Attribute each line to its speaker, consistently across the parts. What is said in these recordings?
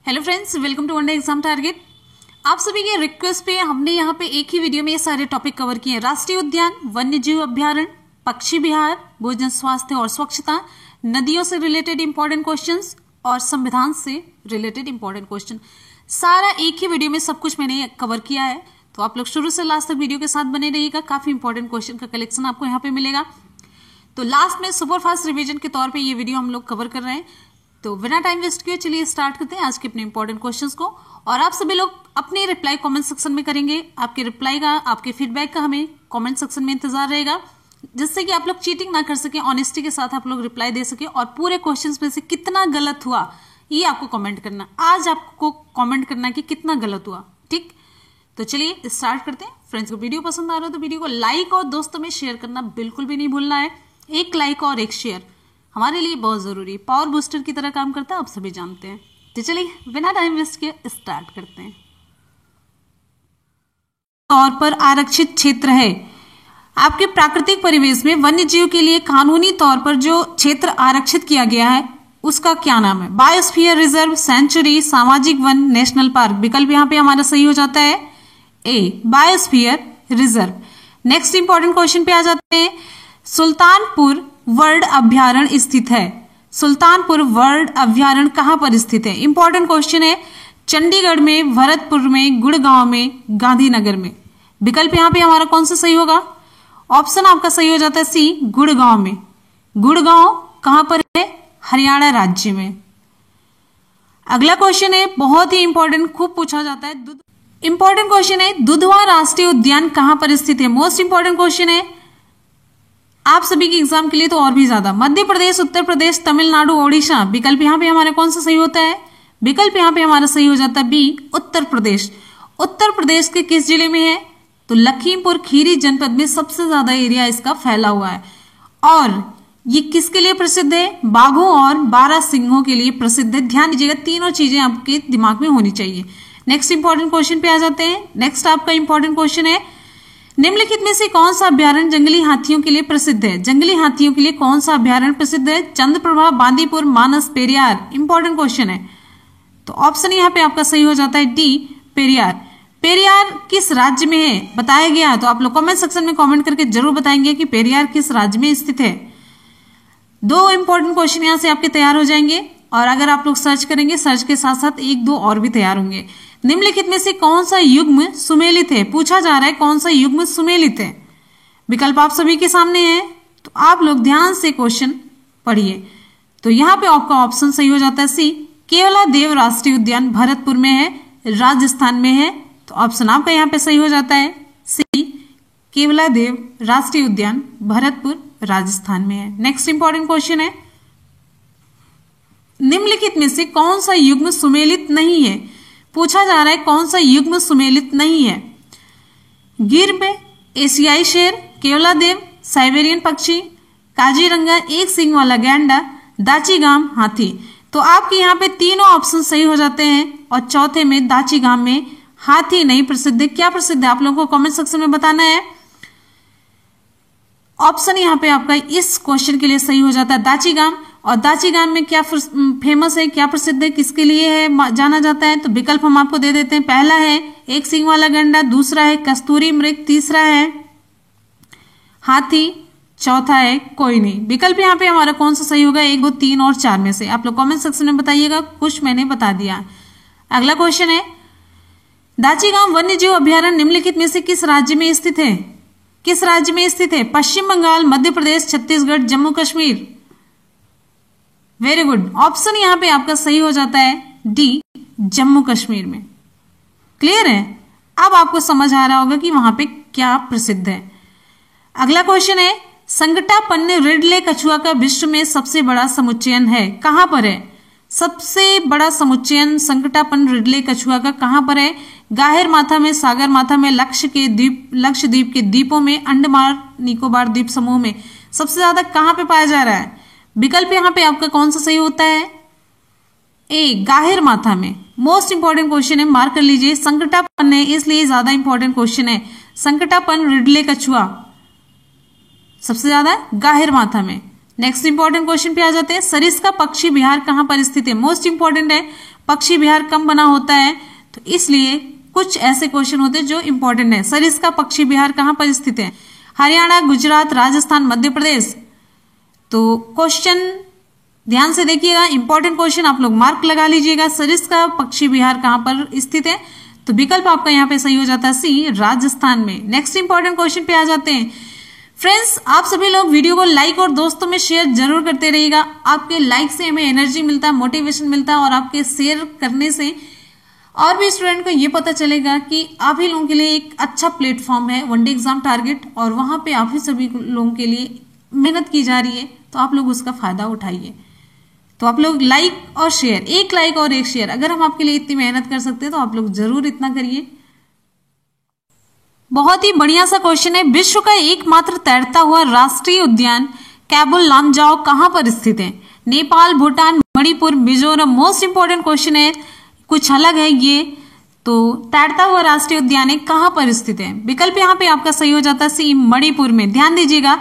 Speaker 1: Hello friends, welcome to one day exam target. आप सभी के रिक्वेस्ट पे हमने यहाँ पे एक ही वीडियो में ये सारे टॉपिक कवर किए हैं। राष्ट्रीय उद्यान, वन्य जीव अभ्यारण्य, पक्षी विहार, भोजन स्वास्थ्य और स्वच्छता, नदियों से रिलेटेड इंपॉर्टेंट क्वेश्चंस और संविधान से रिलेटेड इंपॉर्टेंट क्वेश्चन, सारा एक ही वीडियो में सब कुछ मैंने कवर किया है। तो आप लोग शुरू से लास्ट तक वीडियो के साथ बने रहिएगा। काफी इंपॉर्टेंट क्वेश्चन का कलेक्शन आपको यहाँ पे मिलेगा। तो लास्ट में सुपरफास्ट रिवीजन के तौर पे ये वीडियो हम लोग कवर कर रहे हैं। तो बिना टाइम वेस्ट किए चलिए स्टार्ट करते हैं आज के अपने इंपॉर्टेंट क्वेश्चंस को। और आप सभी लोग अपने रिप्लाई कमेंट सेक्शन में करेंगे। आपके रिप्लाई का, आपके फीडबैक का हमें कमेंट सेक्शन में इंतजार रहेगा, जिससे कि आप लोग चीटिंग ना कर सके, ऑनेस्टी के साथ आप लोग रिप्लाई दे सके। और पूरे क्वेश्चंस में से कितना गलत हुआ ये आपको कमेंट करना। आज आपको कमेंट करना कि कितना गलत हुआ, ठीक। तो चलिए स्टार्ट करते हैं। फ्रेंड्स को वीडियो पसंद आ रहा हो तो वीडियो को लाइक और दोस्तों में शेयर करना बिल्कुल भी नहीं भूलना है। एक लाइक और एक शेयर हमारे लिए बहुत जरूरी है, पावर बूस्टर की तरह काम करता है, आप सभी जानते हैं। तो चलिए बिना टाइम वेस्ट किए स्टार्ट करते हैं। तौर पर आरक्षित क्षेत्र है। आपके प्राकृतिक परिवेश में वन्य जीव के लिए कानूनी तौर पर जो क्षेत्र आरक्षित किया गया है उसका क्या नाम है? बायोस्फीयर रिजर्व, सेंचुरी, सामाजिक वन, नेशनल पार्क। विकल्प यहाँ पे हमारा सही हो जाता है A, biosphere reserve. Next important question पे आ जाते हैं। सुल्तानपुर वर्ल्ड अभ्यारण्य स्थित है। सुल्तानपुर वर्ल्ड अभ्यारण्य कहां पर स्थित है? इंपॉर्टेंट क्वेश्चन है। चंडीगढ़ में, भरतपुर में, गुड़गांव में, गांधीनगर में। विकल्प यहां पे हमारा कौन सा सही होगा? ऑप्शन आपका सही हो जाता है सी, गुड़गांव में। गुड़गांव कहां पर है? हरियाणा राज्य में। अगला क्वेश्चन है बहुत ही इंपॉर्टेंट, खूब पूछा जाता है। इंपॉर्टेंट क्वेश्चन है, दुधवा राष्ट्रीय उद्यान कहां पर स्थित है? मोस्ट इंपॉर्टेंट क्वेश्चन है आप सभी के एग्जाम के लिए तो और भी ज्यादा। मध्य प्रदेश, उत्तर प्रदेश, तमिलनाडु, ओडिशा। विकल्प यहाँ पे हमारा कौन सा सही होता है? विकल्प यहाँ पे हमारा सही हो जाता है बी, उत्तर प्रदेश। उत्तर प्रदेश के किस जिले में है? तो लखीमपुर खीरी जनपद में सबसे ज्यादा एरिया इसका फैला हुआ है। और ये किसके लिए प्रसिद्ध है? बाघों और बारहसिंघों के लिए प्रसिद्ध है। ध्यान दीजिएगा, तीनों चीजें आपके दिमाग में होनी चाहिए। नेक्स्ट इंपॉर्टेंट क्वेश्चन पे आ जाते हैं। नेक्स्ट आपका इंपॉर्टेंट क्वेश्चन है, निम्नलिखित में से कौन सा अभ्यारण्य जंगली हाथियों के लिए प्रसिद्ध है? जंगली हाथियों के लिए कौन सा अभ्यारण्य प्रसिद्ध है? चंद्रप्रभा, बांदीपुर, मानस, पेरियार। इंपॉर्टेंट क्वेश्चन है। तो ऑप्शन यहाँ पे आपका सही हो जाता है डी, पेरियार। पेरियार किस राज्य में है बताया गया है? तो आप लोग कमेंट सेक्शन में कमेंट करके जरूर बताएंगे कि पेरियार किस राज्य में स्थित है। दो इंपॉर्टेंट क्वेश्चन यहाँ से आपके तैयार हो जाएंगे। और अगर आप लोग सर्च करेंगे, सर्च के साथ साथ एक दो और भी तैयार होंगे। निम्नलिखित में से कौन सा युग्म सुमेलित है? पूछा जा रहा है कौन सा युग्म सुमेलित है। विकल्प आप सभी के सामने है, तो आप लोग ध्यान से क्वेश्चन पढ़िए। तो यहाँ पे आपका ऑप्शन सही हो जाता है सी, केवलादेव राष्ट्रीय उद्यान भरतपुर में है, राजस्थान में है। तो ऑप्शन आपका यहाँ पे सही हो जाता है सी, केवलादेव राष्ट्रीय उद्यान भरतपुर राजस्थान में है। नेक्स्ट इंपॉर्टेंट क्वेश्चन है, निम्नलिखित में से कौन सा युग्म सुमेलित नहीं है? पूछा जा रहा है कौन सा युग्म सुमेलित नहीं है। गिर, एशियाई शेर, केवलादेव, साइबेरियन पक्षी, काजीरंगा, एक सींग वाला गैंडा, दाचीगाम हाथी। तो आपके यहाँ पे तीनों ऑप्शन सही हो जाते हैं। और चौथे में दाचीगाम में हाथी नहीं प्रसिद्ध है। क्या प्रसिद्ध है आप लोगों को कमेंट सेक्शन में बताना है। ऑप्शन यहाँ पे आपका इस क्वेश्चन के लिए सही हो जाता है दाचीगाम। और दाचीगाम में क्या फेमस है, क्या प्रसिद्ध है, किसके लिए है जाना जाता है? तो विकल्प हम आपको दे देते हैं। पहला है एक सींग वाला गंडा, दूसरा है कस्तूरी मृग, तीसरा है हाथी, चौथा है कोई नहीं। विकल्प यहाँ पे हमारा कौन सा सही होगा? 1, 2, 3 और 4 में से आप लोग कमेंट सेक्शन में बताइएगा। कुछ मैंने बता दिया। अगला क्वेश्चन है, दाचीगाम वन्य जीव अभ्यारण्य निम्नलिखित में से किस राज्य में स्थित है? किस राज्य में स्थित है? Paschim Bangal, Madhya Pradesh, Chhattisgarh, Jammu Kashmir. Very good. Option यहाँ पे आपका सही हो जाता है डी, जम्मू कश्मीर में। क्लियर है? अब आपको समझ आ रहा होगा कि वहां पे क्या प्रसिद्ध है। अगला क्वेश्चन है, संकटापन्न रिडले कछुआ का विश्व में सबसे बड़ा समुच्चयन है, कहां पर है? सबसे बड़ा समुच्चयन संकटापन्न रिडले कछुआ का कहां पर है? गाहिर माथा में, सागर माथा में, लक्षद्वीप के द्वीपों में, अंडमान निकोबार द्वीप समूह में। सबसे ज्यादा कहां पे पाया जा रहा है? विकल्प यहाँ पे आपका कौन सा सही होता है? ए, गाहिर माथा में। मोस्ट इंपॉर्टेंट क्वेश्चन है, मार्क कर लीजिए। संकटापन्न है इसलिए ज्यादा इंपॉर्टेंट क्वेश्चन है। संकटापन्न रिडले कछुआ सबसे ज्यादा गाहिर माथा में। नेक्स्ट इंपॉर्टेंट क्वेश्चन पे आ जाते हैं। सरिस्का पक्षी विहार कहाँ पर स्थित है? मोस्ट इंपॉर्टेंट है, पक्षी विहार कम बना होता है, तो इसलिए कुछ ऐसे क्वेश्चन होते हैं जो इंपॉर्टेंट है। सरिस्का पक्षी विहार कहाँ पर स्थित है? हरियाणा, गुजरात, राजस्थान, मध्य प्रदेश। तो क्वेश्चन ध्यान से देखिएगा, इंपॉर्टेंट क्वेश्चन आप लोग मार्क लगा लीजिएगा। सरिस्का पक्षी विहार कहाँ पर स्थित है? तो विकल्प आपका यहाँ पे सही हो जाता है सी, राजस्थान में। नेक्स्ट इंपॉर्टेंट क्वेश्चन पे आ जाते हैं। फ्रेंड्स, आप सभी लोग वीडियो को लाइक और दोस्तों में शेयर जरूर करते रहिएगा। आपके लाइक से हमें एनर्जी मिलता है, मोटिवेशन मिलता है, और आपके शेयर करने से और भी स्टूडेंट को ये पता चलेगा कि आप ही लोगों के लिए एक अच्छा प्लेटफॉर्म है वनडे एग्जाम टारगेट, और वहां पे आप ही सभी लोगों के लिए मेहनत की जा रही है, तो आप लोग उसका फायदा उठाइए। तो आप लोग लाइक और शेयर, एक लाइक और एक शेयर, अगर हम आपके लिए इतनी मेहनत कर सकते हैं तो आप लोग जरूर इतना करिए। बहुत ही बढ़िया सा क्वेश्चन है। विश्व का एकमात्र तैरता हुआ राष्ट्रीय उद्यान कैबुल लामजाओ कहां पर स्थित है? Nepal, Bhutan, Manipur, Mizoram. Most important question है, कुछ अलग है ये। तो तैरता हुआ राष्ट्रीय उद्यान है, कहां पर स्थित है? विकल्प यहाँ पे आपका सही हो जाता है सी, मणिपुर में। ध्यान दीजिएगा,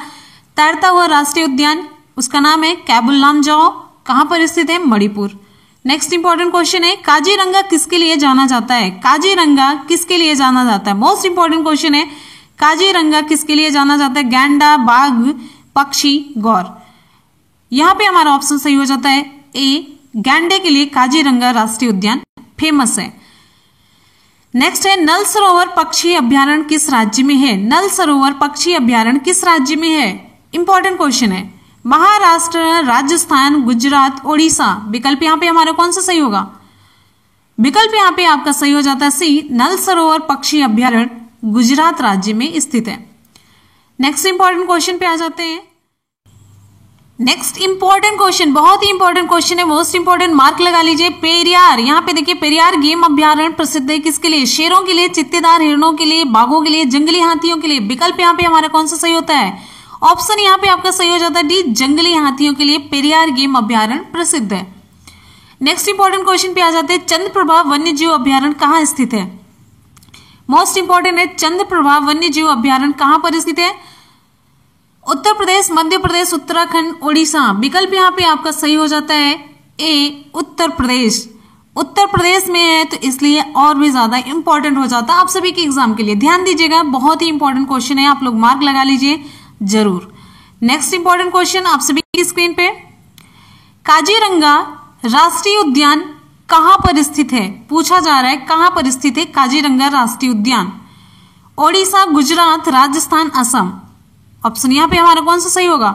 Speaker 1: तैरता हुआ राष्ट्रीय उद्यान उसका नाम है कैबुल लामजाओ, कहां पर स्थित है? मणिपुर। नेक्स्ट इंपॉर्टेंट क्वेश्चन है, काजीरंगा किसके लिए जाना जाता है? काजीरंगा किसके लिए जाना जाता है? मोस्ट इंपॉर्टेंट क्वेश्चन है, काजीरंगा किसके लिए जाना जाता है? गैंडा, बाघ, पक्षी, गौर। यहां पे हमारा ऑप्शन सही हो जाता है ए, गैंडे के लिए काजीरंगा राष्ट्रीय उद्यान फेमस है। नेक्स्ट है, नल सरोवर पक्षी अभ्यारण्य किस राज्य में है? नल सरोवर पक्षी अभ्यारण्य किस राज्य में है? इंपॉर्टेंट क्वेश्चन है। महाराष्ट्र, राजस्थान, गुजरात, ओडिशा। विकल्प यहाँ पे हमारा कौन सा सही होगा? विकल्प यहाँ पे आपका सही हो जाता है सी, नल सरोवर पक्षी अभ्यारण्य गुजरात राज्य में स्थित है। नेक्स्ट इंपॉर्टेंट क्वेश्चन पे आ जाते हैं। नेक्स्ट इंपॉर्टेंट क्वेश्चन, बहुत ही इंपॉर्टेंट क्वेश्चन है, मोस्ट इंपॉर्टेंट, मार्क लगा लीजिए। पेरियार, यहाँ पे देखिए, पेरियार गेम अभ्यारण्य प्रसिद्ध है किसके लिए? शेरों के लिए, चित्तेदार हिरणों के लिए, बाघों के लिए, जंगली हाथियों के लिए। विकल्प यहाँ पे हमारा कौन सा सही होता है? ऑप्शन यहाँ पे आपका सही हो जाता है डी, जंगली हाथियों के लिए पेरियार गेम अभ्यारण्य प्रसिद्ध है। नेक्स्ट इंपॉर्टेंट क्वेश्चन पे आ जाते हैं, चंद्रप्रभा वन्य जीव अभ्यारण्य कहाँ स्थित है? मोस्ट इंपॉर्टेंट है, चंद्रप्रभा वन्य जीव अभ्यारण्य कहाँ पर स्थित है? उत्तर प्रदेश, मध्य प्रदेश, उत्तराखंड, ओडिशा। विकल्प यहाँ पे आपका सही हो जाता है ए, उत्तर प्रदेश। उत्तर प्रदेश में है तो इसलिए और भी ज्यादा इंपॉर्टेंट हो जाता है आप सभी के एग्जाम के लिए। ध्यान दीजिएगा, बहुत ही इंपॉर्टेंट क्वेश्चन है, आप लोग मार्क लगा लीजिए जरूर। नेक्स्ट इंपॉर्टेंट क्वेश्चन आप सभी की स्क्रीन पे, काजीरंगा राष्ट्रीय उद्यान कहां पर स्थित है? पूछा जा रहा है कहां पर स्थित है काजीरंगा राष्ट्रीय उद्यान? ओडिशा, गुजरात, राजस्थान, असम। ऑप्शन यहाँ पे हमारा कौन सा सही होगा?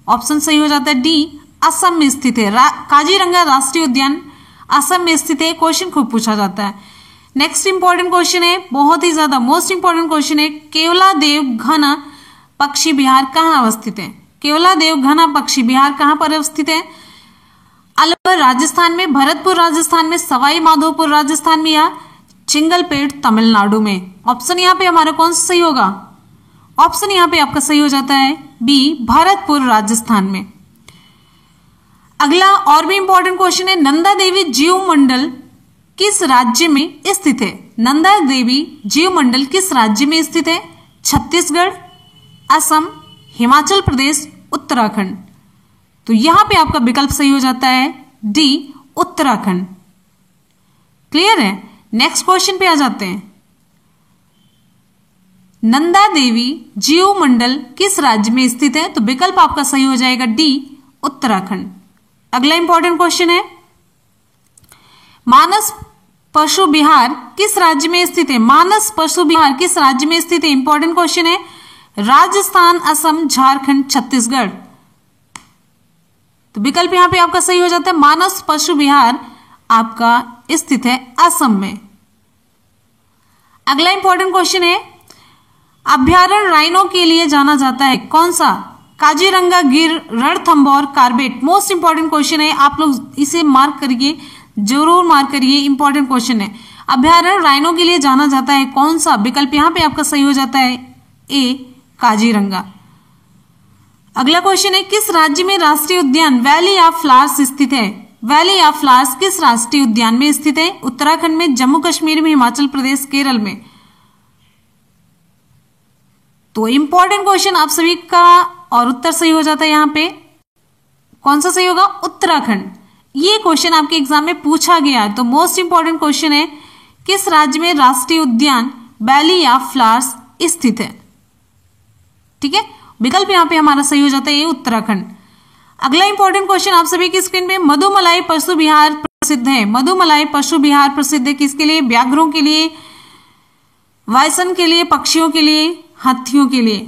Speaker 1: ऑप्शन सही हो जाता है डी, असम में स्थित है। काजीरंगा राष्ट्रीय उद्यान असम में स्थित है। क्वेश्चन खूब पूछा जाता है। नेक्स्ट इंपॉर्टेंट क्वेश्चन है, बहुत ही ज्यादा मोस्ट इंपॉर्टेंट क्वेश्चन है, केवलादेव घना पक्षी विहार कहाँ अवस्थित है? केवलादेव घना पक्षी विहार कहाँ पर अवस्थित है? अलवर राजस्थान में, भरतपुर राजस्थान में, सवाई माधोपुर राजस्थान में, या चिंगलपेट तमिलनाडु में। ऑप्शन यहाँ पे हमारा कौन सा सही होगा? ऑप्शन यहाँ पे आपका सही हो जाता है बी, भरतपुर राजस्थान में। अगला और भी इंपॉर्टेंट क्वेश्चन है, नंदा देवी जीव मंडल किस राज्य में स्थित है? नंदा देवी जीव मंडल किस राज्य में स्थित है? छत्तीसगढ़, असम, हिमाचल प्रदेश, उत्तराखंड। तो यहां पे आपका विकल्प सही हो जाता है डी, उत्तराखंड। क्लियर है? नेक्स्ट क्वेश्चन पे आ जाते हैं, नंदा देवी जीव मंडल किस राज्य में स्थित है? तो विकल्प आपका सही हो जाएगा डी, उत्तराखंड। अगला इंपॉर्टेंट क्वेश्चन है, मानस पशु विहार किस राज्य में स्थित है? मानस पशु विहार किस राज्य में स्थित है? इंपॉर्टेंट क्वेश्चन है, राजस्थान, असम, झारखंड, छत्तीसगढ़। तो विकल्प यहां पे आपका सही हो जाता है, मानस पशु विहार आपका स्थित है असम में। अगला इंपॉर्टेंट क्वेश्चन है, अभ्यारण्य राइनो के लिए जाना जाता है, कौन सा? Kaziranga, Gir, Ranthambore, Corbett. Most important question है, आप लोग इसे मार्क करिए, जरूर मार्क करिए, इंपॉर्टेंट क्वेश्चन है। अभ्यारण्य राइनो के लिए जाना जाता है, कौन सा? विकल्प यहां पे आपका सही हो जाता है ए, काजीरंगा। अगला क्वेश्चन है, किस राज्य में राष्ट्रीय उद्यान वैली ऑफ फ्लावर्स स्थित है? वैली ऑफ फ्लावर्स किस राष्ट्रीय उद्यान में स्थित है? उत्तराखंड में, जम्मू कश्मीर में, हिमाचल प्रदेश, केरल में। तो इंपॉर्टेंट क्वेश्चन आप सभी का और उत्तर सही हो जाता है यहाँ पे कौन सा सही होगा? उत्तराखंड। ये क्वेश्चन आपके एग्जाम में पूछा गया है, तो मोस्ट इंपॉर्टेंट क्वेश्चन है, किस राज्य में राष्ट्रीय उद्यान वैली ऑफ फ्लावर्स स्थित है? ठीक है, विकल्प यहाँ पे हमारा सही हो जाता है ये उत्तराखंड। अगला इंपॉर्टेंट क्वेश्चन आप सभी की स्क्रीन पे, मधुमलाई पशु विहार प्रसिद्ध है। मधुमलाई पशु विहार प्रसिद्ध है किसके लिए? व्याघ्रों के लिए, वायसन के लिए, पक्षियों के लिए, हाथियों के लिए।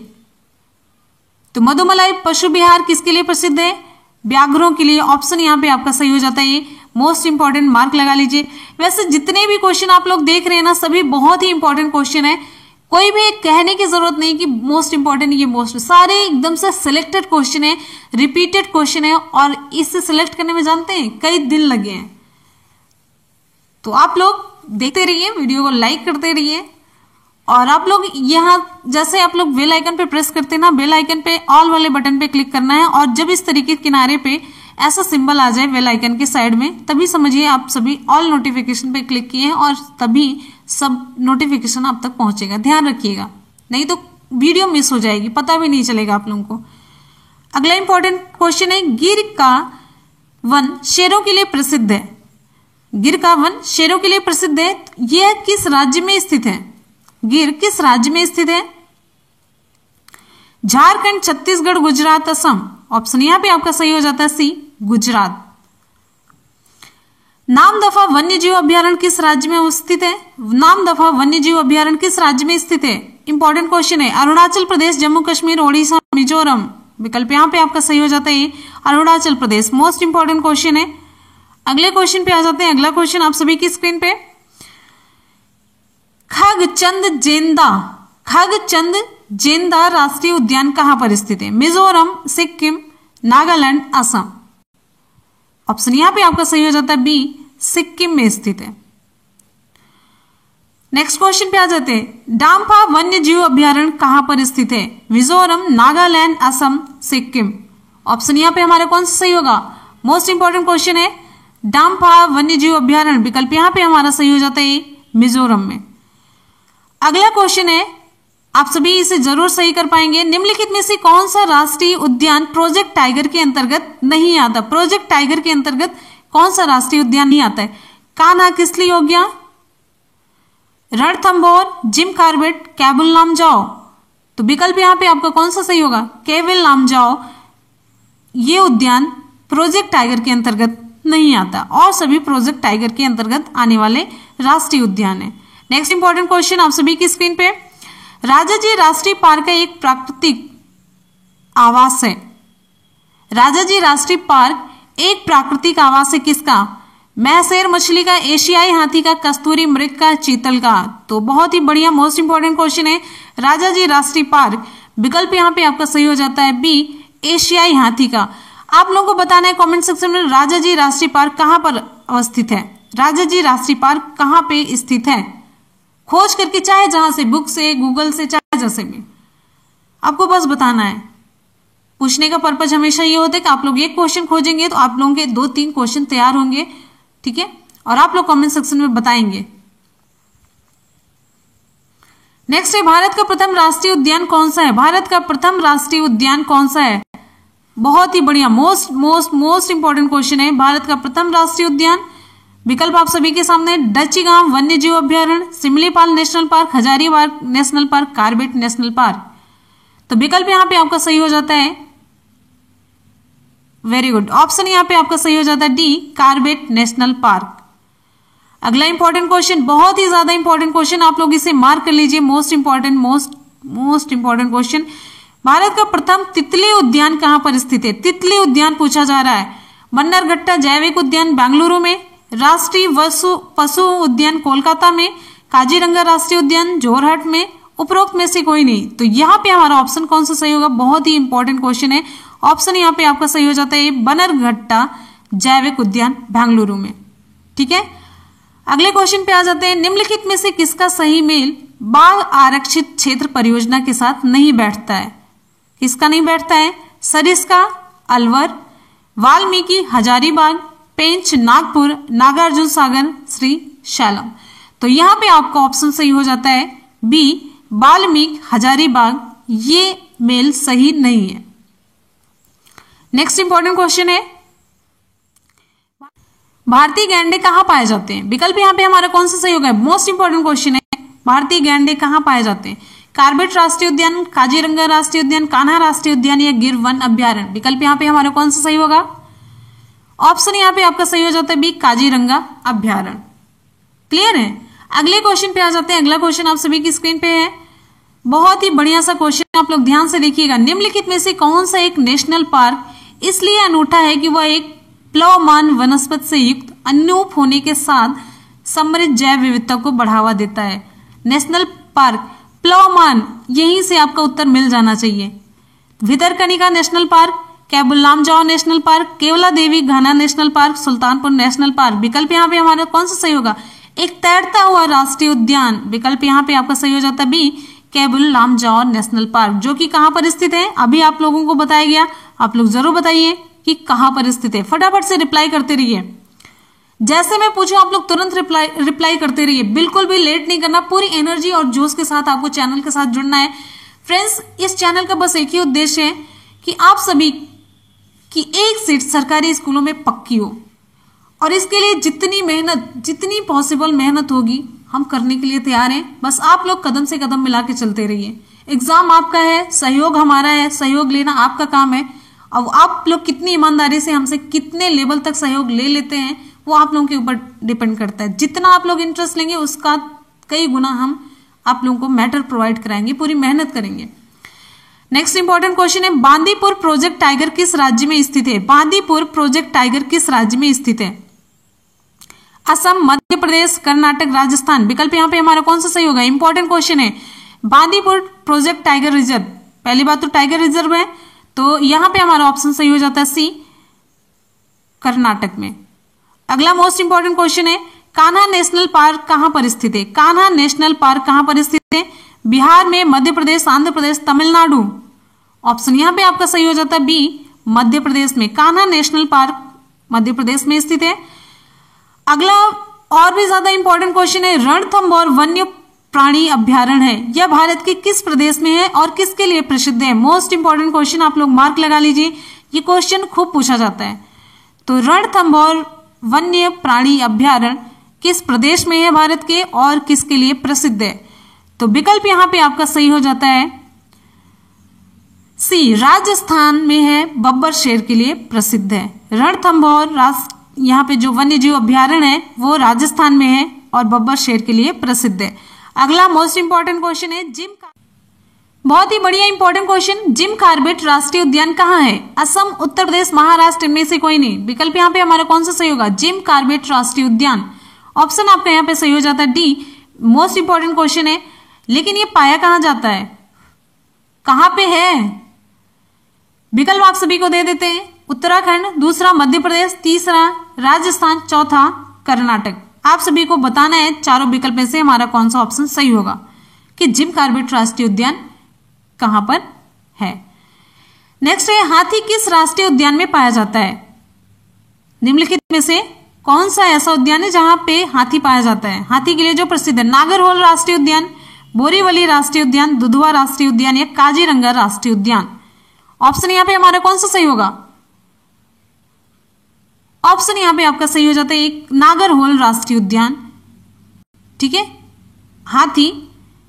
Speaker 1: तो मधुमलाई पशु विहार किसके लिए प्रसिद्ध है? व्याघ्रों के लिए। ऑप्शन यहाँ पे आपका सही हो जाता है ये मोस्ट इंपॉर्टेंट, मार्क लगा लीजिए। वैसे जितने भी क्वेश्चन आप लोग देख रहे हैं ना, सभी बहुत ही इंपॉर्टेंट क्वेश्चन है, कोई भी कहने की जरूरत नहीं कि मोस्ट इंपॉर्टेंट, ये मोस्ट, सारे एकदम से सिलेक्टेड क्वेश्चन है, रिपीटेड क्वेश्चन है, और इसे सिलेक्ट करने में जानते हैं कई दिन लगे हैं। तो आप लोग देखते रहिए, वीडियो को लाइक करते रहिए, और आप लोग यहाँ जैसे आप लोग बेल आइकन पे प्रेस करते हैं ना, बेल आइकन पे ऑल वाले बटन पे क्लिक करना है, और जब इस तरीके किनारे पे ऐसा सिंबल आ जाए बेल आइकन के साइड में, तभी समझिए आप सभी ऑल नोटिफिकेशन पे क्लिक किए हैं, और तभी सब नोटिफिकेशन आप तक पहुंचेगा। ध्यान रखिएगा, नहीं तो वीडियो मिस हो जाएगी, पता भी नहीं चलेगा आप लोगों को। अगला इंपॉर्टेंट क्वेश्चन है, गिर का वन शेरों के लिए प्रसिद्ध है। गिर का वन शेरों के लिए प्रसिद्ध है, यह किस राज्य में स्थित है? गिर किस राज्य में स्थित है? झारखंड, छत्तीसगढ़, गुजरात, असम। ऑप्शन यहां पे आपका सही हो जाता है सी, गुजरात। नामदफा वन्यजीव अभ्यारण्य किस राज्य में स्थित है? नामदफा वन्यजीव अभ्यारण्य किस राज्य में स्थित है? इंपॉर्टेंट क्वेश्चन है। अरुणाचल प्रदेश, जम्मू कश्मीर, ओडिशा, मिजोरम। विकल्प यहां पे आपका सही हो जाता है Arunachal Pradesh. Most important question है। अगले क्वेश्चन पे आ जाते हैं। अगला क्वेश्चन आप सभी की स्क्रीन पे, खगचंद जेंदा, खगचंद जेंदा राष्ट्रीय उद्यान कहां पर स्थित है? मिजोरम, सिक्किम, नागालैंड, असम। ऑप्शन यहां पे आपका सही हो जाता है बी, सिक्किम में स्थित है। नेक्स्ट क्वेश्चन पे आ जाते हैं, डाम्फा वन्य जीव अभ्यारण्य कहां पर स्थित है? मिजोरम, नागालैंड, असम, सिक्किम। ऑप्शन यहां पे हमारा कौन सा सही होगा? मोस्ट इंपॉर्टेंट क्वेश्चन है, डाम्फा वन्य जीव अभ्यारण्य। विकल्प यहां पे हमारा सही हो जाता है मिजोरम में। अगला क्वेश्चन है, आप सभी इसे जरूर सही कर पाएंगे, निम्नलिखित में से कौन सा राष्ट्रीय उद्यान प्रोजेक्ट टाइगर के अंतर्गत नहीं आता? प्रोजेक्ट टाइगर के अंतर्गत कौन सा राष्ट्रीय उद्यान नहीं आता है? कान्हा किसली योग्य, रणथंभौर, जिम कॉर्बेट, कैबुल लामजाओ। तो विकल्प यहां पे आपका कौन सा सही होगा? कैबुल लामजाओ। ये उद्यान प्रोजेक्ट टाइगर के अंतर्गत नहीं आता, और सभी प्रोजेक्ट टाइगर के अंतर्गत आने वाले राष्ट्रीय उद्यान है। नेक्स्ट इंपॉर्टेंट क्वेश्चन आप सभी की स्क्रीन पे, राजाजी राष्ट्रीय पार्क का एक प्राकृतिक आवास है। राजाजी राष्ट्रीय पार्क एक प्राकृतिक आवास है किसका? महसेर मछली का, एशियाई हाथी का, कस्तूरी मृग का, चीतल का। तो बहुत ही बढ़िया मोस्ट इंपॉर्टेंट क्वेश्चन है, राजाजी राष्ट्रीय पार्क। विकल्प यहाँ पे आपका सही हो जाता है बी, एशियाई हाथी का। आप लोगों को बताना है कमेंट सेक्शन में, राजाजी राष्ट्रीय पार्क कहां पर अवस्थित है? राजाजी राष्ट्रीय पार्क कहां पे स्थित है? खोज करके, चाहे जहां से, बुक से, गूगल से, चाहे जैसे भी, आपको बस बताना है। पूछने का पर्पज हमेशा ये होता है कि आप लोग एक क्वेश्चन खोजेंगे तो आप लोगों के 2-3 क्वेश्चन तैयार होंगे, ठीक है, और आप लोग कमेंट सेक्शन में बताएंगे। नेक्स्ट है, भारत का प्रथम राष्ट्रीय उद्यान कौन सा है? भारत का प्रथम राष्ट्रीय उद्यान कौन सा है? बहुत ही बढ़िया, मोस्ट इंपॉर्टेंट क्वेश्चन है, भारत का प्रथम राष्ट्रीय उद्यान। विकल्प आप सभी के सामने, डच्चीगांव वन्य जीव अभ्यारण्य, Similipal national park, Hazaribagh national park, Corbett national park. तो विकल्प यहां पे आपका सही हो जाता है, वेरी गुड, ऑप्शन यहां पे आपका सही हो जाता है डी, कार्बेट नेशनल पार्क। अगला इंपॉर्टेंट क्वेश्चन, बहुत ही ज्यादा इंपॉर्टेंट क्वेश्चन, आप लोग इसे मार्क कर लीजिए, मोस्ट इंपॉर्टेंट क्वेश्चन। भारत का प्रथम तितली उद्यान कहां पर स्थित है? तितली उद्यान पूछा जा रहा है। बन्नरघट्टा जैविक उद्यान बेंगलुरु में, राष्ट्रीय पशु उद्यान कोलकाता में, काजीरंगा राष्ट्रीय उद्यान जोरहट में, उपरोक्त में से कोई नहीं। तो यहाँ पे हमारा ऑप्शन कौन सा सही होगा? बहुत ही इंपॉर्टेंट क्वेश्चन है, ऑप्शन यहाँ पे आपका सही हो जाता है बन्नरघट्टा जैविक उद्यान बेंगलुरु में, ठीक है। अगले क्वेश्चन पे आ जाते हैं, निम्नलिखित में से किसका सही मेल बाघ आरक्षित क्षेत्र परियोजना के साथ नहीं बैठता है? किसका नहीं बैठता है? सरिस्का अलवर, वाल्मीकि हजारीबाग, पेंच नागपुर, नागार्जुन सागर, श्री शैलम। तो यहां पे आपका ऑप्शन सही हो जाता है बी, वाल्मीकि हजारीबाग। ये मेल सही नहीं है। नेक्स्ट इंपॉर्टेंट क्वेश्चन है, भारतीय गैंडे कहाँ पाए जाते हैं? विकल्प यहाँ पे हमारा कौन सा सही होगा? मोस्ट इंपॉर्टेंट क्वेश्चन है, भारतीय गैंडे कहाँ पाए जाते हैं? कार्बेट राष्ट्रीय उद्यान, काजीरंगा राष्ट्रीय उद्यान, कान्हा राष्ट्रीय उद्यान या गिर वन अभ्यारण्य? विकल्प यहाँ पे हमारा कौन सा सही होगा? ऑप्शन यहाँ पे आपका सही हो जाता है बी, काजीरंगा अभ्यारण्य। क्लियर है? अगले क्वेश्चन पे आ जाते हैं। अगला क्वेश्चन आप सभी की स्क्रीन पे है, बहुत ही बढ़िया सा क्वेश्चन, आप लोग ध्यान से देखिएगा। निम्नलिखित में से कौन सा एक नेशनल पार्क इसलिए अनूठा है कि वह एक प्लवमान वनस्पति से युक्त अनूप होने के साथ समृद्ध जैव विविधता को बढ़ावा देता है? नेशनल पार्क प्लवमान, यहीं से आपका उत्तर मिल जाना चाहिए। Bhitarkanika national park, Keibul Lamjao national park, Keoladeo Ghana national park, Sultanpur national park? विकल्प यहाँ पे हमारा कौन सा सही होगा? एक तैरता हुआ राष्ट्रीय उद्यान। विकल्प यहाँ पे आपका सही हो जाता है B, Keibul Lamjao national park, जो कि कहाँ पर स्थित है? अभी आप लोगों को बताया गया, आप लोग जरूर बताइए कि कहाँ पर स्थित है। फटाफट से रिप्लाई करते रहिए, जैसे मैं पूछूं आप लोग तुरंत रिप्लाई करते रहिए, बिल्कुल भी लेट नहीं करना। पूरी एनर्जी और जोश के साथ आपको चैनल के साथ जुड़ना है। फ्रेंड्स, इस चैनल का बस एक ही उद्देश्य है कि आप सभी की एक सीट सरकारी स्कूलों में पक्की हो, और इसके लिए जितनी पॉसिबल मेहनत होगी हम करने के लिए तैयार हैं। बस आप लोग कदम से कदम मिला के चलते रहिए। एग्जाम आपका है, सहयोग हमारा है, सहयोग लेना आपका काम है। अब आप लोग कितनी ईमानदारी से हमसे कितने लेवल तक सहयोग ले लेते हैं वो आप लोगों के ऊपर डिपेंड करता है। जितना आप लोग इंटरेस्ट लेंगे उसका कई गुना हम आप लोगों को मैटर प्रोवाइड कराएंगे, पूरी मेहनत करेंगे। नेक्स्ट इंपॉर्टेंट क्वेश्चन है, बांदीपुर प्रोजेक्ट टाइगर किस राज्य में स्थित है? बांदीपुर प्रोजेक्ट टाइगर किस राज्य में स्थित है? असम, मध्य प्रदेश, कर्नाटक, राजस्थान? विकल्प यहाँ पे हमारा कौन सा सही होगा? इंपॉर्टेंट क्वेश्चन है, बांदीपुर प्रोजेक्ट टाइगर रिजर्व, पहली बात तो टाइगर रिजर्व है, तो यहां पे हमारा ऑप्शन सही हो जाता है सी, कर्नाटक में। अगला मोस्ट इंपॉर्टेंट क्वेश्चन है, कान्हा नेशनल पार्क कहां पर स्थित है? कान्हा नेशनल पार्क कहां पर स्थित है? बिहार में, मध्य प्रदेश, आंध्र प्रदेश, तमिलनाडु? ऑप्शन यहां पे आपका सही हो जाता है बी, मध्य प्रदेश में। कान्हा नेशनल पार्क मध्य प्रदेश में स्थित है। अगला और भी ज्यादा इंपॉर्टेंट क्वेश्चन है, रणथंभौर वन्य प्राणी अभ्यारण्य है, यह भारत के किस प्रदेश में है और किसके लिए प्रसिद्ध है? मोस्ट इंपॉर्टेंट क्वेश्चन, आप लोग मार्क लगा लीजिए, ये क्वेश्चन खूब पूछा जाता है। तो रणथंभौर वन्य प्राणी अभ्यारण्य किस प्रदेश में है भारत के और किसके लिए प्रसिद्ध है? तो विकल्प यहां पे आपका सही हो जाता है सी, राजस्थान में है, बब्बर शेर के लिए प्रसिद्ध है। रणथंभौर यहाँ पे जो वन्य जीव अभ्यारण्य है वो राजस्थान में है और बब्बर शेर के लिए प्रसिद्ध है। अगला मोस्ट इंपॉर्टेंट क्वेश्चन है, बहुत ही बढ़िया इंपॉर्टेंट क्वेश्चन, जिम कॉर्बेट राष्ट्रीय उद्यान कहाँ है? असम, उत्तर प्रदेश, महाराष्ट्र में से कोई नहीं। विकल्प यहाँ पे हमारा कौन सा सही होगा? जिम कॉर्बेट राष्ट्रीय उद्यान। ऑप्शन आपका यहाँ पे सही हो जाता है डी, मोस्ट इंपॉर्टेंट क्वेश्चन है, लेकिन ये पाया कहाँ जाता है, कहाँ पे है? विकल्प आप सभी को दे देते हैं, उत्तराखंड, दूसरा मध्य प्रदेश, तीसरा राजस्थान, चौथा कर्नाटक। आप सभी को बताना है चारों विकल्प में से हमारा कौन सा ऑप्शन सही होगा कि जिम कॉर्बेट राष्ट्रीय उद्यान कहां पर है। नेक्स्ट है, हाथी किस राष्ट्रीय उद्यान में पाया जाता है? निम्नलिखित में से कौन सा ऐसा उद्यान है जहां पे हाथी पाया जाता है? हाथी के लिए जो प्रसिद्ध है, नागरहोल राष्ट्रीय उद्यान, बोरीवली राष्ट्रीय उद्यान, दुधवा राष्ट्रीय उद्यान या काजीरंगा राष्ट्रीय उद्यान? ऑप्शन यहां पे हमारा कौन सा सही होगा? ऑप्शन यहां पे आपका सही हो जाता है एक, नागरहोल राष्ट्रीय उद्यान। ठीक है, हाथी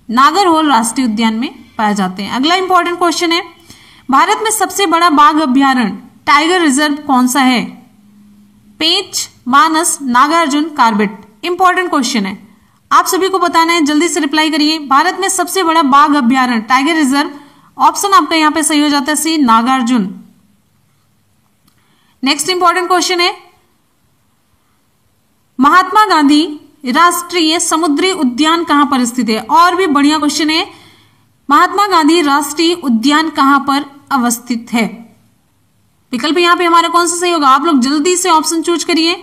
Speaker 1: नागरहोल राष्ट्रीय उद्यान में पाए जाते हैं। अगला इंपॉर्टेंट क्वेश्चन है, भारत में सबसे बड़ा बाघ अभ्यारण्य टाइगर रिजर्व कौन सा है? पेंच, मानस, नागार्जुन, कॉर्बेट? इंपॉर्टेंट क्वेश्चन है, आप सभी को बताना है, जल्दी से रिप्लाई करिए। भारत में सबसे बड़ा बाघ अभ्यारण्य टाइगर रिजर्व, ऑप्शन आपका यहां पे सही हो जाता है सी, नागार्जुन। नेक्स्ट इंपॉर्टेंट क्वेश्चन है, महात्मा गांधी राष्ट्रीय समुद्री उद्यान कहां पर स्थित है? और भी बढ़िया क्वेश्चन है, महात्मा गांधी राष्ट्रीय उद्यान कहां पर अवस्थित है? विकल्प यहां पे हमारा कौन सा सही होगा? आप लोग जल्दी से ऑप्शन चूज करिए।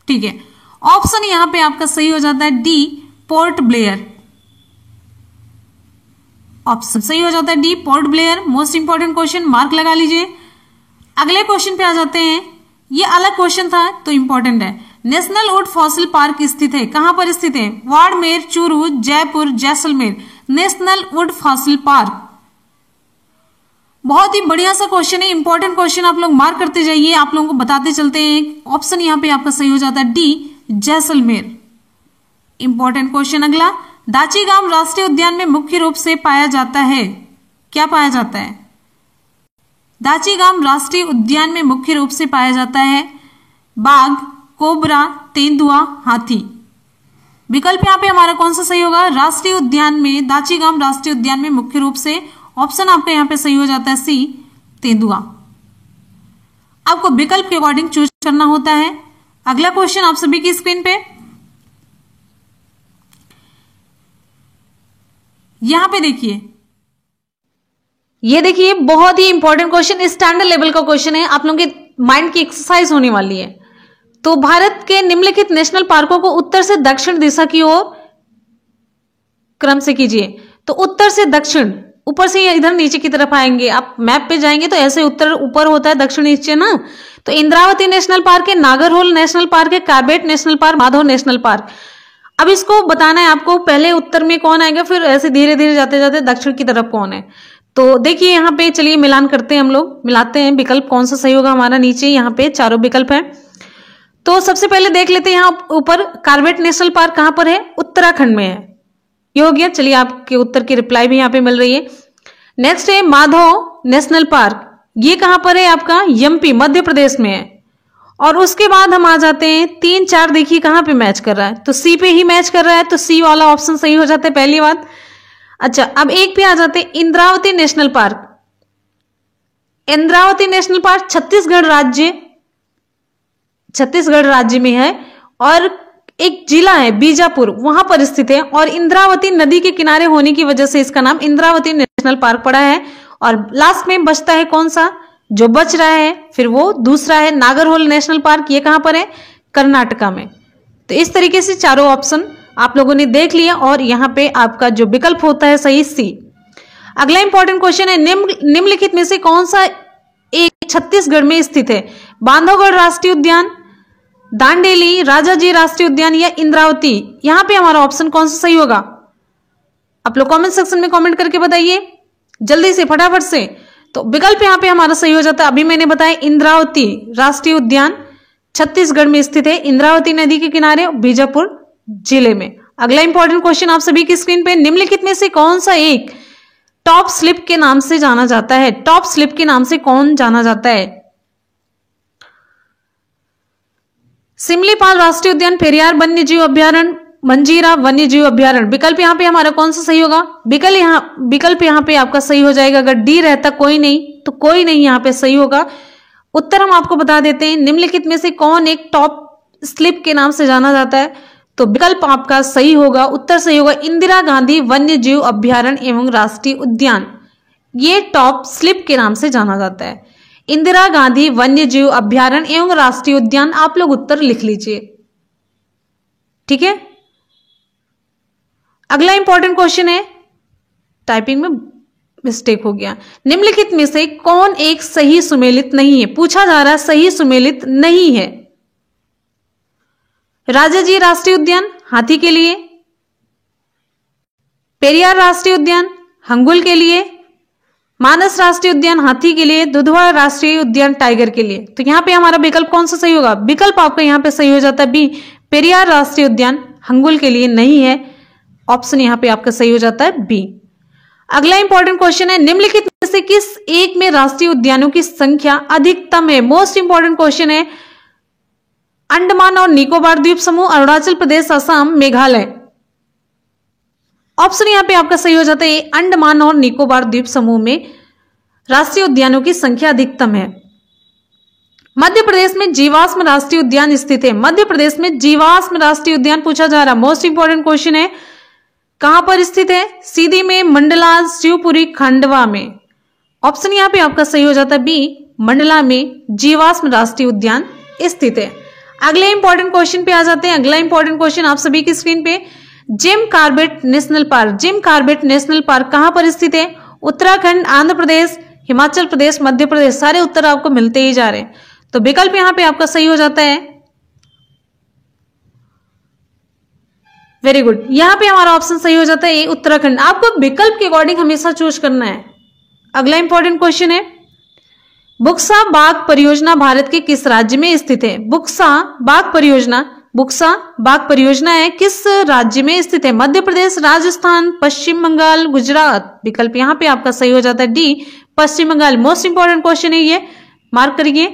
Speaker 1: ठीक है, ऑप्शन यहां पे आपका सही हो जाता है डी, पोर्ट ब्लेयर। ऑप्शन सही हो जाता है D, port Blair. Most important question, mark लगा लीजिए। अगले क्वेश्चन पे आ जाते हैं, ये अलग क्वेश्चन था तो इंपॉर्टेंट है। नेशनल वुड फॉसिल पार्क स्थित है, कहां पर स्थित है? Barmer, Churu, Jaipur, Jaisalmer? National would fossil park बहुत ही बढ़िया सा क्वेश्चन है, इंपॉर्टेंट क्वेश्चन, आप लोग मार्क करते जाइए। आप लोगों को बताते चलते हैं, ऑप्शन यहाँ पे आपका सही हो जाता है डी, जैसलमेर। इंपॉर्टेंट क्वेश्चन अगला, दाचीगाम राष्ट्रीय उद्यान में मुख्य रूप से पाया जाता है, क्या पाया जाता है? दाचीगाम राष्ट्रीय उद्यान में मुख्य रूप से पाया जाता है बाघ, कोबरा, तेंदुआ, हाथी। विकल्प यहाँ पे हमारा कौन सा सही होगा? राष्ट्रीय उद्यान में, दाचीगाम राष्ट्रीय उद्यान में मुख्य रूप से, ऑप्शन आपका यहाँ पे सही हो जाता है सी, तेंदुआ। आपको विकल्प के अकॉर्डिंग चूज करना होता है। अगला क्वेश्चन आप सभी की स्क्रीन पे, यहां पे देखिए, ये देखिए बहुत ही इंपॉर्टेंट क्वेश्चन, स्टैंडर्ड लेवल का क्वेश्चन है, आप लोगों के माइंड की एक्सरसाइज होने वाली है। तो भारत के निम्नलिखित नेशनल पार्कों को उत्तर से दक्षिण दिशा की ओर क्रम से कीजिए। तो उत्तर से दक्षिण, ऊपर से इधर नीचे की तरफ आएंगे, आप मैप पे जाएंगे तो ऐसे उत्तर ऊपर होता है, दक्षिण नीचे ना। तो इंद्रावती नेशनल पार्क है, नागरहोल नेशनल पार्क है, Corbett national park, Madhav national park. अब इसको बताना है आपको, पहले उत्तर में कौन आएगा, फिर ऐसे धीरे धीरे जाते जाते दक्षिण की तरफ कौन है। तो देखिए यहाँ पे, चलिए मिलान करते हैं, हम लोग मिलाते हैं विकल्प कौन सा सही होगा हमारा। नीचे यहाँ पे चारों विकल्प है, तो सबसे पहले देख लेते हैं यहाँ ऊपर, कार्बेट नेशनल पार्क कहां पर है? उत्तराखंड में है, ये हो गया। चलिए आपके उत्तर की रिप्लाई भी यहाँ पे मिल रही है। नेक्स्ट है माधव नेशनल पार्क, ये कहां पर है? आपका एमपी, मध्य प्रदेश में है। और उसके बाद हम आ जाते हैं 3, 4, देखिए कहां पे मैच कर रहा है, तो सी पे ही मैच कर रहा है, तो सी वाला ऑप्शन सही हो जाता है, पहली बात। अच्छा, अब एक पे आ जाते हैं Indravati national park. Indravati national park Chhattisgarh राज्य में है, और एक जिला है बीजापुर, वहां पर स्थित है, और इंद्रावती नदी के किनारे होने की वजह से इसका नाम इंद्रावती नेशनल पार्क पड़ा है। और लास्ट में बचता है कौन सा जो बच रहा है, फिर वो दूसरा है नागरहोल नेशनल पार्क, ये कहां पर है? कर्नाटका में। तो इस तरीके से चारों ऑप्शन आप लोगों ने देख लिया, और यहां पे आपका जो विकल्प होता है सही सी। अगला इंपॉर्टेंट क्वेश्चन है, निम्नलिखित में से कौन सा एक छत्तीसगढ़ में स्थित है? बांधवगढ़ राष्ट्रीय उद्यान, दांडेली, राजाजी राष्ट्रीय उद्यान, या इंद्रावती। यहां पे हमारा ऑप्शन कौन सा सही होगा? आप लोग कमेंट सेक्शन में कमेंट करके बताइए जल्दी से, फटाफट से। तो विकल्प यहां पे हमारा सही हो जाता है, अभी मैंने बताया इंद्रावती राष्ट्रीय उद्यान छत्तीसगढ़ में स्थित है, इंद्रावती नदी के किनारे, बीजापुर जिले में। अगला इंपॉर्टेंट क्वेश्चन आप सभी की स्क्रीन पे, निम्नलिखित में से कौन सा एक टॉप स्लिप के नाम से जाना जाता है? टॉप स्लिप के नाम से कौन जाना जाता है? सिमलीपाल राष्ट्रीय उद्यान, पेरियार वन्यजीव अभ्यारण्य, मंजीरा वन्यजीव अभ्यारण्य। विकल्प यहाँ पे हमारा कौन सा सही होगा? विकल्प यहाँ पे आपका सही हो जाएगा, अगर डी रहता कोई नहीं, तो कोई नहीं यहाँ पे सही होगा। उत्तर हम आपको बता देते हैं, निम्नलिखित में से कौन एक टॉप स्लिप के नाम से जाना जाता है? तो विकल्प आपका सही होगा, उत्तर सही होगा, इंदिरा गांधी वन्यजीव अभ्यारण्य एवं राष्ट्रीय उद्यान, ये टॉप स्लिप के नाम से जाना जाता है। इंदिरा गांधी वन्यजीव अभ्यारण्य एवं राष्ट्रीय उद्यान, आप लोग उत्तर लिख लीजिए, ठीक है। अगला इंपॉर्टेंट क्वेश्चन है, टाइपिंग में मिस्टेक हो गया, निम्नलिखित में से कौन एक सही सुमेलित नहीं है? पूछा जा रहा है सही सुमेलित नहीं है। राजाजी राष्ट्रीय उद्यान हाथी के लिए, पेरियार राष्ट्रीय उद्यान हंगुल के लिए, मानस राष्ट्रीय उद्यान हाथी के लिए, दुधवा राष्ट्रीय उद्यान टाइगर के लिए। तो यहां पे हमारा विकल्प कौन सा सही होगा? विकल्प आपका यहां पे सही हो जाता है बी, पेरियार राष्ट्रीय उद्यान हंगुल के लिए नहीं है, ऑप्शन यहां पे आपका सही हो जाता है बी। अगला इंपॉर्टेंट क्वेश्चन है, निम्नलिखित में से किस एक में राष्ट्रीय उद्यानों की संख्या अधिकतम है? मोस्ट इंपॉर्टेंट क्वेश्चन है। अंडमान और निकोबार द्वीप समूह, अरुणाचल प्रदेश, असम, मेघालय। ऑप्शन यहां पे आपका सही हो जाता है अंडमान और निकोबार द्वीप समूह में राष्ट्रीय उद्यानों की संख्या अधिकतम है। मध्य प्रदेश में जीवाश्म राष्ट्रीय उद्यान स्थित है। मध्य प्रदेश में जीवाश्म राष्ट्रीय उद्यान पूछा जा रहा है, मोस्ट इंपॉर्टेंट क्वेश्चन है, कहां पर स्थित है? सीधी में, मंडला, शिवपुरी, खंडवा में। ऑप्शन यहां पे आपका सही हो जाता है बी, मंडला में जीवाश्म राष्ट्रीय उद्यान स्थित है। अगले इंपॉर्टेंट क्वेश्चन पे आ जाते हैं। अगला इंपॉर्टेंट क्वेश्चन आप सभी की स्क्रीन पे, Jim Corbett national park. Jim Corbett national park कहां पर स्थित है? उत्तराखंड, आंध्र प्रदेश, हिमाचल प्रदेश, मध्य प्रदेश। सारे उत्तर आपको मिलते ही जा रहे हैं, तो विकल्प यहां पे आपका सही हो जाता है, वेरी गुड, यहां पे हमारा ऑप्शन सही हो जाता है ए, उत्तराखंड। आपको विकल्प के अकॉर्डिंग हमेशा चूज करना है, अगला इंपॉर्टेंट क्वेश्चन है, बुक्सा बाग परियोजना भारत के किस राज्य में स्थित है? बुक्सा बाग परियोजना है किस राज्य में स्थित है? मध्य प्रदेश, राजस्थान, पश्चिम बंगाल, गुजरात। विकल्प यहाँ पे आपका सही हो जाता है डी, पश्चिम बंगाल। मोस्ट इंपॉर्टेंट क्वेश्चन है ये, मार्क करिए,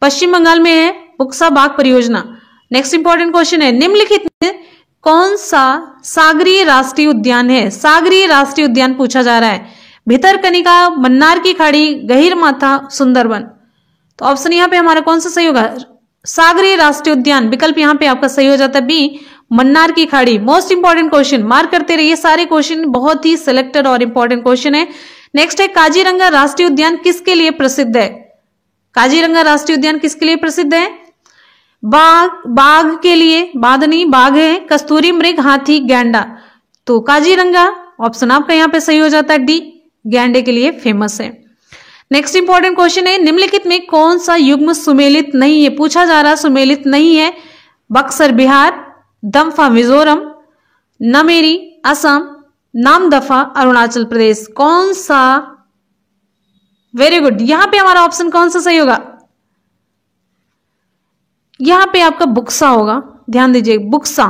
Speaker 1: पश्चिम बंगाल में है बुक्सा बाग परियोजना। नेक्स्ट इंपॉर्टेंट क्वेश्चन है, निम्नलिखित में कौन सा सागरीय राष्ट्रीय उद्यान है? सागरीय राष्ट्रीय उद्यान पूछा जा रहा है। भितरकनिका, मन्नार की खाड़ी, गहीरमाथा, सुंदरवन। तो ऑप्शन यहाँ पे हमारा कौन सा सही होगा? सागरीय राष्ट्रीय उद्यान। विकल्प यहाँ पे आपका सही हो जाता है बी, मन्नार की खाड़ी। मोस्ट इंपॉर्टेंट क्वेश्चन, मार्क करते रहिए, सारे क्वेश्चन बहुत ही सिलेक्टेड और इंपॉर्टेंट क्वेश्चन है। नेक्स्ट है, काजीरंगा राष्ट्रीय उद्यान किसके लिए प्रसिद्ध है? काजीरंगा राष्ट्रीय उद्यान किसके लिए प्रसिद्ध है? बाघ के लिए, बाघ है, कस्तूरी मृग, हाथी, गैंडा। तो काजीरंगा ऑप्शन आपका यहाँ पे सही हो जाता है डी, गैंडे के लिए फेमस है। नेक्स्ट इंपॉर्टेंट क्वेश्चन है, निम्नलिखित में कौन सा युग्म सुमेलित नहीं है? पूछा जा रहा सुमेलित नहीं है। बक्सर बिहार, दम्फा मिजोरम, नमेरी असम, नामदफा अरुणाचल प्रदेश। कौन सा? वेरी गुड, यहां पे हमारा ऑप्शन कौन सा सही होगा? यहां पे आपका बुक्सा होगा, ध्यान दीजिए, बुक्सा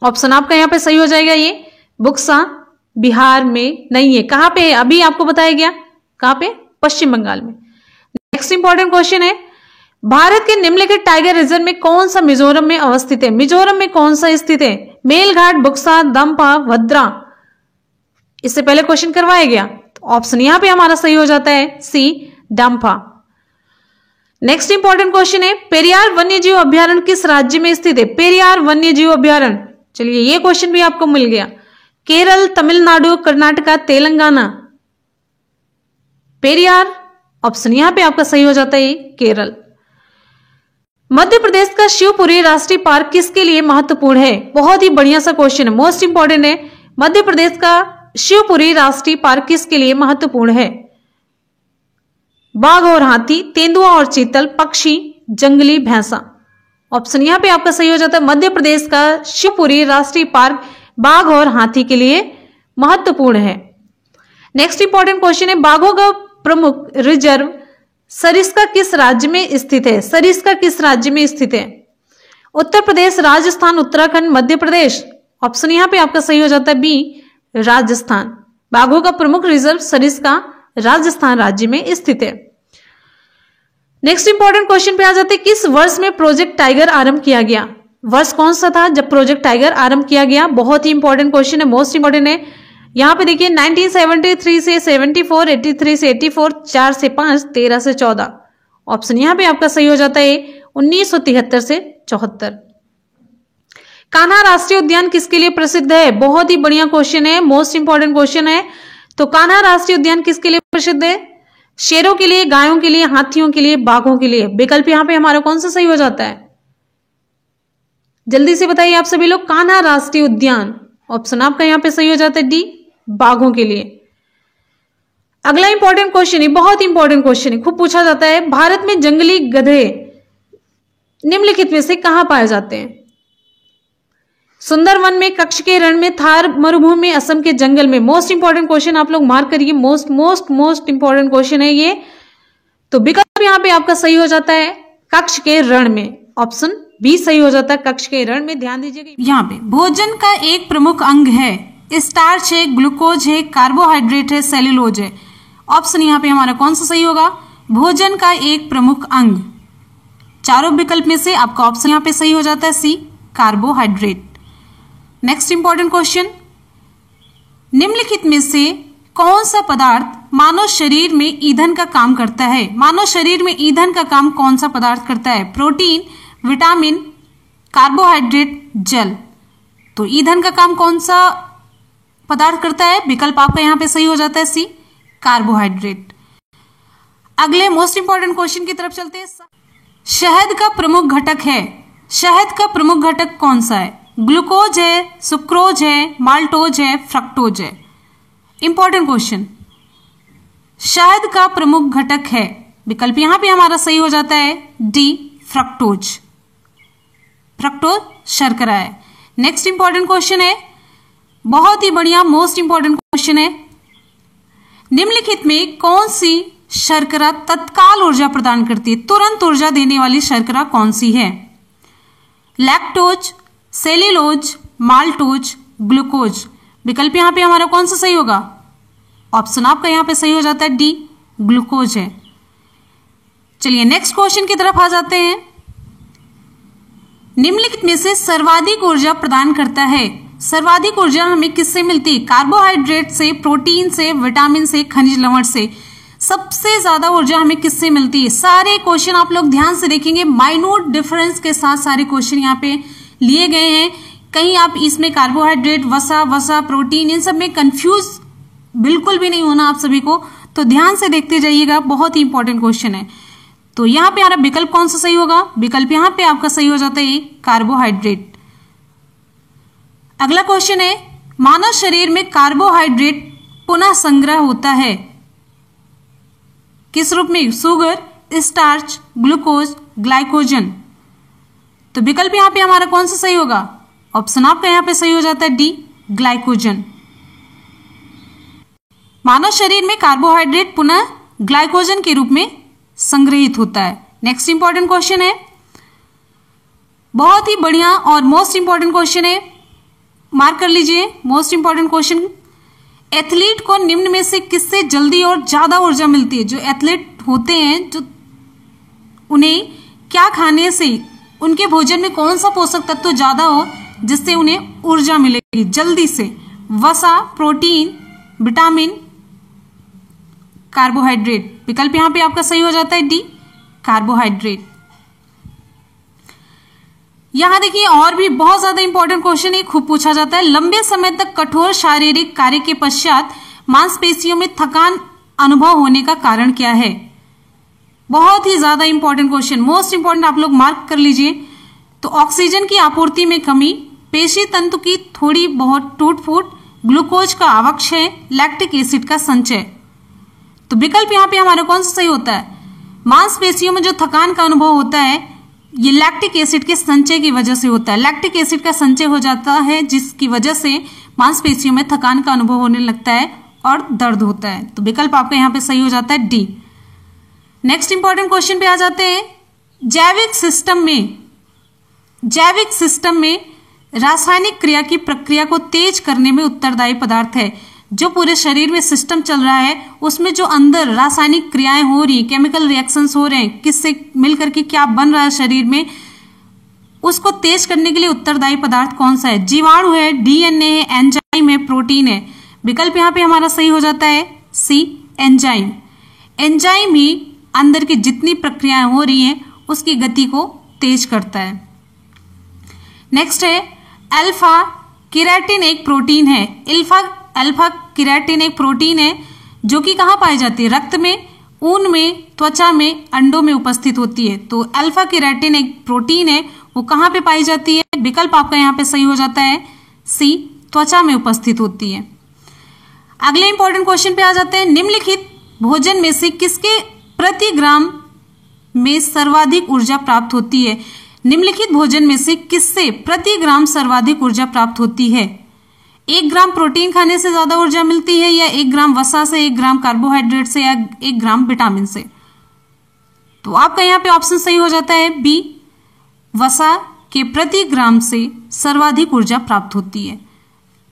Speaker 1: ऑप्शन आपका यहां पे सही हो जाएगा। ये बुक्सा बिहार में नहीं है। कहां पे है? अभी आपको बताया गया, कहां पे? पश्चिम बंगाल में। नेक्स्ट इंपॉर्टेंट क्वेश्चन है, भारत के निम्नलिखित टाइगर रिजर्व में कौन सा मिजोरम में अवस्थित है? मिजोरम में कौन सा स्थित है? मेलघाट, बुक्सा, दम्पा, भद्रा। इससे पहले क्वेश्चन करवाया गया, तो ऑप्शन यहां पे हमारा सही हो जाता है सी, डम्पा। नेक्स्ट इंपॉर्टेंट क्वेश्चन है, पेरियार वन्यजीव अभ्यारण्य किस राज्य में स्थित है? पेरियार वन्यजीव अभ्यारण्य, चलिए ये क्वेश्चन भी आपको मिल गया। केरल, तमिलनाडु, कर्नाटका, तेलंगाना। पेरियार ऑप्शन यहां पे आपका सही हो जाता है केरल। मध्य प्रदेश का शिवपुरी राष्ट्रीय पार्क किसके लिए महत्वपूर्ण है? बहुत ही बढ़िया सा क्वेश्चन है, मोस्ट इंपॉर्टेंट है। मध्य प्रदेश का शिवपुरी राष्ट्रीय पार्क किसके लिए महत्वपूर्ण है? बाघ और हाथी, तेंदुआ और चीतल, पक्षी, जंगली भैंसा। ऑप्शन यहां पे आपका सही हो जाता है मध्य प्रदेश का शिवपुरी राष्ट्रीय पार्क बाघ और हाथी के लिए महत्वपूर्ण है। नेक्स्ट इंपॉर्टेंट क्वेश्चन है, बाघों का प्रमुख रिजर्व सरिस्का किस राज्य में स्थित है? सरिस्का किस राज्य में स्थित है? उत्तर प्रदेश, राजस्थान, उत्तराखंड, मध्य प्रदेश। ऑप्शन यहां पे आपका सही हो जाता है बी, राजस्थान। बाघों का प्रमुख रिजर्व सरिस्का राजस्थान राज्य में स्थित है। नेक्स्ट इंपॉर्टेंट क्वेश्चन पे आ जाते हैं, किस वर्ष में प्रोजेक्ट टाइगर आरंभ किया गया? वर्ष कौन सा था जब प्रोजेक्ट टाइगर आरंभ किया गया? बहुत ही इंपॉर्टेंट क्वेश्चन है, मोस्ट इंपॉर्टेंट है। यहां पे देखिए 1973 से 74, 83 से 84, 4 से 5, 13 से 14। ऑप्शन यहां पे आपका सही हो जाता है 1973 से 74। कान्हा राष्ट्रीय उद्यान किसके लिए प्रसिद्ध है? बहुत ही बढ़िया क्वेश्चन है, मोस्ट इंपॉर्टेंट क्वेश्चन है। तो कान्हा राष्ट्रीय उद्यान किसके लिए प्रसिद्ध है? शेरों के लिए, गायों के लिए, हाथियों के लिए, बाघों के लिए। विकल्प यहां पे हमारा कौन सा सही हो जाता है? जल्दी से बताइए आप सभी लोग, कान्हा राष्ट्रीय उद्यान ऑप्शन आपका यहां पे सही हो जाता है डी, बाघों के लिए। अगला इंपॉर्टेंट क्वेश्चन है, बहुत इंपॉर्टेंट क्वेश्चन है, खूब पूछा जाता है, भारत में जंगली गधे निम्नलिखित में से कहां पाए जाते हैं? सुंदरवन में, कच्छ के रण में, थार मरुभूमि में, असम के जंगल में। मोस्ट इंपॉर्टेंट क्वेश्चन आप लोग मार्क करिए, मोस्ट इंपॉर्टेंट क्वेश्चन है ये। तो विकल्प यहां पे आपका सही हो जाता है कच्छ के रण में। ऑप्शन बी सही हो जाता है कच्छ के रण में। ध्यान दीजिएगा, यहाँ पे भोजन का एक प्रमुख अंग है, स्टार्च है, ग्लूकोज है, कार्बोहाइड्रेट है, सेल्यूलोज है। ऑप्शन यहाँ पे हमारा कौन सा सही होगा? भोजन का एक प्रमुख अंग। चारों विकल्प में से आपका ऑप्शन यहाँ पे सही हो जाता है सी, कार्बोहाइड्रेट। नेक्स्ट इंपॉर्टेंट क्वेश्चन, निम्नलिखित में से कौन सा पदार्थ मानव शरीर में ईंधन का काम करता है? मानव शरीर में ईंधन का काम कौन सा पदार्थ करता है? प्रोटीन, विटामिन, कार्बोहाइड्रेट, जल। तो ईंधन का काम कौन सा पदार्थ करता है? विकल्प आपका यहां पे सही हो जाता है सी, कार्बोहाइड्रेट। अगले मोस्ट इंपॉर्टेंट क्वेश्चन की तरफ चलते हैं। शहद का प्रमुख घटक है, शहद का प्रमुख घटक कौन सा है? ग्लूकोज है, सुक्रोज है, माल्टोज है, फ्रक्टोज है। इंपॉर्टेंट क्वेश्चन, शहद का प्रमुख घटक है, विकल्प यहां पे हमारा सही हो जाता है डी, फ्रक्टोज। फ्रक्टोज शर्करा है। नेक्स्ट इंपॉर्टेंट क्वेश्चन है, बहुत ही बढ़िया मोस्ट इंपॉर्टेंट क्वेश्चन है, निम्नलिखित में कौन सी शर्करा तत्काल ऊर्जा प्रदान करती है? तुरंत ऊर्जा देने वाली शर्करा कौन सी है? Lactose, cellulose, maltose, glucose. विकल्प यहां पे हमारा कौन सा सही होगा? ऑप्शन आपका यहां पे सही हो जाता है डी, ग्लूकोज है। चलिए नेक्स्ट क्वेश्चन की तरफ आ जाते हैं। निम्नलिखित में से सर्वाधिक ऊर्जा प्रदान करता है? सर्वाधिक ऊर्जा हमें किससे मिलती है? कार्बोहाइड्रेट से, प्रोटीन से, विटामिन से, खनिज लवण से। सबसे ज्यादा ऊर्जा हमें किससे मिलती है? सारे क्वेश्चन आप लोग ध्यान से देखेंगे, माइन्यूट डिफरेंस के साथ सारे क्वेश्चन यहाँ पे लिए गए हैं। कहीं आप इसमें कार्बोहाइड्रेट, वसा, प्रोटीन, इन सब में कंफ्यूज बिल्कुल भी नहीं होना आप सभी को, तो ध्यान से देखते जाइएगा, बहुत ही इंपॉर्टेंट क्वेश्चन है। तो यहाँ पे हमारा विकल्प कौन सा सही होगा? विकल्प यहाँ पे आपका सही हो जाता है कार्बोहाइड्रेट। अगला क्वेश्चन है, मानव शरीर में कार्बोहाइड्रेट पुनः संग्रह होता है किस रूप में? Sugar, starch, glucose, glycogen. तो विकल्प यहां पे हमारा कौन सा सही होगा? ऑप्शन आपका यहां पे सही हो जाता है डी, ग्लाइकोजन। मानव शरीर में कार्बोहाइड्रेट पुनः ग्लाइकोजन के रूप में संग्रहित होता है। नेक्स्ट इंपॉर्टेंट क्वेश्चन है, बहुत ही बढ़िया और मोस्ट इंपॉर्टेंट क्वेश्चन है, मार्क कर लीजिए। मोस्ट इंपॉर्टेंट क्वेश्चन, एथलीट को निम्न में से किससे जल्दी और ज्यादा ऊर्जा मिलती है? जो एथलीट होते हैं, जो उन्हें क्या खाने से, उनके भोजन में कौन सा पोषक तत्व ज्यादा हो जिससे उन्हें ऊर्जा मिलेगी जल्दी से? वसा, प्रोटीन, विटामिन, कार्बोहाइड्रेट। विकल्प यहां पे आपका सही हो जाता है डी, कार्बोहाइड्रेट। यहां देखिए और भी बहुत ज्यादा इंपॉर्टेंट क्वेश्चन है, खूब पूछा जाता है। लंबे समय तक कठोर शारीरिक कार्य के पश्चात मांसपेशियों में थकान अनुभव होने का कारण क्या है? बहुत ही ज्यादा इंपॉर्टेंट क्वेश्चन, मोस्ट इंपॉर्टेंट, आप लोग मार्क कर लीजिए। तो ऑक्सीजन की आपूर्ति में कमी, पेशी तंतु की थोड़ी बहुत टूट फूट, ग्लूकोज का अवक्षय, लैक्टिक एसिड का संचय। तो विकल्प यहां पे हमारा कौन सा सही होता है? मांसपेशियों में जो थकान का अनुभव होता है ये लैक्टिक एसिड के संचय की वजह से होता है। लैक्टिक एसिड का संचय हो जाता है जिसकी वजह से मांसपेशियों में थकान का अनुभव होने लगता है और दर्द होता है। तो विकल्प आपका यहां पे सही हो जाता है डी। नेक्स्ट इंपॉर्टेंट क्वेश्चन पे आ जाते हैं। जैविक सिस्टम में रासायनिक क्रिया की प्रक्रिया को तेज करने में उत्तरदायी पदार्थ है। जो पूरे शरीर में सिस्टम चल रहा है उसमें जो अंदर रासायनिक क्रियाएं हो रही, केमिकल रिएक्शंस हो रहे हैं, किससे मिलकर के क्या बन रहा है शरीर में, उसको तेज करने के लिए उत्तरदायी पदार्थ कौन सा है? जीवाणु है, डीएनए है, एंजाइम है, प्रोटीन है। विकल्प यहां पे हमारा सही हो जाता है सी, एंजाइम। एंजाइम ही अंदर की जितनी प्रक्रियाएं हो रही हैं उसकी गति को तेज करता है। नेक्स्ट है, अल्फा केराटिन एक प्रोटीन है। अल्फा केराटिन एक प्रोटीन है जो कि कहां पाई जाती है? रक्त में, ऊन में, त्वचा में, अंडों में उपस्थित होती है। तो अल्फा केराटिन एक प्रोटीन है, वो कहां पे पाई जाती है? विकल्प आपका यहां पे सही हो जाता है सी, त्वचा में उपस्थित होती है। अगले इंपॉर्टेंट क्वेश्चन पे आ जाते हैं। निम्नलिखित भोजन में से किसके प्रति ग्राम में सर्वाधिक ऊर्जा प्राप्त होती है? निम्नलिखित भोजन में से किससे प्रति ग्राम सर्वाधिक ऊर्जा प्राप्त होती है? 1 ग्राम प्रोटीन खाने से ज्यादा ऊर्जा मिलती है, या 1 ग्राम वसा से, 1 ग्राम कार्बोहाइड्रेट से, या 1 ग्राम विटामिन से? तो आपका यहां पे ऑप्शन सही हो जाता है बी, वसा के प्रति ग्राम से सर्वाधिक ऊर्जा प्राप्त होती है।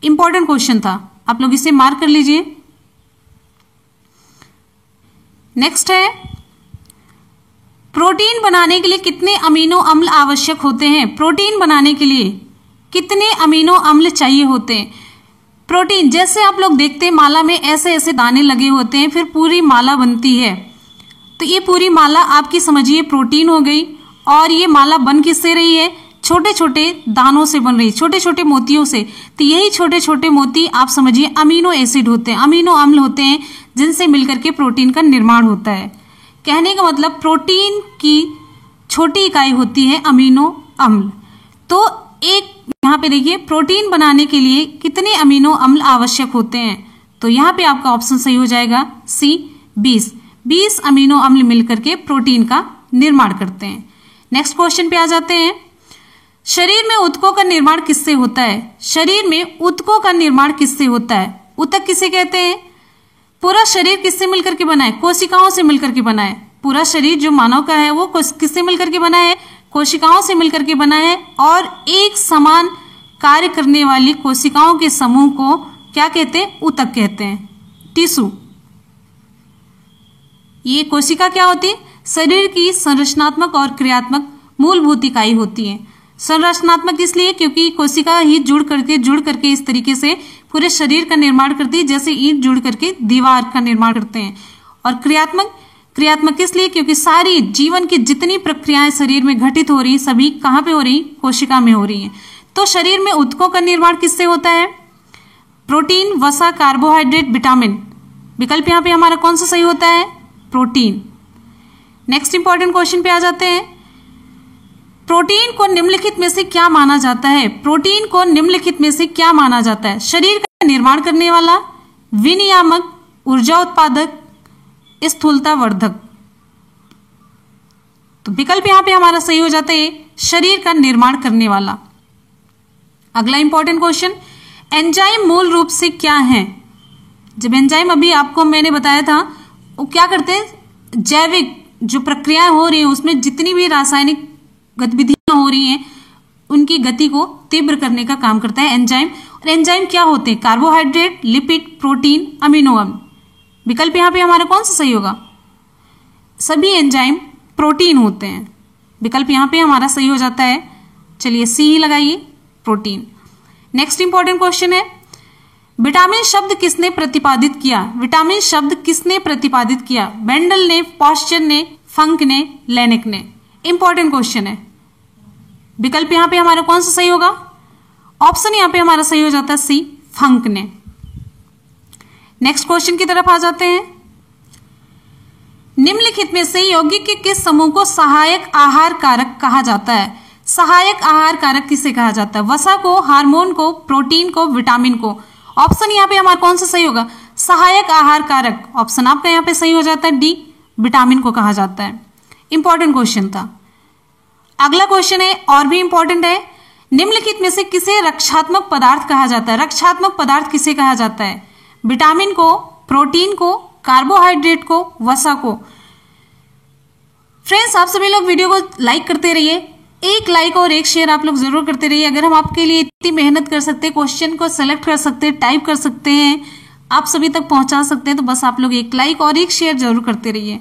Speaker 1: इंपॉर्टेंट क्वेश्चन था, आप लोग इसे मार्क कर लीजिए। नेक्स्ट है, प्रोटीन बनाने के लिए कितने अमीनो अम्ल आवश्यक होते हैं? प्रोटीन बनाने के लिए कितने अमीनो अम्ल चाहिए होते हैं? प्रोटीन, जैसे आप लोग देखते हैं माला में ऐसे ऐसे दाने लगे होते हैं, फिर पूरी माला बनती है। तो ये पूरी माला आपकी समझिए प्रोटीन हो गई। और ये माला बन किससे रही है? छोटे छोटे दानों से बन रही, छोटे छोटे मोतियों से। तो यही छोटे छोटे मोती आप समझिए अमीनो एसिड होते हैं, अमीनो अम्ल होते हैं, जिनसे मिलकर के प्रोटीन का निर्माण होता है। कहने का मतलब प्रोटीन की छोटी इकाई होती है अमीनो अम्ल। तो एक यहाँ पे देखिए, प्रोटीन बनाने के लिए कितने अमीनो अम्ल आवश्यक होते हैं? तो यहाँ पे आपका ऑप्शन सही हो जाएगा सी, 20 अमीनो अम्ल मिलकर के प्रोटीन का निर्माण करते हैं। नेक्स्ट क्वेश्चन पे आ जाते हैं। शरीर में ऊतकों का निर्माण किससे होता है? शरीर में ऊतकों का निर्माण किससे होता है? ऊतक किसे कहते हैं? पूरा शरीर किससे मिलकर के बना है? कोशिकाओं से मिलकर के बना है। पूरा शरीर जो मानव का है वो किससे मिलकर के बना है? कोशिकाओं से मिलकर के बना है। और एक समान कार्य करने वाली कोशिकाओं के समूह को क्या कहते हैं? ऊतक कहते हैं, टिश्यू। ये कोशिका क्या होती है? शरीर की संरचनात्मक और क्रियात्मक मूलभूत इकाई होती है। संरचनात्मक इसलिए क्योंकि कोशिका ही जुड़ करके इस तरीके से पूरे शरीर का निर्माण करती है, जैसे ईंट जुड़ करके दीवार का निर्माण करते हैं। और क्रियात्मक इसलिए क्योंकि सारी जीवन की जितनी प्रक्रियाएं शरीर में घटित हो रही सभी कहाँ पे हो रही? कोशिका में हो रही है। तो शरीर में ऊतकों का निर्माण किससे होता है? प्रोटीन, वसा, कार्बोहाइड्रेट, विटामिन। विकल्प यहाँ पे हमारा कौन सा सही होता है? प्रोटीन। नेक्स्ट इंपॉर्टेंट क्वेश्चन पे आ जाते हैं। प्रोटीन को निम्नलिखित में से क्या माना जाता है? प्रोटीन को निम्नलिखित में से क्या माना जाता है? शरीर का निर्माण करने वाला, विनियामक, ऊर्जा उत्पादक, स्थूलता वर्धक। तो विकल्प यहां पे हमारा सही हो जाता है शरीर का निर्माण करने वाला। अगला इंपॉर्टेंट क्वेश्चन, एंजाइम मूल रूप से क्या है? जब एंजाइम अभी आपको मैंने बताया था वो क्या करते हैं? जैविक जो प्रक्रियाएं हो रही हैं उसमें जितनी भी रासायनिक गतिविधियां हो रही हैं उनकी गति को तीव्र करने का काम करता है एंजाइम। और एंजाइम क्या होते हैं? कार्बोहाइड्रेट, लिपिड, प्रोटीन, अमीनो अम्ल। विकल्प यहां पे हमारा कौन सा सही होगा? सभी एंजाइम प्रोटीन होते हैं। विकल्प यहां पे हमारा सही हो जाता है, चलिए सी ही लगाइए, प्रोटीन। नेक्स्ट इंपॉर्टेंट क्वेश्चन है, विटामिन शब्द किसने प्रतिपादित किया? विटामिन शब्द किसने प्रतिपादित किया? बेंडल ने, पॉस्चर ने, फंक ने, लेनिक ने। इंपॉर्टेंट क्वेश्चन है। विकल्प यहां पे हमारा कौन सा सही होगा? ऑप्शन यहां पे हमारा सही हो जाता है सी, फंक ने। नेक्स्ट क्वेश्चन की तरफ आ जाते हैं। निम्नलिखित में से यौगिक के किस समूह को सहायक आहार कारक कहा जाता है? सहायक आहार कारक किसे कहा जाता है? वसा को, हार्मोन को, प्रोटीन को, विटामिन को। ऑप्शन यहां पे हमारा कौन सा सही होगा? सहायक आहार कारक। ऑप्शन आपका यहां पे सही हो जाता है डी, विटामिन को कहा जाता है। इंपॉर्टेंट क्वेश्चन था। अगला क्वेश्चन है और भी इंपॉर्टेंट है, निम्नलिखित में से किसे रक्षात्मक पदार्थ कहा जाता है? रक्षात्मक पदार्थ किसे कहा जाता है? विटामिन को, प्रोटीन को, कार्बोहाइड्रेट को, वसा को। फ्रेंड्स, आप सभी लोग वीडियो को लाइक करते रहिए, एक लाइक और एक शेयर आप लोग जरूर करते रहिए। अगर हम आपके लिए इतनी मेहनत कर सकते हैं, क्वेश्चन को सेलेक्ट कर सकते हैं, टाइप कर सकते हैं, आप सभी तक पहुंचा सकते हैं, तो बस आप लोग एक लाइक और एक शेयर जरूर करते रहिए।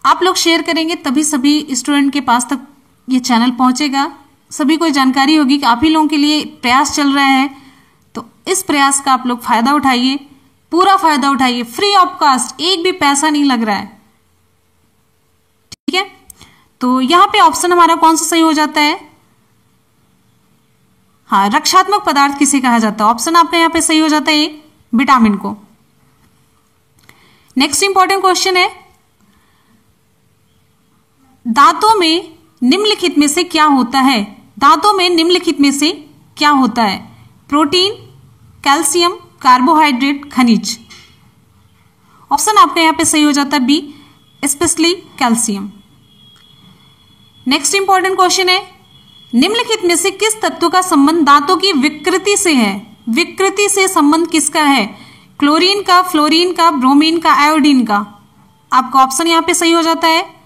Speaker 1: आप लोग शेयर करेंगे तभी सभी स्टूडेंट के पास तक ये चैनल पहुंचेगा, सभी को जानकारी होगी कि आप ही लोगों के लिए प्रयास चल रहा है। तो इस प्रयास का आप लोग फायदा उठाइए, पूरा फायदा उठाइए, फ्री ऑफ कास्ट, एक भी पैसा नहीं लग रहा है। ठीक है, तो यहां पे ऑप्शन हमारा कौन सा सही हो जाता है? हाँ, रक्षात्मक पदार्थ किसे कहा जाता है? ऑप्शन आपका यहां पे सही हो जाता है विटामिन को। नेक्स्ट इंपॉर्टेंट क्वेश्चन है, दांतों में निम्नलिखित में से क्या होता है? दांतों में निम्नलिखित में से क्या होता है? प्रोटीन, कैल्शियम, कार्बोहाइड्रेट, खनिज। ऑप्शन आपका यहां पे सही हो जाता है B, specially calcium. Next important question है, निम्नलिखित में से किस तत्व का संबंध दांतों की विकृति से है? विकृति से संबंध किसका है? क्लोरीन का, फ्लोरीन का, ब्रोमीन का, आयोडीन का। आपका ऑप्शन यहां पे सही हो जाता है।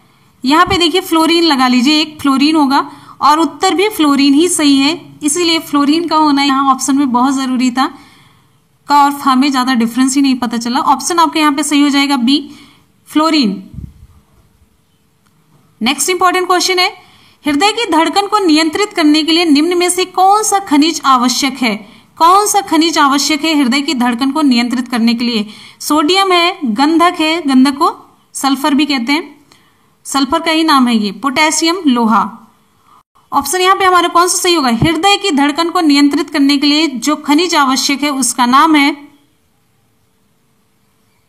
Speaker 1: यहां पे देखिए फ्लोरीन लगा लीजिए, एक फ्लोरीन होगा और उत्तर भी फ्लोरीन ही सही है, इसीलिए फ्लोरीन का होना यहां ऑप्शन में बहुत जरूरी था। का और फा में ज्यादा डिफरेंस ही नहीं पता चला। ऑप्शन आपके यहां पे सही हो जाएगा B, fluorine. Next important question है, हृदय की धड़कन को नियंत्रित करने के लिए निम्न में से कौन सा खनिज आवश्यक है? कौन सा खनिज आवश्यक है हृदय की धड़कन को नियंत्रित करने के लिए? सोडियम है, गंधक है, गंधक को सल्फर भी कहते हैं, सल्फर का ही नाम है ये, पोटेशियम, लोहा। ऑप्शन यहां पे हमारा कौन सा सही होगा? हृदय की धड़कन को नियंत्रित करने के लिए जो खनिज आवश्यक है उसका नाम है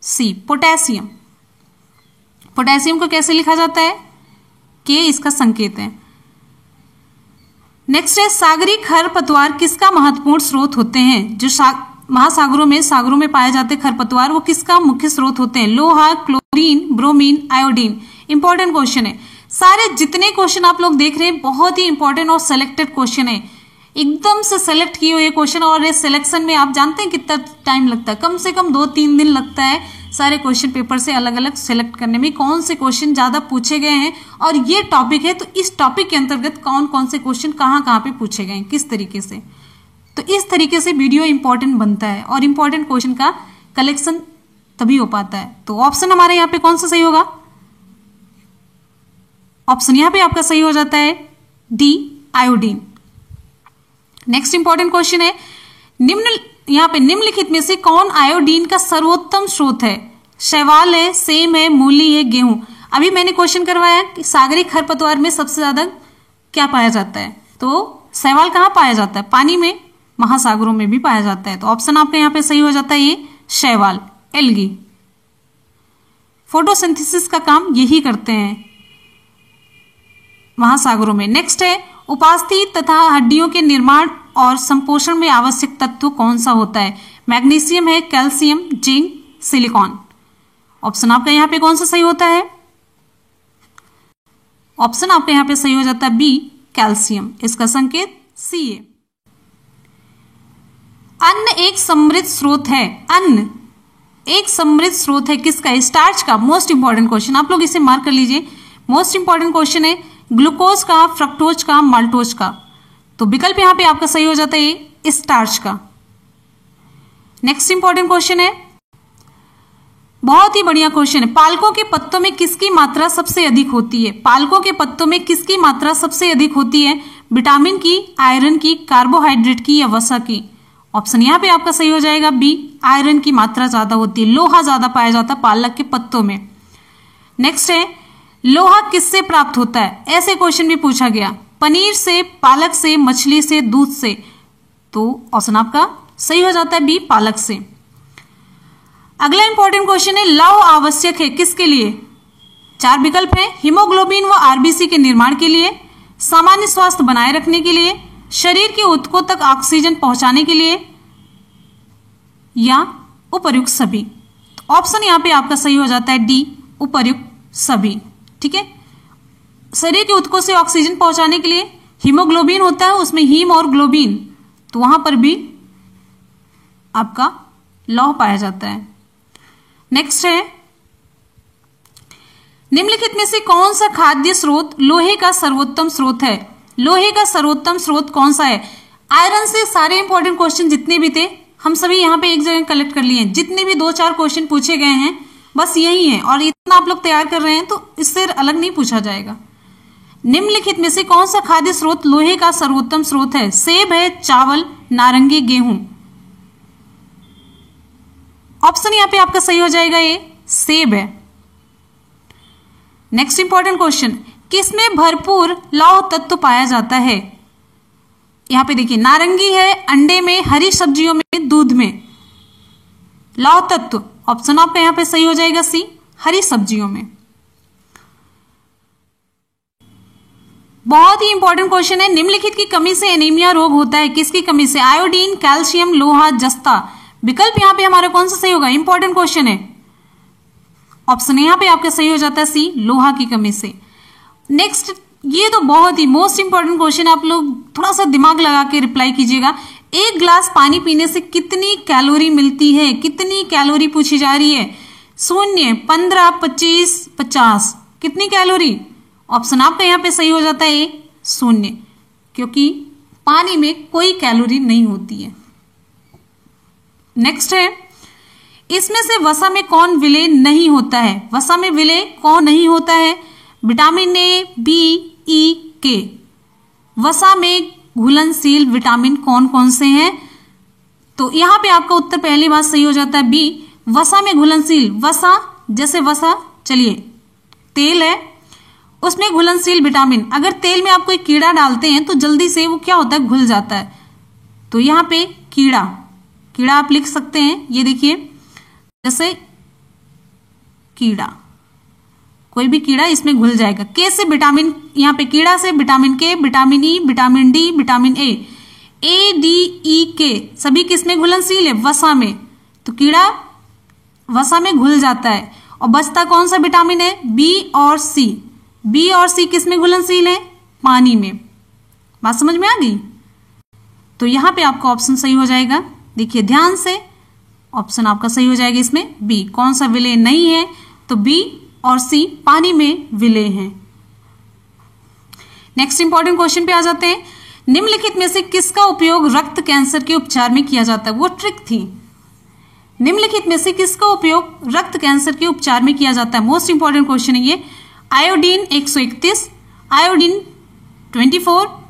Speaker 1: सी, पोटेशियम। पोटेशियम को कैसे लिखा जाता है? के इसका संकेत है। नेक्स्ट है, सागरी खरपतवार किसका महत्वपूर्ण स्रोत होते हैं? जो महासागरों में, सागरों में पाए जाते खरपतवार वो किसका मुख्य स्रोत होते हैं? लोहा, chlorine, bromine, iodine. Important question है। सारे जितने क्वेश्चन आप लोग देख रहे हैं बहुत ही इंपॉर्टेंट और सिलेक्टेड क्वेश्चन है। एकदम से सेलेक्ट किए हुए क्वेश्चन, और ये सिलेक्शन में आप जानते हैं कितना टाइम लगता है, कम से कम 2-3 दिन लगता है सारे क्वेश्चन पेपर से अलग अलग सेलेक्ट करने में, कौन से क्वेश्चन ज्यादा पूछे गए हैं और ये टॉपिक है तो इस टॉपिक के अंतर्गत कौन कौन से क्वेश्चन कहाँ कहाँ पे पूछे गए हैं, किस तरीके से। तो इस तरीके से वीडियो इंपॉर्टेंट बनता है और इंपॉर्टेंट क्वेश्चन का कलेक्शन तभी हो पाता है। तो ऑप्शन हमारे यहाँ पे कौन सा सही होगा? ऑप्शन यहाँ पे आपका सही हो जाता है D, iodine. Next important question है, यहाँ पे निम्नलिखित में से कौन आयोडीन का सर्वोत्तम स्रोत है? शैवाल है, सेम है, मूली है, गेहूं। अभी मैंने क्वेश्चन करवाया कि सागरीय खरपतवार में सबसे ज्यादा क्या पाया जाता है, तो शैवाल कहाँ पाया जाता है? पानी में, महासागरों में भी पाया जाता है। तो ऑप्शन आपका यहाँ पे सही हो जाता है ये शैवाल, एल्गी। फोटोसिंथेसिस का काम यही करते हैं महासागरों में। नेक्स्ट है, उपास्थि तथा हड्डियों के निर्माण और संपोषण में आवश्यक तत्व कौन सा होता है? मैग्नीशियम है, कैल्शियम, जिंक, सिलिकॉन। ऑप्शन आपका यहाँ पे कौन सा सही होता है? ऑप्शन आपका यहाँ पे सही हो जाता है बी, कैल्शियम। इसका संकेत सी है। अन्न एक समृद्ध स्रोत है, अन्न एक समृद्ध स्रोत है किसका? स्टार्च का। मोस्ट इंपॉर्टेंट क्वेश्चन, आप लोग इसे मार्क कर लीजिए, मोस्ट इंपॉर्टेंट क्वेश्चन है। ग्लूकोज का, फ्रक्टोज का, माल्टोज का। तो विकल्प यहां पे आपका सही हो जाता है ये स्टार्च का। नेक्स्ट इंपॉर्टेंट क्वेश्चन है, बहुत ही बढ़िया क्वेश्चन है, पालकों के पत्तों में किसकी मात्रा सबसे अधिक होती है? पालकों के पत्तों में किसकी मात्रा सबसे अधिक होती है? विटामिन की, आयरन की, कार्बोहाइड्रेट की या वसा की? ऑप्शन यहां पे आपका सही हो जाएगा बी, आयरन की मात्रा ज्यादा होती है, लोहा ज्यादा पाया जाता है पालक के पत्तों में। नेक्स्ट है, लोहा किससे प्राप्त होता है? ऐसे क्वेश्चन भी पूछा गया, पनीर से, पालक से, मछली से, दूध से। तो ऑप्शन आपका सही हो जाता है बी, पालक से। अगला इंपॉर्टेंट क्वेश्चन है, लौह आवश्यक है किसके लिए? 4 विकल्प है, हीमोग्लोबिन व आरबीसी के निर्माण के लिए, सामान्य स्वास्थ्य बनाए रखने के लिए, शरीर के ऊतकों तक ऑक्सीजन पहुंचाने के लिए, या उपर्युक्त सभी। तो ऑप्शन यहां पे आपका सही हो जाता है डी, उपर्युक्त सभी। ठीक है, शरीर के ऊतकों से ऑक्सीजन पहुंचाने के लिए हीमोग्लोबिन होता है, उसमें हीम और ग्लोबिन, तो वहां पर भी आपका लौह पाया जाता है। नेक्स्ट है, निम्नलिखित में से कौन सा खाद्य स्रोत लोहे का सर्वोत्तम स्रोत है? लोहे का सर्वोत्तम स्रोत कौन सा है? आयरन से सारे इंपॉर्टेंट क्वेश्चन जितने भी थे हम सभी यहाँ पे एक जगह कलेक्ट कर लिए हैं। जितने भी 2-4 क्वेश्चन पूछे गए हैं बस यही है, और इतना आप लोग तैयार कर रहे हैं तो इससे अलग नहीं पूछा जाएगा। निम्नलिखित में से कौन सा खाद्य स्रोत लोहे का सर्वोत्तम स्रोत है? सेब है, चावल, नारंगी, गेहूं। ऑप्शन यहाँ पे आपका सही हो जाएगा ये सेब है। नेक्स्ट इंपॉर्टेंट क्वेश्चन, किसमें भरपूर लौह तत्व पाया जाता है? यहां पे देखिए, नारंगी है, अंडे में, हरी सब्जियों में, दूध में। लौह तत्व ऑप्शन आपका यहां पे सही हो जाएगा सी, हरी सब्जियों में। बहुत ही इंपॉर्टेंट क्वेश्चन है, निम्नलिखित की कमी से एनीमिया रोग होता है, किसकी कमी से? आयोडीन, कैल्शियम, लोहा, जस्ता। विकल्प यहां पे हमारा कौन सा सही होगा? इंपॉर्टेंट क्वेश्चन है, ऑप्शन यहां पे आपका सही हो जाता है सी, लोहा की कमी से। नेक्स्ट, ये तो बहुत ही मोस्ट इंपॉर्टेंट क्वेश्चन, आप लोग थोड़ा सा दिमाग लगा के रिप्लाई कीजिएगा। 1 गिलास पानी पीने से कितनी कैलोरी मिलती है? कितनी कैलोरी पूछी जा रही है? 0, 15, 25, 50। कितनी कैलोरी? ऑप्शन आपका यहाँ पे सही हो जाता है 0, क्योंकि पानी में कोई कैलोरी नहीं होती है। नेक्स्ट है, इसमें से वसा में कौन विलय नहीं होता है? वसा में विलय कौन नहीं होता है? विटामिन ए, बी, ई, के। वसा में घुलनशील विटामिन कौन कौन से हैं? तो यहां पे आपका उत्तर पहली बात सही हो जाता है बी, वसा में घुलनशील। वसा जैसे वसा, चलिए तेल है, उसमें घुलनशील विटामिन। अगर तेल में आप कोई कीड़ा डालते हैं तो जल्दी से वो क्या होता है? घुल जाता है। तो यहां पे कीड़ा, कीड़ा आप लिख सकते हैं, ये देखिए जैसे कीड़ा, कोई भी कीड़ा इसमें घुल जाएगा। के से विटामिन, यहाँ पे कीड़ा से vitamin K, vitamin E, vitamin D, vitamin A, D, E, K सभी किसमें घुलनशील है? वसा में। तो कीड़ा वसा में घुल जाता है, और बचता कौन सा विटामिन है? बी और सी। बी और सी किसमें घुलनशील है? पानी में। बात समझ में आ गई? तो यहाँ पे आपका ऑप्शन सही हो जाएगा। देखिए ध्यान से, ऑप्शन आपका सही हो जाएगा इसमें बी। कौन सा विलेय नहीं है? तो बी और सी पानी में विलेय हैं। नेक्स्ट इंपॉर्टेंट क्वेश्चन पे आ जाते हैं। निम्नलिखित में से किसका उपयोग रक्त कैंसर के उपचार में किया जाता है? वो ट्रिक थी। निम्नलिखित में से किसका उपयोग रक्त कैंसर के उपचार में किया जाता है? मोस्ट इंपॉर्टेंट क्वेश्चन है ये। Iodine 131, iodine 24,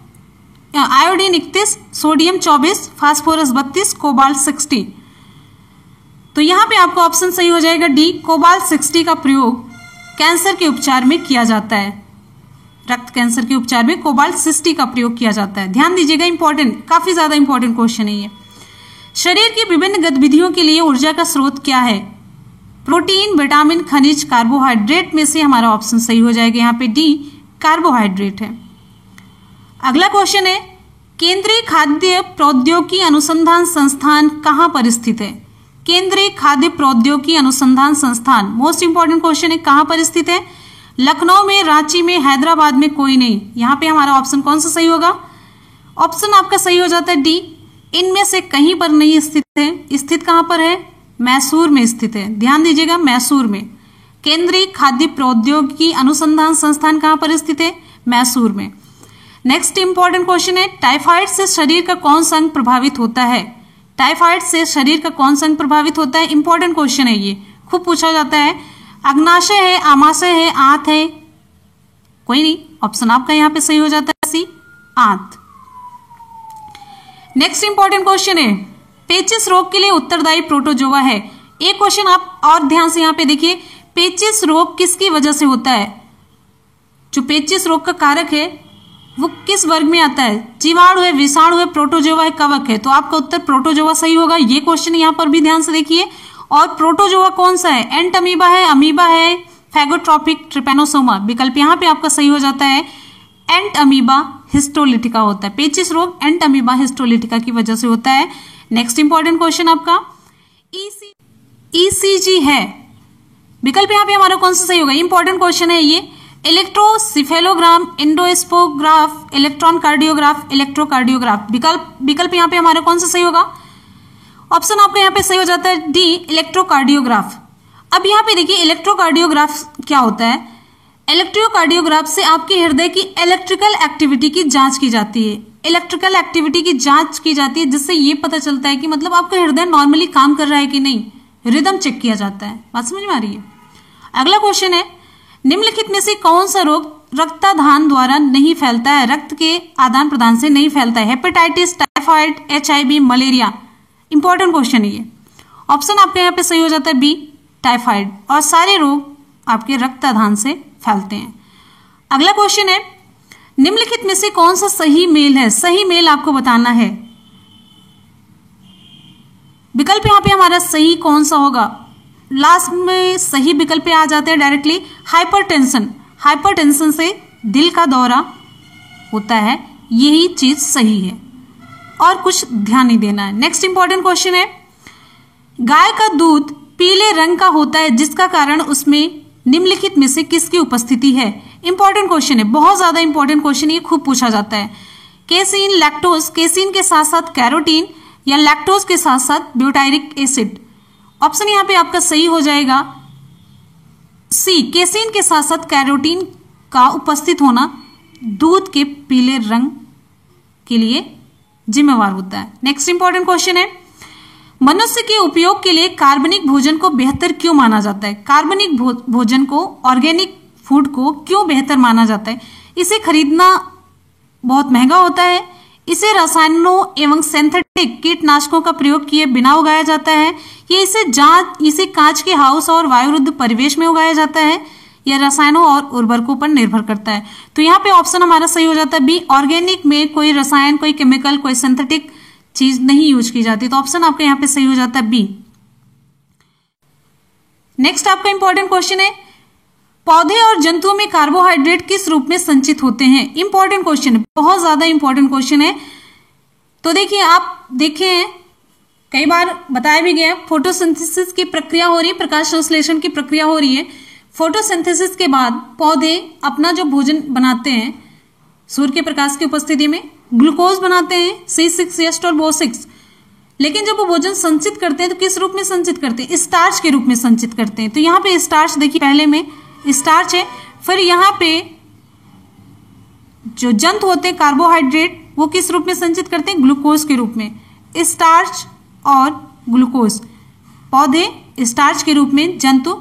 Speaker 1: iodine 31, sodium 24, phosphorus 32, cobalt 60। तो यहां पे आपका ऑप्शन सही हो जाएगा डी, कोबाल्ट 60 का प्रयोग कैंसर के उपचार में किया जाता है। रक्त कैंसर के उपचार में कोबाल्ट 60 का प्रयोग किया जाता है। ध्यान दीजिएगा, इंपॉर्टेंट, काफी ज्यादा इंपॉर्टेंट क्वेश्चन है ये। शरीर की विभिन्न गतिविधियों के लिए ऊर्जा का स्रोत क्या है? प्रोटीन, विटामिन, खनिज, कार्बोहाइड्रेट में से हमारा ऑप्शन सही हो जाएगा यहाँ पे डी, कार्बोहाइड्रेट है। अगला क्वेश्चन है, केंद्रीय खाद्य प्रौद्योगिकी अनुसंधान संस्थान कहाँ पर स्थित है? केंद्रीय खाद्य प्रौद्योगिकी अनुसंधान संस्थान, मोस्ट इंपॉर्टेंट क्वेश्चन है, कहाँ पर स्थित है? लखनऊ में, रांची में, हैदराबाद में, कोई नहीं। यहाँ पे हमारा ऑप्शन कौन सा सही होगा? ऑप्शन आपका सही हो जाता है डी, इनमें से कहीं पर नहीं स्थित है। स्थित कहाँ पर है? मैसूर में स्थित है। ध्यान दीजिएगा, मैसूर में। केंद्रीय खाद्य प्रौद्योगिकी अनुसंधान संस्थान कहाँ पर स्थित है? मैसूर में। नेक्स्ट इंपॉर्टेंट क्वेश्चन है, टाइफाइड से शरीर का कौन सा अंग प्रभावित होता है? टाइफाइड से शरीर का कौन सा अंग प्रभावित होता है? इंपॉर्टेंट क्वेश्चन है ये, खूब पूछा जाता है। अग्नाशय है, आमाशय है, आंत है, कोई नहीं। ऑप्शन आपका यहाँ पे सही हो जाता है सी, आंत। नेक्स्ट इंपॉर्टेंट क्वेश्चन है, पेचिस रोग के लिए उत्तरदायी प्रोटोजोआ है। एक क्वेश्चन आप और ध्यान से यहाँ पे देखिए, पेचिस रोग किसकी वजह से होता है? जो पेचिस रोग का कारक है वो किस वर्ग में आता है? जीवाणु है, विषाणु है, प्रोटोजोआ है, कवक है? तो आपका उत्तर प्रोटोजोआ सही होगा। ये क्वेश्चन यहाँ पर भी ध्यान से देखिए। और प्रोटोजोआ कौन सा है? एंट अमीबा है, अमीबा है, फैगोट्रोपिक, ट्रिपेनोसोमा। विकल्प यहाँ पे आपका सही हो जाता है एंट अमीबा हिस्टोलिटिका होता है। पेचिस रोग एंट अमीबा हिस्टोलिटिका की वजह से होता है। नेक्स्ट इंपॉर्टेंट क्वेश्चन आपका ईसीजी है। विकल्प यहाँ पे हमारा कौन सा सही होगा? इंपॉर्टेंट क्वेश्चन है ये। इलेक्ट्रोसिफेलोग्राम, एंडोस्पोग्राफ, इलेक्ट्रॉन कार्डियोग्राफ, इलेक्ट्रोकार्डियोग्राफ। विकल्प यहाँ पे हमारा कौन सा सही होगा? ऑप्शन आपका यहाँ पे सही हो जाता है डी, इलेक्ट्रोकार्डियोग्राफ। अब यहाँ पे देखिए इलेक्ट्रोकार्डियोग्राफ क्या होता है? इलेक्ट्रोकार्डियोग्राफ से आपके हृदय की इलेक्ट्रिकल एक्टिविटी की जांच की जाती है। इलेक्ट्रिकल एक्टिविटी की जांच की जाती है जिससे ये पता चलता है कि मतलब आपका हृदय नॉर्मली काम कर रहा है कि नहीं, रिदम चेक किया जाता है। बात समझ में आ रही है? अगला क्वेश्चन है, निम्नलिखित में से कौन सा रोग रक्तादान द्वारा नहीं फैलता है? रक्त के आदान प्रदान से नहीं फैलता है। Hepatitis, typhoid, HIV, malaria. Important question है ये। ऑप्शन आपके यहाँ पे सही हो जाता है बी, टाइफाइड। और सारे रोग आपके रक्तादान से फैलते हैं। अगला क्वेश्चन है, निम्नलिखित में से कौन सा सही मेल है? सही मेल आपको बताना है। विकल्प यहाँ पे हमारा सही कौन सा होगा? लास्ट में सही विकल्प पे आ जाते हैं डायरेक्टली। हाइपरटेंशन, हाइपरटेंशन से दिल का दौरा होता है, यही चीज सही है और कुछ ध्यान नहीं देना है। नेक्स्ट इंपॉर्टेंट क्वेश्चन है, गाय का दूध पीले रंग का होता है जिसका कारण उसमें निम्नलिखित में से किसकी उपस्थिति है? इंपॉर्टेंट क्वेश्चन है, बहुत ज्यादा इंपॉर्टेंट क्वेश्चन, ये खूब पूछा जाता है। केसिन, लैक्टोज, केसिन के साथ साथ कैरोटीन या लैक्टोज के साथ साथ ब्यूटायरिक एसिड। ऑप्शन यहाँ पे आपका सही हो जाएगा सी, केसिन के साथ साथ कैरोटीन का उपस्थित होना दूध के पीले रंग के लिए जिम्मेवार होता है। नेक्स्ट इंपॉर्टेंट क्वेश्चन है, मनुष्य के उपयोग के लिए कार्बनिक भोजन को बेहतर क्यों माना जाता है? कार्बनिक भोजन को, ऑर्गेनिक फूड को क्यों बेहतर माना जाता है? इसे खरीदना बहुत महंगा होता है, इसे रसायनों एवं सिंथेटिक कीटनाशकों का प्रयोग किए बिना उगाया जाता है, या इसे कांच के हाउस और वायुरुद्ध परिवेश में उगाया जाता है, या रसायनों और उर्वरकों पर निर्भर करता है। तो यहाँ पे ऑप्शन हमारा सही हो जाता है बी, ऑर्गेनिक में कोई रसायन, कोई केमिकल, कोई सिंथेटिक चीज नहीं यूज की जाती। तो ऑप्शन आपका यहाँ पे सही हो जाता है बी। नेक्स्ट आपका इंपॉर्टेंट क्वेश्चन है, पौधे और जंतुओं में कार्बोहाइड्रेट किस रूप में संचित होते हैं? इंपॉर्टेंट क्वेश्चन है, बहुत ज्यादा इंपॉर्टेंट क्वेश्चन है। तो देखिए, आप देखें कई बार बताया भी गया, फोटोसिंथेसिस की प्रक्रिया हो रही है, प्रकाश संश्लेषण की प्रक्रिया हो रही है। फोटोसिंथेसिस के बाद पौधे अपना जो भोजन बनाते हैं सूर्य के प्रकाश की उपस्थिति में ग्लूकोज बनाते हैं C6H12 और O6। लेकिन जब वो भोजन संचित करते हैं तो किस रूप में संचित करते हैं? स्टार्च के रूप में संचित करते हैं। तो यहाँ पे स्टार्च देखिए, पहले में स्टार्च है, फिर यहाँ पे जो जंतु होते हैं कार्बोहाइड्रेट, वो किस रूप में संचित करते हैं? ग्लूकोज के रूप में। स्टार्च और ग्लूकोज, पौधे स्टार्च के रूप में, जंतु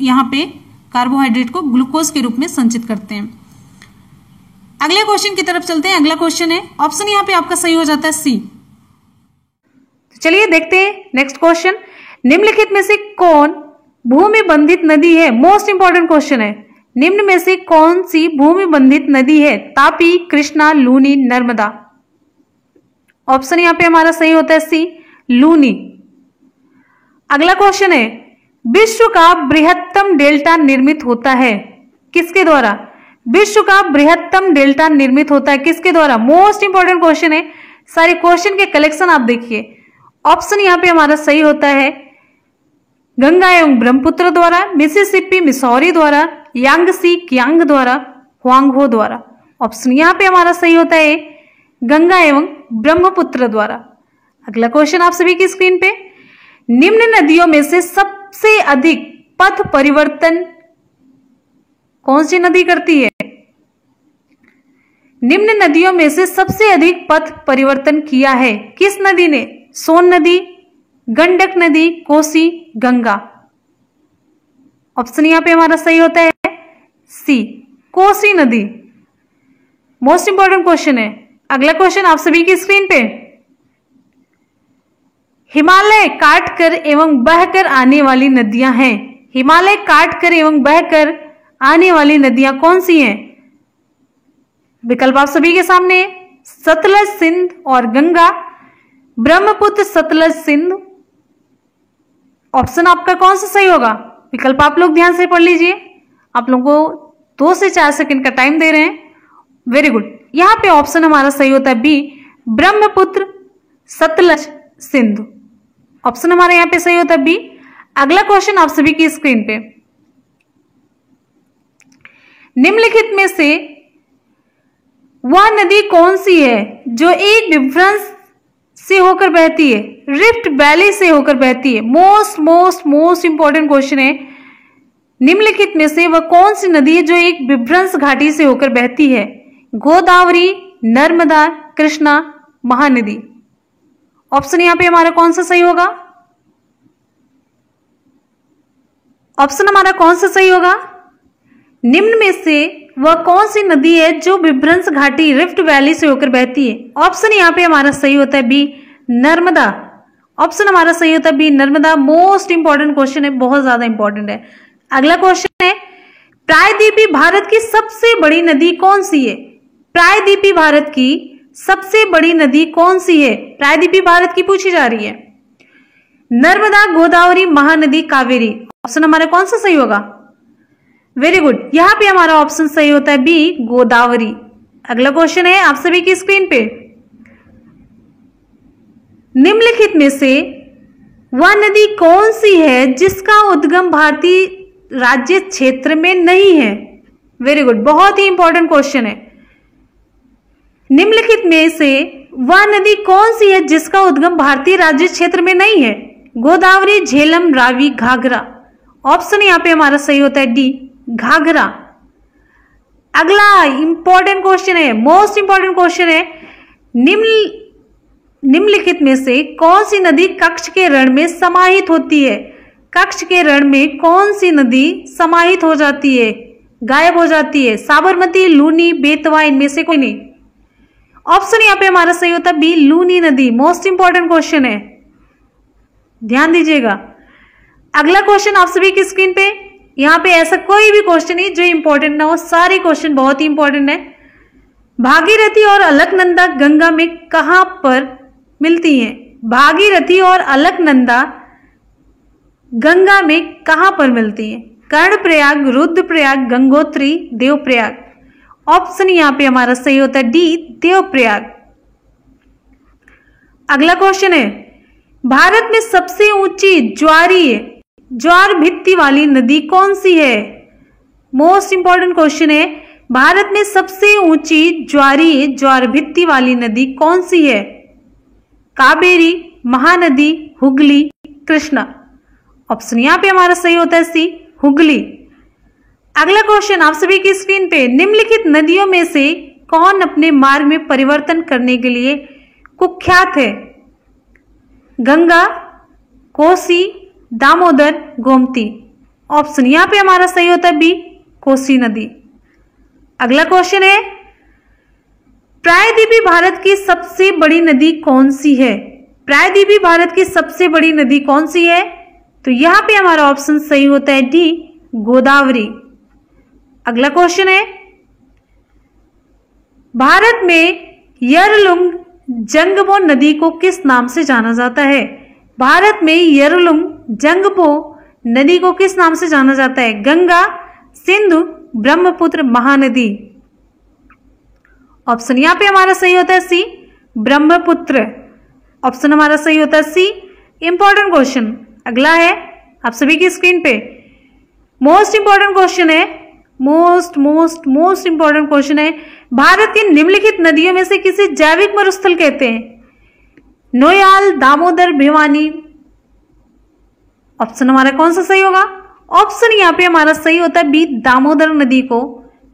Speaker 1: यहाँ पे कार्बोहाइड्रेट को ग्लूकोज के रूप में संचित करते हैं। अगले क्वेश्चन की तरफ चलते हैं। अगला क्वेश्चन है, ऑप्शन यहाँ पे आपका सही हो जाता है सी। चलिए देखते हैं नेक्स्ट क्वेश्चन। निम्नलिखित में से कौन भूमि बंधित नदी है? मोस्ट इंपॉर्टेंट क्वेश्चन है। निम्न में से कौन सी भूमि बंधित नदी है? तापी, कृष्णा, लूनी, नर्मदा। ऑप्शन यहाँ पे हमारा सही होता है सी, लूनी। अगला क्वेश्चन है, विश्व का बृहत्तम डेल्टा निर्मित होता है किसके द्वारा? विश्व का बृहत्तम डेल्टा निर्मित होता है किसके द्वारा? मोस्ट इंपॉर्टेंट क्वेश्चन है। सारे क्वेश्चन के कलेक्शन आप देखिए। ऑप्शन यहाँ पे हमारा सही होता है गंगा एवं ब्रह्मपुत्र द्वारा, मिसिसिपी मिसौरी द्वारा, यांगसी कियांग द्वारा, हुआंगहो द्वारा। ऑप्शन यहाँ पे हमारा सही होता है गंगा एवं ब्रह्मपुत्र द्वारा। अगला क्वेश्चन आप सभी की स्क्रीन पे, निम्न नदियों में से सबसे अधिक पथ परिवर्तन कौन सी नदी करती है? निम्न नदियों में से सबसे अधिक पथ परिवर्तन किया है किस नदी ने? सोन नदी, गंडक नदी, कोसी, गंगा। ऑप्शन यहां पे हमारा सही होता है सी, कोसी नदी। मोस्ट इंपॉर्टेंट क्वेश्चन है। अगला क्वेश्चन आप सभी की स्क्रीन पे, हिमालय काटकर एवं बहकर आने वाली नदियां हैं। हिमालय काटकर एवं बहकर आने वाली नदियां कौन सी हैं? विकल्प आप सभी के सामने, सतलज, सिंध और गंगा, ब्रह्मपुत्र, सतलज, सिंध। ऑप्शन आपका कौन सा सही होगा? विकल्प आप लोग ध्यान से पढ़ लीजिए। आप लोगों को 2 से 4 सेकंड का टाइम दे रहे हैं। Very good. यहां पे ऑप्शन हमारा सही होता है बी, ब्रह्मपुत्र, सतलज, सिंधु। ऑप्शन हमारा यहां पे सही होता है बी। अगला क्वेश्चन आप सभी की स्क्रीन पे, निम्नलिखित में से वह नदी कौन सी है जो एक डिफरेंस से होकर बहती है? रिफ्ट वैली से होकर बहती है। मोस्ट इंपॉर्टेंट क्वेश्चन है। निम्नलिखित में से वह कौन सी नदी है जो एक विभ्रंश घाटी से होकर बहती है? गोदावरी, नर्मदा, कृष्णा, महानदी। ऑप्शन यहां पे हमारा कौन सा सही होगा? ऑप्शन हमारा कौन सा सही होगा? निम्न में से वह कौन सी नदी है जो विभ्रंश घाटी रिफ्ट वैली से होकर बहती है? ऑप्शन यहाँ पे हमारा सही होता है बी, नर्मदा। ऑप्शन हमारा सही होता है B, Narmada. Most important question है, बहुत ज्यादा इंपॉर्टेंट है। अगला क्वेश्चन है, प्रायद्वीपीय भारत की सबसे बड़ी नदी कौन सी है? प्रायद्वीपीय भारत की सबसे बड़ी नदी कौन सी है? प्रायद्वीपीय भारत की पूछी जा रही है। नर्मदा, गोदावरी, महानदी, कावेरी। ऑप्शन हमारा कौन सा सही होगा? Very good. यहां पे हमारा ऑप्शन सही होता है बी, गोदावरी। अगला क्वेश्चन है आप सभी की स्क्रीन पे, निम्नलिखित में से वह नदी कौन सी है जिसका उद्गम भारतीय राज्य क्षेत्र में नहीं है? वेरी गुड, बहुत ही इंपॉर्टेंट क्वेश्चन है। निम्नलिखित में से वह नदी कौन सी है जिसका उद्गम भारतीय राज्य क्षेत्र में नहीं है? गोदावरी, झेलम, रावी, घाघरा। ऑप्शन यहां पे हमारा सही होता है डी, घाघरा। अगला इंपॉर्टेंट क्वेश्चन है, मोस्ट इंपॉर्टेंट क्वेश्चन है, निम्नलिखित में से कौन सी नदी कच्छ के रण में समाहित होती है? कच्छ के रण में कौन सी नदी समाहित हो जाती है, गायब हो जाती है? साबरमती, लूनी, बेतवा, इनमें से कोई नहीं। ऑप्शन यहां पे हमारा सही होता है बी, लूनी नदी। मोस्ट इंपॉर्टेंट क्वेश्चन है, ध्यान दीजिएगा। अगला क्वेश्चन आप सभी की स्क्रीन पे, यहां पे ऐसा कोई भी क्वेश्चन नहीं जो इंपॉर्टेंट ना हो, सारे क्वेश्चन बहुत ही इंपॉर्टेंट है। भागीरथी और अलकनंदा गंगा में कहां पर मिलती हैं? भागीरथी और अलकनंदा गंगा में कहां पर मिलती हैं? कर्णप्रयाग, रुद्रप्रयाग, गंगोत्री, देवप्रयाग। ऑप्शन यहां पे हमारा सही होता है डी, देवप्रयाग। अगला क्वेश्चन है, भारत में सबसे ऊंची ज्वार भित्ति वाली नदी कौन सी है? मोस्ट इंपॉर्टेंट क्वेश्चन है, भारत में सबसे ऊंची ज्वार भित्ति वाली नदी कौन सी है? कावेरी, महानदी, हुगली, कृष्णा। ऑप्शन यहाँ पे हमारा सही होता है सी, हुगली। अगला क्वेश्चन आप सभी की स्क्रीन पे, निम्नलिखित नदियों में से कौन अपने मार्ग में परिवर्तन करने के लिए कुख्यात है? गंगा, कोसी, दामोदर, गोमती। ऑप्शन यहाँ पे हमारा सही होता है बी, कोसी नदी। अगला क्वेश्चन है, प्रायद्वीपी भारत की सबसे बड़ी नदी कौन सी है? प्रायद्वीपी भारत की सबसे बड़ी नदी कौन सी है? तो यहां पे हमारा ऑप्शन सही होता है डी, गोदावरी। अगला क्वेश्चन है, भारत में यरलुंग जंगबो नदी को किस नाम से जाना जाता है? भारत में यरलुंग जंगबो नदी को किस नाम से जाना जाता है? गंगा, सिंधु, ब्रह्मपुत्र, महानदी। ऑप्शन यहां पे हमारा सही होता है सी, ब्रह्मपुत्र। ऑप्शन हमारा सही होता है सी। इंपॉर्टेंट क्वेश्चन अगला है आप सभी की स्क्रीन पे, मोस्ट इंपॉर्टेंट क्वेश्चन है, मोस्ट इंपॉर्टेंट क्वेश्चन है, भारत की निम्नलिखित नदियों में से किसे जैविक मरुस्थल कहते हैं? नोयाल, दामोदर, भिवानी। ऑप्शन हमारा कौन सा सही होगा? ऑप्शन यहां पे हमारा सही होता है बी, दामोदर नदी को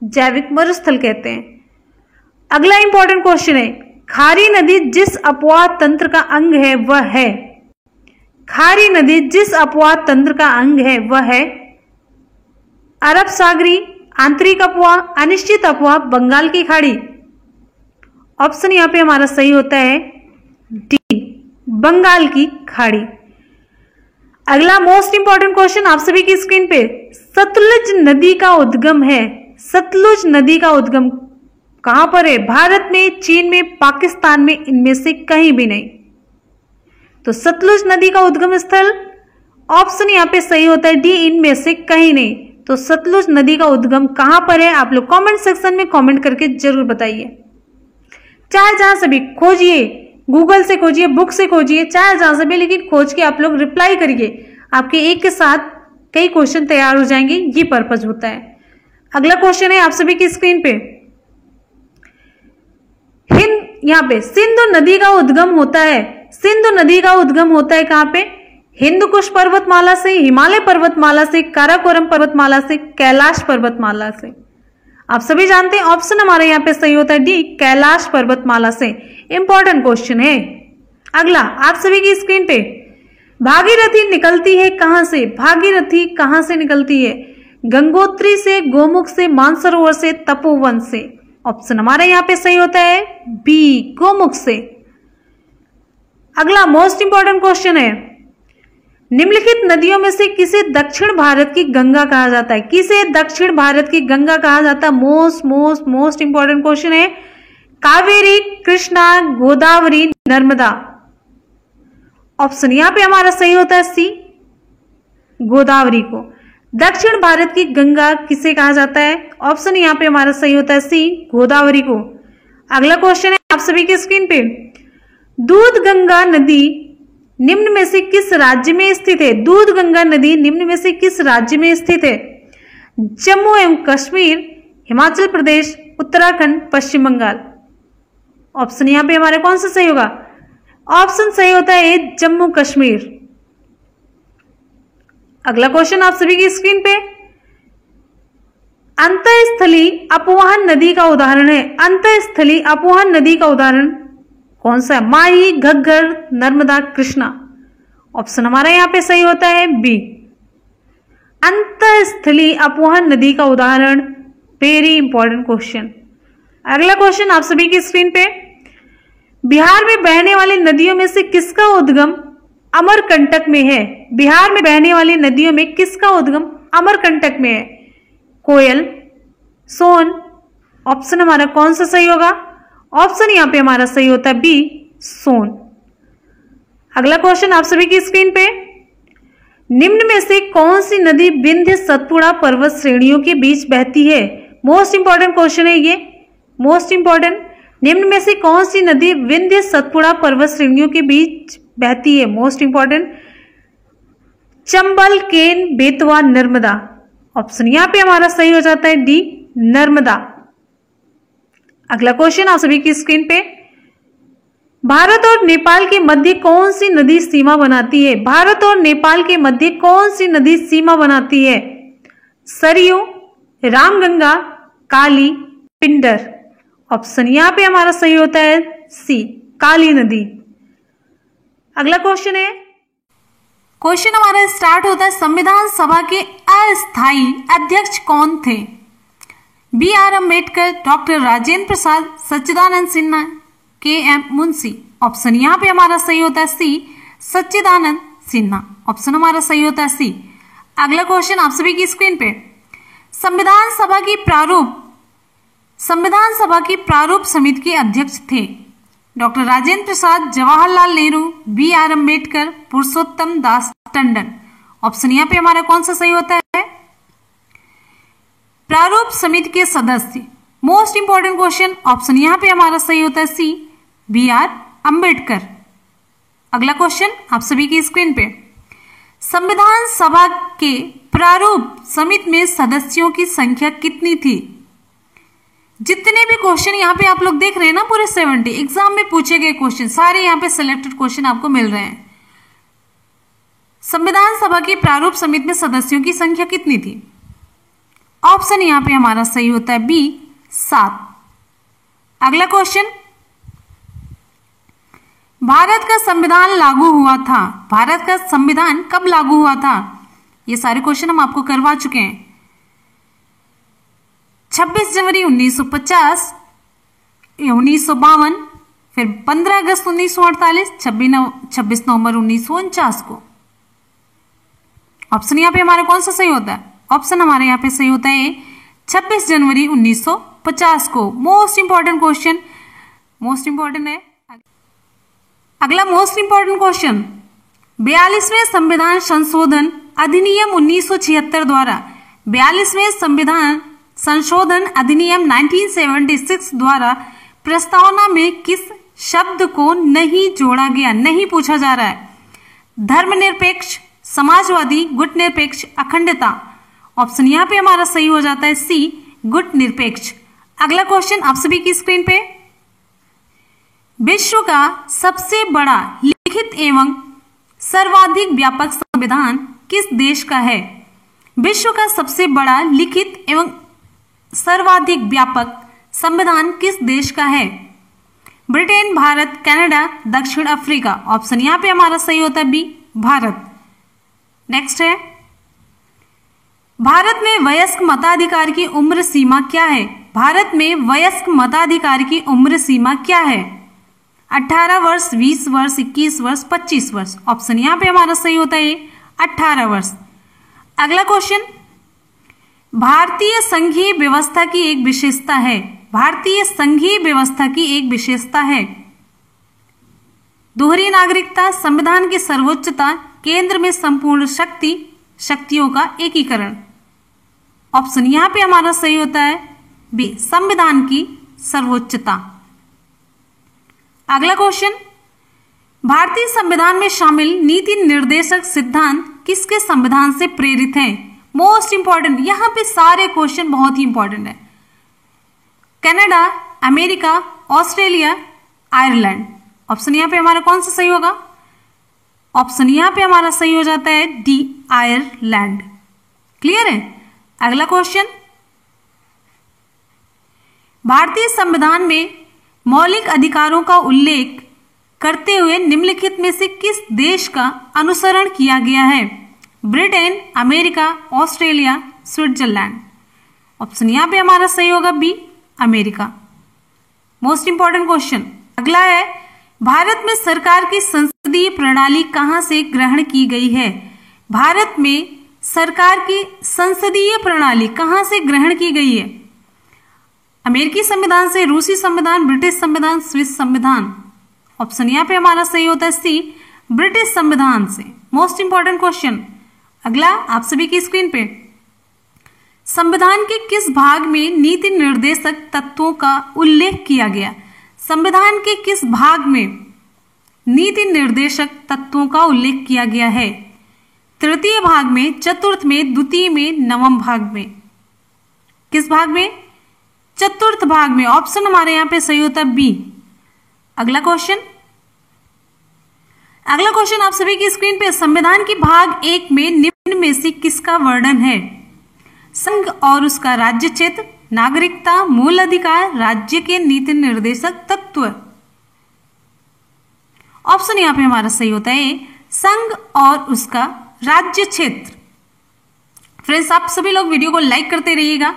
Speaker 1: जैविक मरुस्थल कहते हैं। अगला इंपॉर्टेंट क्वेश्चन है, खारी नदी जिस अपवाह तंत्र का अंग है वह है? खारी नदी जिस अपवाह तंत्र का अंग है वह है अरब सागरी, आंतरिक अपवाह, अनिश्चित अपवाह, बंगाल की खाड़ी। ऑप्शन यहां पे हमारा सही होता है डी, बंगाल की खाड़ी। अगला मोस्ट इंपॉर्टेंट क्वेश्चन आप सभी की स्क्रीन पे, सतलुज नदी का उद्गम है, सतलुज नदी का उद्गम कहां पर है? भारत में, चीन में, पाकिस्तान में, इनमें से कहीं भी नहीं। तो सतलुज नदी का उद्गम स्थल, ऑप्शन यहां पे सही होता है डी, इनमें से कहीं नहीं। तो सतलुज नदी का उद्गम कहां पर है? आप लोग कमेंट सेक्शन में कमेंट करके जरूर बताइए। चाहे जहां से भी खोजिए, गूगल से खोजिए, बुक से खोजिए, चाहे जहां से भी, लेकिन खोज के आप लोग रिप्लाई करिए। आपके एक के साथ कई क्वेश्चन तैयार हो जाएंगे, ये पर्पज होता है। अगला क्वेश्चन है आप सभी की स्क्रीन पे, यहाँ पे सिंधु नदी का उद्गम होता है, सिंधु नदी का उद्गम होता है कहां पे? हिंदू कुश पर्वतमाला से, हिमालय पर्वतमाला से, काराकोरम पर्वतमाला से, कैलाश पर्वतमाला से। आप सभी जानते हैं ऑप्शन हमारे यहाँ पे सही होता है डी, कैलाश पर्वतमाला से। इंपॉर्टेंट क्वेश्चन है। अगला आप सभी की स्क्रीन पे, भागीरथी निकलती है कहां से? भागीरथी कहां से निकलती है? गंगोत्री से, गोमुख से, मानसरोवर से, तपोवन से। ऑप्शन हमारे यहाँ पे सही होता है बी, गोमुख से। अगला मोस्ट इंपॉर्टेंट क्वेश्चन है, निम्नलिखित नदियों में से किसे दक्षिण भारत की गंगा कहा जाता है? किसे दक्षिण भारत की गंगा कहा जाता है? मोस्ट इंपॉर्टेंट क्वेश्चन है, कावेरी, कृष्णा, गोदावरी, नर्मदा। ऑप्शन यहां पे हमारा सही होता है सी, गोदावरी को। दक्षिण भारत की गंगा किसे कहा जाता है? ऑप्शन यहां पे हमारा सही होता है सी, गोदावरी को। अगला क्वेश्चन है आप सभी की स्क्रीन पे, दूध गंगा नदी निम्न में से किस राज्य में स्थित है? दूध गंगा नदी निम्न में से किस राज्य में स्थित है? जम्मू एवं कश्मीर, हिमाचल प्रदेश, उत्तराखंड, पश्चिम बंगाल। ऑप्शन यहां पे हमारे कौन सा सही होगा? ऑप्शन सही होता है जम्मू कश्मीर। अगला क्वेश्चन आप सभी की स्क्रीन पे, अंतःस्थली अपवहन नदी का उदाहरण है, अंतःस्थली अपवहन नदी का उदाहरण कौन सा है? माही, घग्गर, नर्मदा, कृष्णा। ऑप्शन हमारा यहां पे सही होता है बी, अंतःस्थली अपवहन नदी का उदाहरण। Very important question. अगला क्वेश्चन आप सभी की स्क्रीन पे, बिहार में बहने वाली नदियों में से किसका उद्गम अमरकंटक में है? बिहार में बहने वाली नदियों में किसका उद्गम अमरकंटक में है? कोयल, सोन। ऑप्शन हमारा कौन सा सही होगा? ऑप्शन यहां पे हमारा सही होता है बी, सोन। अगला क्वेश्चन आप सभी की स्क्रीन पे, निम्न में से कौन सी नदी विंध्य सतपुड़ा पर्वत श्रेणियों के बीच बहती है? मोस्ट इंपॉर्टेंट क्वेश्चन है ये, मोस्ट इंपॉर्टेंट। निम्न में से कौन सी नदी विंध्य सतपुड़ा पर्वत श्रेणियों के बीच बहती है? मोस्ट इंपॉर्टेंट, चंबल, केन, बेतवा, नर्मदा। ऑप्शन यहां पे हमारा सही हो जाता है डी, नर्मदा। अगला क्वेश्चन आप सभी की स्क्रीन पे, भारत और नेपाल के मध्य कौन सी नदी सीमा बनाती है? भारत और नेपाल के मध्य कौन सी नदी सीमा बनाती है? सरयू, रामगंगा, काली, पिंडर। ऑप्शन यहां पे हमारा सही होता है सी, काली नदी। अगला क्वेश्चन है, क्वेश्चन हमारा स्टार्ट होता है, संविधान सभा के अस्थायी अध्यक्ष कौन थे? B R Ambedkar, doctor Rajendra Prasad, Sachchidanand Sinha, K M Munshi. Option यहाँ पे हमारा सही होता है सी, सच्चिदानंद सिन्हा। ऑप्शन हमारा सही होता है सी। अगला क्वेश्चन आप सभी की स्क्रीन पे, संविधान सभा की प्रारूप समिति के अध्यक्ष थे? Doctor Rajendra Prasad, Jawaharlal Nehru, B R Ambedkar, Purushottam Das Tandon. Option यहाँ पे हमारा कौन सा सही होता है? प्रारूप समिति के सदस्य, मोस्ट इंपॉर्टेंट क्वेश्चन, ऑप्शन यहाँ पे हमारा सही होता है सी, बी आर अम्बेडकर। अगला क्वेश्चन आप सभी की स्क्रीन पे, संविधान सभा के प्रारूप समिति में सदस्यों की संख्या कितनी थी? जितने भी क्वेश्चन यहाँ पे आप लोग देख रहे हैं ना, पूरे 70 एग्जाम में पूछे गए क्वेश्चन, सारे यहाँ पे सिलेक्टेड क्वेश्चन आपको मिल रहे हैं। संविधान सभा की प्रारूप समिति में सदस्यों की संख्या कितनी थी? ऑप्शन यहाँ पे हमारा सही होता है बी, 7। अगला क्वेश्चन, भारत का संविधान लागू हुआ था, भारत का संविधान कब लागू हुआ था? ये सारे क्वेश्चन हम आपको करवा चुके हैं। 26 जनवरी 1950, 1952, फिर 15 अगस्त 1948, 26 नवंबर 1949 को। ऑप्शन यहाँ पे हमारा कौन सा सही होता है? ऑप्शन हमारे यहाँ पे सही होता है 26 जनवरी 1950 को। Most important question, most important है। अगला मोस्ट इंपॉर्टेंट क्वेश्चन, 42वें संविधान संशोधन अधिनियम 1976 द्वारा, 42वें संविधान संशोधन अधिनियम 1976 द्वारा प्रस्तावना में किस शब्द को नहीं जोड़ा गया? नहीं पूछा जा रहा है। धर्मनिरपेक्ष, समाजवादी, गुट निरपेक्ष, अखंडता। ऑप्शन यहाँ पे हमारा सही हो जाता है सी, गुट निरपेक्ष। अगला क्वेश्चन आप सभी की स्क्रीन पे, विश्व का सबसे बड़ा लिखित एवं सर्वाधिक व्यापक संविधान किस देश का है? विश्व का सबसे बड़ा लिखित एवं सर्वाधिक व्यापक संविधान किस देश का है? ब्रिटेन, भारत, कनाडा, दक्षिण अफ्रीका। ऑप्शन यहाँ पे हमारा सही होता है बी, भारत। नेक्स्ट है, भारत में वयस्क मताधिकार की उम्र सीमा क्या है? भारत में वयस्क मताधिकार की उम्र सीमा क्या है? 18 वर्ष, 20 वर्ष, 21 वर्ष, 25 वर्ष। ऑप्शन यहाँ पे हमारा सही होता है 18 वर्ष। अगला क्वेश्चन, भारतीय संघीय व्यवस्था की एक विशेषता है, भारतीय संघीय व्यवस्था की एक विशेषता है दोहरी नागरिकता, संविधान की सर्वोच्चता, केंद्र में संपूर्ण शक्तियों का एकीकरण। ऑप्शन यहां पे हमारा सही होता है बी, संविधान की सर्वोच्चता। अगला क्वेश्चन, भारतीय संविधान में शामिल नीति निर्देशक सिद्धांत किसके संविधान से प्रेरित हैं? मोस्ट इंपॉर्टेंट, यहां पे सारे क्वेश्चन बहुत ही इंपॉर्टेंट है। Canada, America, Australia, Ireland. Option यहां पे हमारा कौन सा सही होगा? ऑप्शन यहां पे हमारा सही हो जाता है डी, आयरलैंड। क्लियर है? अगला क्वेश्चन, भारतीय संविधान में मौलिक अधिकारों का उल्लेख करते हुए निम्नलिखित में से किस देश का अनुसरण किया गया है? Britain, America, Australia, Switzerland. Option यहां पे हमारा सही होगा B, America. Most important question अगला है, भारत में सरकार की संसदीय प्रणाली कहां से ग्रहण की गई है? भारत में सरकार की संसदीय प्रणाली कहां से ग्रहण की गई है? अमेरिकी संविधान से, रूसी संविधान, ब्रिटिश संविधान, स्विस संविधान। ऑप्शन यहां पे हमारा सही होता है सी, ब्रिटिश संविधान से। मोस्ट इंपॉर्टेंट क्वेश्चन अगला आप सभी की स्क्रीन पे, संविधान के किस भाग में नीति निर्देशक तत्वों का उल्लेख किया गया? संविधान के किस भाग में नीति निर्देशक तत्वों का उल्लेख किया गया है? तृतीय भाग में, चतुर्थ में, द्वितीय में, नवम भाग में। किस भाग में? चतुर्थ भाग में। ऑप्शन हमारे यहाँ पे सही होता है बी। अगला क्वेश्चन आप सभी की स्क्रीन पे, संविधान की भाग 1 में निम्न में से किसका वर्णन है? संघ और उसका राज्य क्षेत्र, नागरिकता, मूल अधिकार, राज्य के नीति निर्देशक तत्व। ऑप्शन यहां पे हमारा सही होता है संघ और उसका राज्य क्षेत्र। फ्रेंड्स, आप सभी लोग वीडियो को लाइक करते रहिएगा,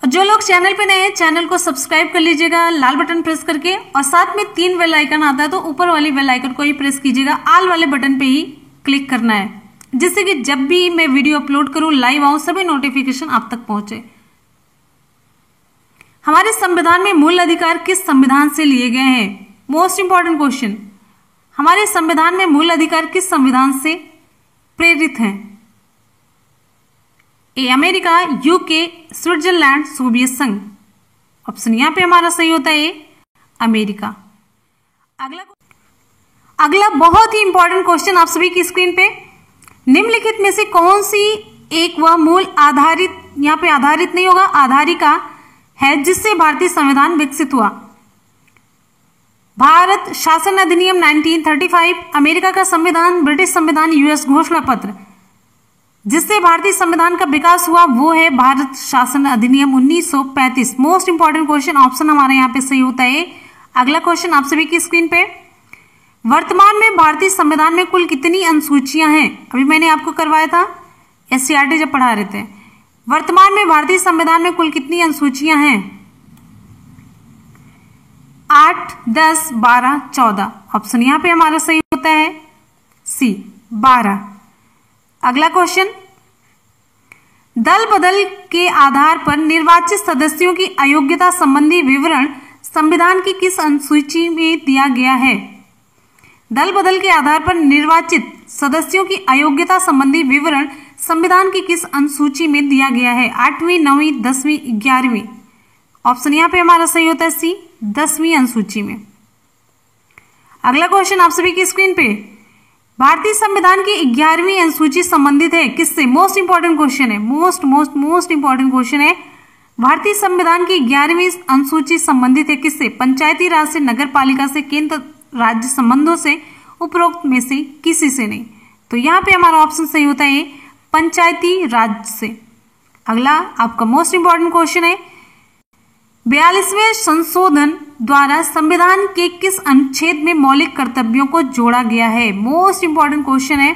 Speaker 1: और जो लोग चैनल पे नए हैं चैनल को सब्सक्राइब कर लीजिएगा लाल बटन प्रेस करके, और साथ में 3 बेल आइकन आता है तो ऊपर वाली बेल आइकन को ही प्रेस कीजिएगा, ऑल वाले बटन पे ही क्लिक करना है, जिससे कि जब भी मैं वीडियो अपलोड करूं, लाइव आऊं, सभी नोटिफिकेशन आप तक पहुंचे। हमारे संविधान में मूल अधिकार किस संविधान से लिए गए हैं? Most important question. हमारे संविधान में मूल अधिकार किस संविधान से प्रेरित हैं? A America, UK, Switzerland, Soviet संघ। ऑप्शन यहां पे हमारा सही होता है अमेरिका। अगला बहुत ही इंपॉर्टेंट क्वेश्चन आप सभी की स्क्रीन पे, निम्नलिखित में से कौन सी एक वह मूल आधारित, यहां पे आधारित नहीं होगा, आधारिका है जिससे भारतीय संविधान विकसित हुआ? भारत शासन अधिनियम 1935, अमेरिका का संविधान, ब्रिटिश संविधान, यूएस घोषणा पत्र। जिससे भारतीय संविधान का विकास हुआ वो है भारत शासन अधिनियम 1935। मोस्ट इंपॉर्टेंट क्वेश्चन, ऑप्शन हमारे यहाँ पे सही होता है। अगला क्वेश्चन आप सभी की स्क्रीन पे, वर्तमान में भारतीय संविधान में कुल कितनी अनुसूचियां हैं? अभी मैंने आपको करवाया था एससीईआरटी जब पढ़ा रहे थे। वर्तमान में भारतीय संविधान में कुल कितनी अनुसूचियां हैं? 8, 10, 12, 14। ऑप्शन यहां पे हमारा सही होता है सी, 12। अगला क्वेश्चन, दल बदल के आधार पर निर्वाचित सदस्यों की अयोग्यता संबंधी विवरण संविधान की किस अनुसूची में दिया गया है? दल बदल के आधार पर निर्वाचित सदस्यों की अयोग्यता संबंधी विवरण संविधान की किस अनुसूची में दिया गया है? 8वीं, 9वीं, 10वीं, 11वीं। ऑप्शन यहां पे हमारा सही होता है सी, 10वीं अनुसूची में। अगला क्वेश्चन आप सभी की स्क्रीन पे, भारतीय संविधान की 11वीं अनुसूची संबंधित है किससे? मोस्ट इंपॉर्टेंट क्वेश्चन है, मोस्ट इंपॉर्टेंट क्वेश्चन है। भारतीय संविधान की 11वीं अनुसूची संबंधित है किससे? पंचायती राज से, नगर पालिका से, केंद्र राज्य संबंधों से, उपरोक्त में से किसी से नहीं। तो यहाँ पे हमारा ऑप्शन सही होता है पंचायती राज से। अगला आपका मोस्ट इंपॉर्टेंट क्वेश्चन है, 42वें संशोधन द्वारा संविधान के किस अनुच्छेद में मौलिक कर्तव्यों को जोड़ा गया है? मोस्ट इंपॉर्टेंट क्वेश्चन है,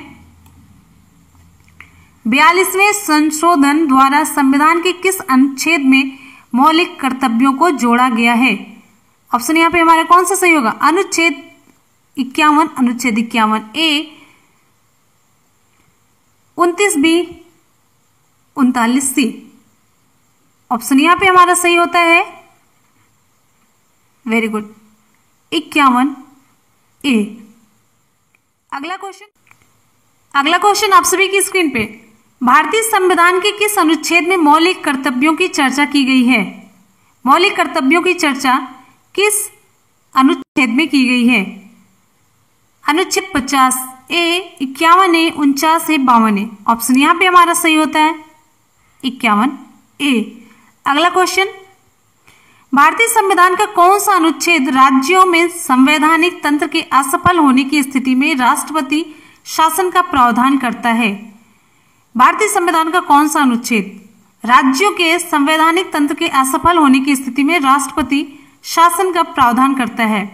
Speaker 1: 42वें संशोधन द्वारा संविधान के किस अनुच्छेद में मौलिक कर्तव्यों को जोड़ा गया है? ऑप्शन यहां पे हमारा कौन सा सही होगा? अनुच्छेद 51, अनुच्छेद 51A, 29B, 39C। ऑप्शन यहां पे हमारा सही होता है, वेरी गुड, 51A। अगला क्वेश्चन आप सभी की स्क्रीन पे, भारतीय संविधान के किस अनुच्छेद में मौलिक कर्तव्यों की चर्चा की गई है? मौलिक कर्तव्यों की चर्चा किस अनुच्छेद में की गई है? अनुच्छेद 50A, 51A, 49A, 52A। Option यहां पे हमारा सही होता है 51A। अगला क्वेश्चन, भारतीय संविधान का कौन सा अनुच्छेद राज्यों में संवैधानिक तंत्र के असफल होने की स्थिति में राष्ट्रपति शासन का प्रावधान करता है? भारतीय संविधान का कौन सा अनुच्छेद राज्यों के संवैधानिक तंत्र के असफल होने की स्थिति में राष्ट्रपति शासन का प्रावधान करता है?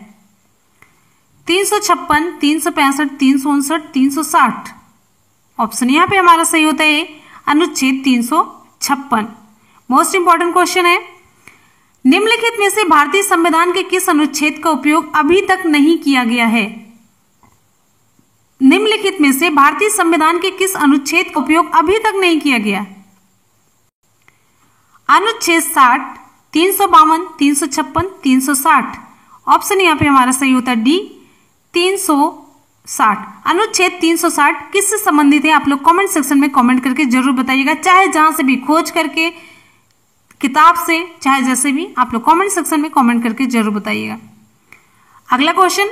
Speaker 1: 356, 365, 359, 360। ऑप्शन यहां पे हमारा सही होता है अनुच्छेद 356। मोस्ट इंपॉर्टेंट क्वेश्चन है, निम्नलिखित में से भारतीय संविधान के किस अनुच्छेद का उपयोग अभी तक नहीं किया गया है? निम्नलिखित में से भारतीय संविधान के किस अनुच्छेद का उपयोग अभी तक नहीं किया गया? अनुच्छेद 60, 352, 356, 360। ऑप्शन यहां पे हमारा सही होता है डी, 360। अनुच्छेद 360 किससे संबंधित है? आप लोग कमेंट सेक्शन में कमेंट करके जरूर बताइएगा, चाहे जहां से भी खोज करके, किताब से, चाहे जैसे भी, आप लोग कमेंट सेक्शन में कमेंट करके जरूर बताइएगा। अगला क्वेश्चन,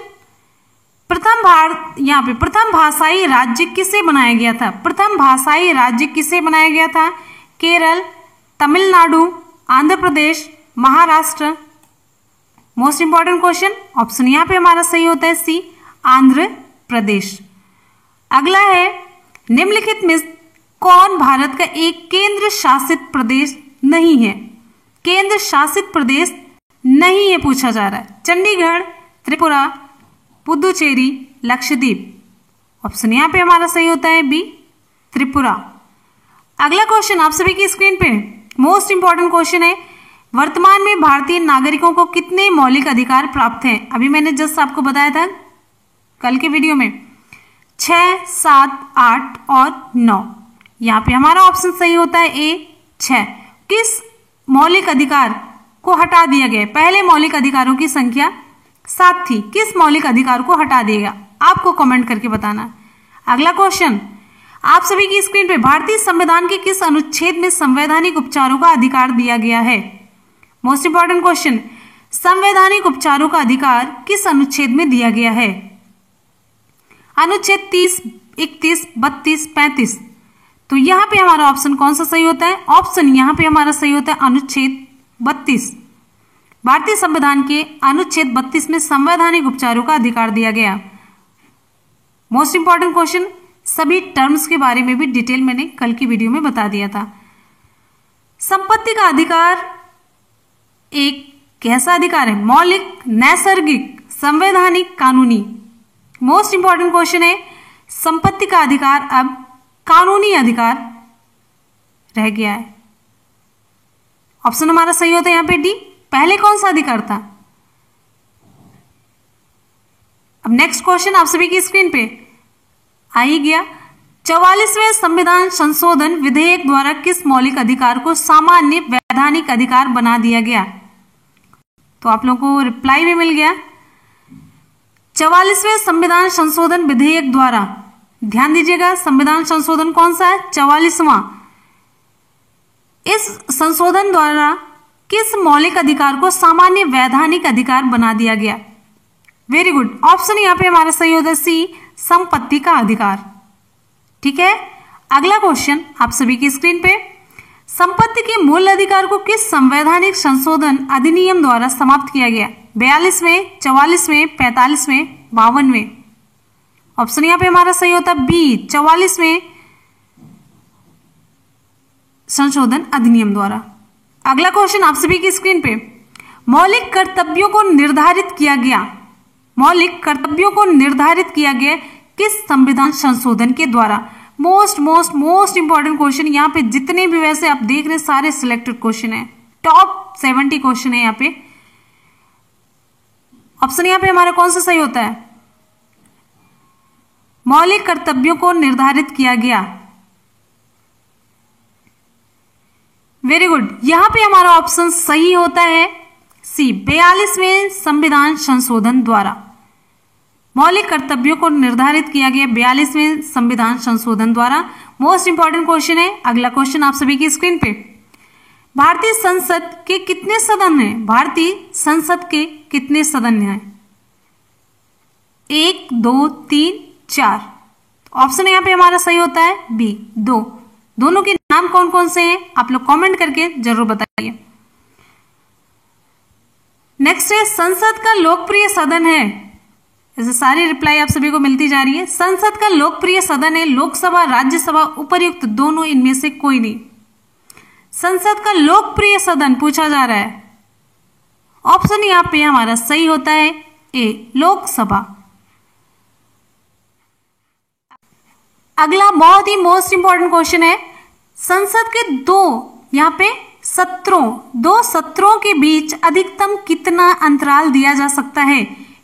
Speaker 1: यहाँ पे प्रथम भाषाई राज्य किसे बनाया गया था? प्रथम भाषाई राज्य किसे बनाया गया था? Kerala, Tamil Nadu, Andhra Pradesh, Maharashtra. Most important question, option यहाँ पे हमारा सही होता है सी, आंध्र प्रदेश। अगला है, निम्नलिखित में कौन भारत का एक केंद्र शासित प्रदेश नहीं है? केंद्र शासित प्रदेश नहीं है पूछा जा रहा है। चंडीगढ़, त्रिपुरा, पुदुचेरी, लक्षद्वीप। ऑप्शन यहाँ पे हमारा सही होता है बी, त्रिपुरा। अगला क्वेश्चन आप सभी की स्क्रीन पे मोस्ट इंपॉर्टेंट क्वेश्चन है, वर्तमान में भारतीय नागरिकों को कितने मौलिक अधिकार प्राप्त हैं? अभी मैंने जस्ट आपको बताया था कल के वीडियो में 6, 7, 8 और 9। यहाँ पे हमारा ऑप्शन सही होता है ए, 6। किस मौलिक अधिकार को हटा दिया गया? पहले मौलिक अधिकारों की संख्या 7 थी, किस मौलिक अधिकार को हटा दिया गया? आपको कमेंट करके बताना। अगला क्वेश्चन आप सभी की स्क्रीन पे, भारतीय संविधान के किस अनुच्छेद में संवैधानिक उपचारों का अधिकार दिया गया है? मोस्ट इंपॉर्टेंट क्वेश्चन, संवैधानिक उपचारों का अधिकार किस अनुच्छेद में दिया गया है? अनुच्छेद 30, 31, 32, 35। तो यहाँ पे हमारा ऑप्शन कौन सा सही होता है? ऑप्शन यहाँ पे हमारा सही होता है अनुच्छेद 32। भारतीय संविधान के अनुच्छेद 32 में संवैधानिक उपचारों का अधिकार दिया गया। मोस्ट इंपॉर्टेंट क्वेश्चन, सभी टर्म्स के बारे में भी डिटेल मैंने कल की वीडियो में बता दिया था। संपत्ति का अधिकार एक कैसा अधिकार है? मौलिक, नैसर्गिक, संवैधानिक, कानूनी। मोस्ट इंपॉर्टेंट क्वेश्चन है, संपत्ति का अधिकार अब कानूनी अधिकार रह गया है। ऑप्शन हमारा सही होता है यहाँ पे डी। पहले कौन सा अधिकार था? अब नेक्स्ट क्वेश्चन आप सभी की स्क्रीन पे आ ही गया। 44वें संविधान संशोधन विधेयक द्वारा किस मौलिक अधिकार को सामान्य वैधानिक अधिकार बना दिया गया? तो आप लोगों को रिप्लाई भी मिल गया। 44वें संविधान संशोधन विधेयक द्वारा, ध्यान दीजिएगा संविधान संशोधन कौन सा है? 44वां। इस संशोधन द्वारा किस मौलिक अधिकार को सामान्य वैधानिक अधिकार बना दिया गया? वेरी गुड, ऑप्शन यहाँ पे हमारा सही होता है सी, संपत्ति का अधिकार। ठीक है, अगला क्वेश्चन आप सभी की स्क्रीन पे, संपत्ति के मूल अधिकार को किस संवैधानिक संशोधन अधिनियम द्वारा समाप्त किया गया? 42वें, 44वें, 45वें, 52वें। ऑप्शन यहाँ पे हमारा सही होता है बी, 44वें संशोधन अधिनियम द्वारा। अगला क्वेश्चन आप सभी की स्क्रीन पे, मौलिक कर्तव्यों को निर्धारित किया गया, मौलिक कर्तव्यों को निर्धारित किया गया किस संविधान संशोधन के द्वारा? Most important question. यहाँ पे जितने भी वैसे आप देख रहे हैं सारे सिलेक्टेड क्वेश्चन है, टॉप 70 क्वेश्चन है यहाँ पे। ऑप्शन यहाँ पे हमारा कौन सा सही होता है? मौलिक कर्तव्यों को निर्धारित किया गया। वेरी गुड, यहां पे हमारा ऑप्शन सही होता है सी, 42वें संविधान संशोधन द्वारा मौलिक कर्तव्यों को निर्धारित किया गया 42वें संविधान संशोधन द्वारा। मोस्ट इंपॉर्टेंट क्वेश्चन है। अगला क्वेश्चन आप सभी की स्क्रीन पे, भारतीय संसद के कितने सदन हैं? भारतीय संसद के कितने सदन हैं? 1, 2, 3, 4। ऑप्शन यहाँ पे हमारा सही होता है बी, 2। दोनों के नाम कौन कौन से हैं आप लोग कमेंट करके जरूर बताइए। नेक्स्ट है, संसद का लोकप्रिय सदन है। ऐसे सारी रिप्लाई आप सभी को मिलती जा रही है। संसद का लोकप्रिय सदन है लोकसभा, राज्यसभा, उपर्युक्त दोनों, इनमें से कोई नहीं। संसद का लोकप्रिय सदन पूछा जा रहा है। ऑप्शन यहाँ पे हमारा सही होता है ए, लोकसभा। अगला बहुत ही मोस्ट इंपॉर्टेंट क्वेश्चन है, संसद के यहाँ पे दो सत्रों के बीच अधिकतम कितना अंतराल दिया जा सकता है?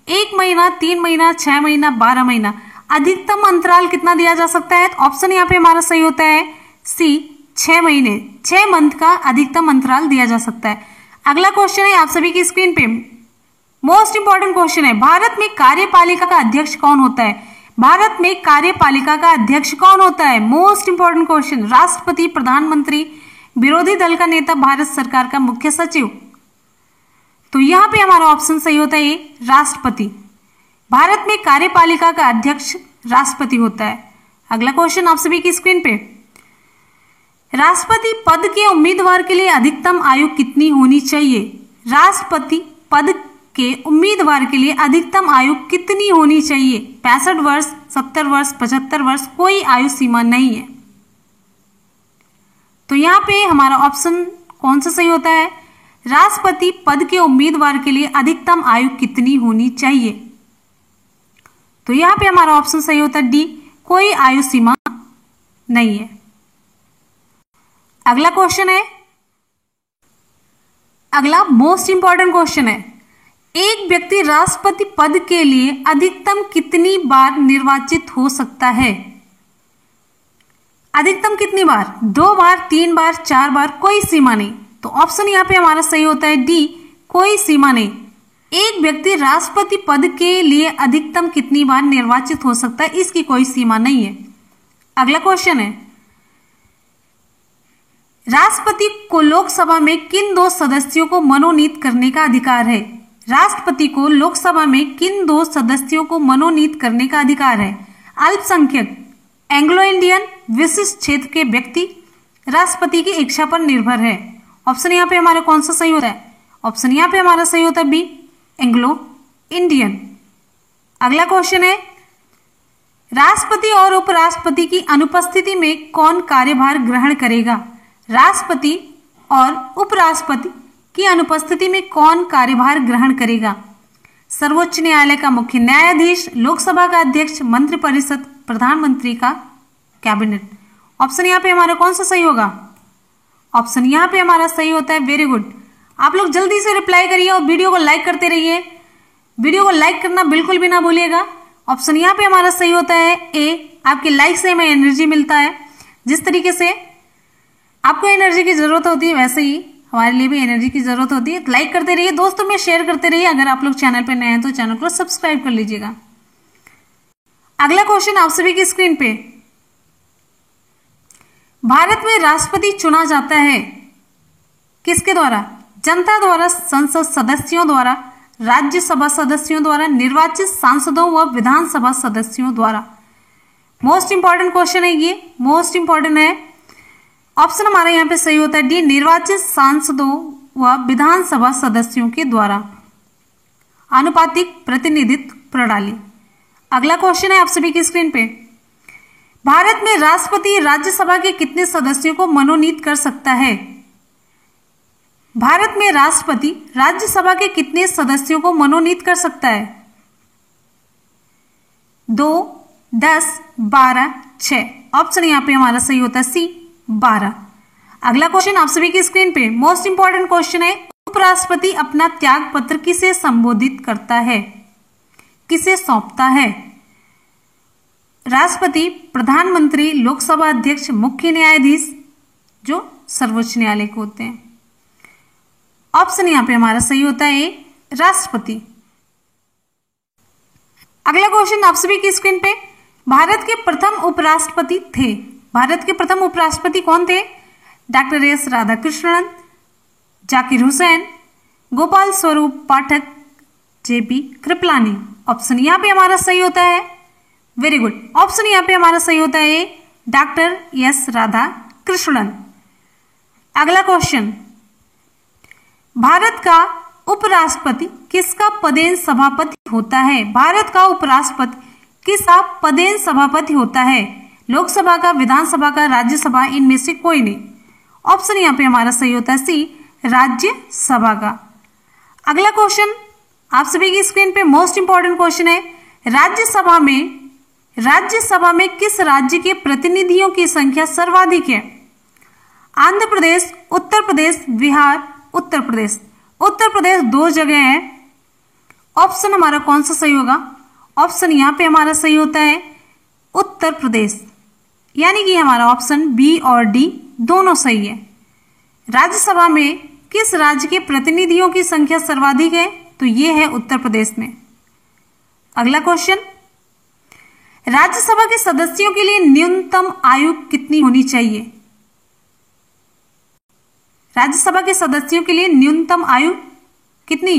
Speaker 1: 1 महीना, 3 महीना, 6 महीना, 12 महीना। अधिकतम अंतराल कितना दिया जा सकता है? ऑप्शन यहाँ पे हमारा सही होता है सी, 6 महीने, 6 मंथ का अधिकतम अंतराल दिया जा सकता है। अगला क्वेश्चन है आप सभी की स्क्रीन पे, मोस्ट इंपॉर्टेंट क्वेश्चन है, भारत में कार्यपालिका का अध्यक्ष कौन होता है? भारत में कार्यपालिका का अध्यक्ष कौन होता है? मोस्ट इंपॉर्टेंट क्वेश्चन, राष्ट्रपति, प्रधानमंत्री, विरोधी दल का नेता, भारत सरकार का मुख्य सचिव। तो यहां पे हमारा ऑप्शन सही होता है राष्ट्रपति। भारत में कार्यपालिका का अध्यक्ष राष्ट्रपति होता है। अगला क्वेश्चन आप सभी की स्क्रीन पे, राष्ट्रपति पद के उम्मीदवार के लिए अधिकतम आयु कितनी होनी चाहिए? राष्ट्रपति पद के उम्मीदवार के लिए अधिकतम आयु कितनी होनी चाहिए? 65 वर्ष, 70 वर्ष, 75 वर्ष, कोई आयु सीमा नहीं है। तो यहाँ पे हमारा ऑप्शन कौन सा सही होता है? राष्ट्रपति पद के उम्मीदवार के लिए अधिकतम आयु कितनी होनी चाहिए? तो यहाँ पे हमारा ऑप्शन सही होता है डी, कोई आयु सीमा नहीं है। अगला क्वेश्चन है, अगला मोस्ट इंपॉर्टेंट क्वेश्चन है, एक व्यक्ति राष्ट्रपति पद के लिए अधिकतम कितनी बार निर्वाचित हो सकता है? अधिकतम कितनी बार? 2 बार, 3 बार, 4 बार, कोई सीमा नहीं। तो ऑप्शन यहाँ पे हमारा सही होता है डी, कोई सीमा नहीं। एक व्यक्ति राष्ट्रपति पद के लिए अधिकतम कितनी बार निर्वाचित हो सकता है, इसकी कोई सीमा नहीं है। अगला क्वेश्चन है, राष्ट्रपति को लोकसभा में किन 2 सदस्यों को मनोनीत करने का अधिकार है? राष्ट्रपति को लोकसभा में किन 2 सदस्यों को मनोनीत करने का अधिकार है? अल्पसंख्यक, एंग्लो इंडियन, विशिष्ट क्षेत्र के व्यक्ति, राष्ट्रपति की इच्छा पर निर्भर है। ऑप्शन यहाँ पे हमारा कौन सा सही होता है? ऑप्शन यहाँ पे हमारा सही होता है बी, एंग्लो इंडियन। अगला क्वेश्चन है, राष्ट्रपति और उपराष्ट्रपति की अनुपस्थिति में कौन कार्यभार ग्रहण करेगा? राष्ट्रपति और उपराष्ट्रपति की अनुपस्थिति में कौन कार्यभार ग्रहण करेगा? सर्वोच्च न्यायालय का मुख्य न्यायाधीश, लोकसभा का अध्यक्ष, मंत्रिपरिषद, प्रधानमंत्री का कैबिनेट। ऑप्शन यहाँ पे हमारा कौन सा सही होगा? ऑप्शन यहाँ पे हमारा सही होता है, वेरी गुड। आप लोग जल्दी से रिप्लाई करिए और वीडियो को लाइक करते रहिए। वीडियो को लाइक करना बिल्कुल भी ना भूलिएगा। ऑप्शन यहाँ पे हमारा सही होता है ए, आपके लाइक से हमें एनर्जी मिलता है। जिस तरीके से आपको एनर्जी की जरूरत होती है, वैसे ही हमारे लिए भी एनर्जी की जरूरत होती है। लाइक करते रहिए, दोस्तों में शेयर करते रहिए। अगर आप लोग चैनल पे नए हैं तो चैनल को सब्सक्राइब कर लीजिएगा। अगला क्वेश्चन आप सभी की स्क्रीन पे, भारत में राष्ट्रपति चुना जाता है किसके द्वारा? जनता द्वारा, संसद सदस्यों द्वारा, राज्यसभा सदस्यों द्वारा, निर्वाचित सांसदों व विधानसभा सदस्यों द्वारा। मोस्ट इंपॉर्टेंट क्वेश्चन है ये, मोस्ट इंपॉर्टेंट है। ऑप्शन हमारा यहाँ पे सही होता है डी, निर्वाचित सांसदों व विधानसभा सदस्यों के द्वारा। आनुपातिक प्रतिनिधित्व प्रणाली। अगला क्वेश्चन है आप सभी की स्क्रीन पे, भारत में राष्ट्रपति राज्यसभा के कितने सदस्यों को मनोनीत कर सकता है? भारत में राष्ट्रपति राज्यसभा के कितने सदस्यों को मनोनीत कर सकता है? 2, 10, 12, 6। ऑप्शन यहाँ पे हमारा सही होता है सी, 12। अगला क्वेश्चन आप सभी की स्क्रीन पे, मोस्ट इंपॉर्टेंट क्वेश्चन है, उपराष्ट्रपति अपना त्याग पत्र किसे संबोधित करता है, किसे सौंपता है? राष्ट्रपति, प्रधानमंत्री, लोकसभा अध्यक्ष, मुख्य न्यायाधीश, जो सर्वोच्च न्यायालय के होते हैं। ऑप्शन यहां पे हमारा सही होता है राष्ट्रपति। अगला क्वेश्चन आप सभी की स्क्रीन पे, भारत के प्रथम उपराष्ट्रपति थे। भारत के प्रथम उपराष्ट्रपति कौन थे? डॉक्टर एस राधाकृष्णन, जाकिर हुसैन, गोपाल स्वरूप पाठक, जेपी कृपलानी। ऑप्शन यहां पे हमारा सही होता है, वेरी गुड। ऑप्शन यहां पे हमारा सही होता है डॉक्टर एस राधाकृष्णन। अगला क्वेश्चन, भारत का उपराष्ट्रपति किसका पदेन सभापति होता है? भारत का उपराष्ट्रपति किसका पदेन सभापति होता है? लोकसभा का, विधानसभा का, राज्यसभा, इनमें से कोई नहीं। ऑप्शन यहां पे हमारा सही होता है सी, राज्यसभा का। अगला क्वेश्चन आप सभी की स्क्रीन पे, मोस्ट इंपॉर्टेंट क्वेश्चन है, राज्यसभा में किस राज्य के प्रतिनिधियों की संख्या सर्वाधिक है? आंध्र प्रदेश, उत्तर प्रदेश, बिहार, उत्तर प्रदेश। उत्तर प्रदेश 2 जगह है। ऑप्शन हमारा कौन सा सही होगा? ऑप्शन यहां पे हमारा सही होता है उत्तर प्रदेश, यानी कि हमारा ऑप्शन बी और डी दोनों सही है। राज्यसभा में किस राज्य के प्रतिनिधियों की संख्या सर्वाधिक है? तो ये है उत्तर प्रदेश में। अगला क्वेश्चन, राज्यसभा के सदस्यों के लिए न्यूनतम आयु कितनी होनी चाहिए? राज्यसभा के सदस्यों के लिए न्यूनतम आयु कितनी?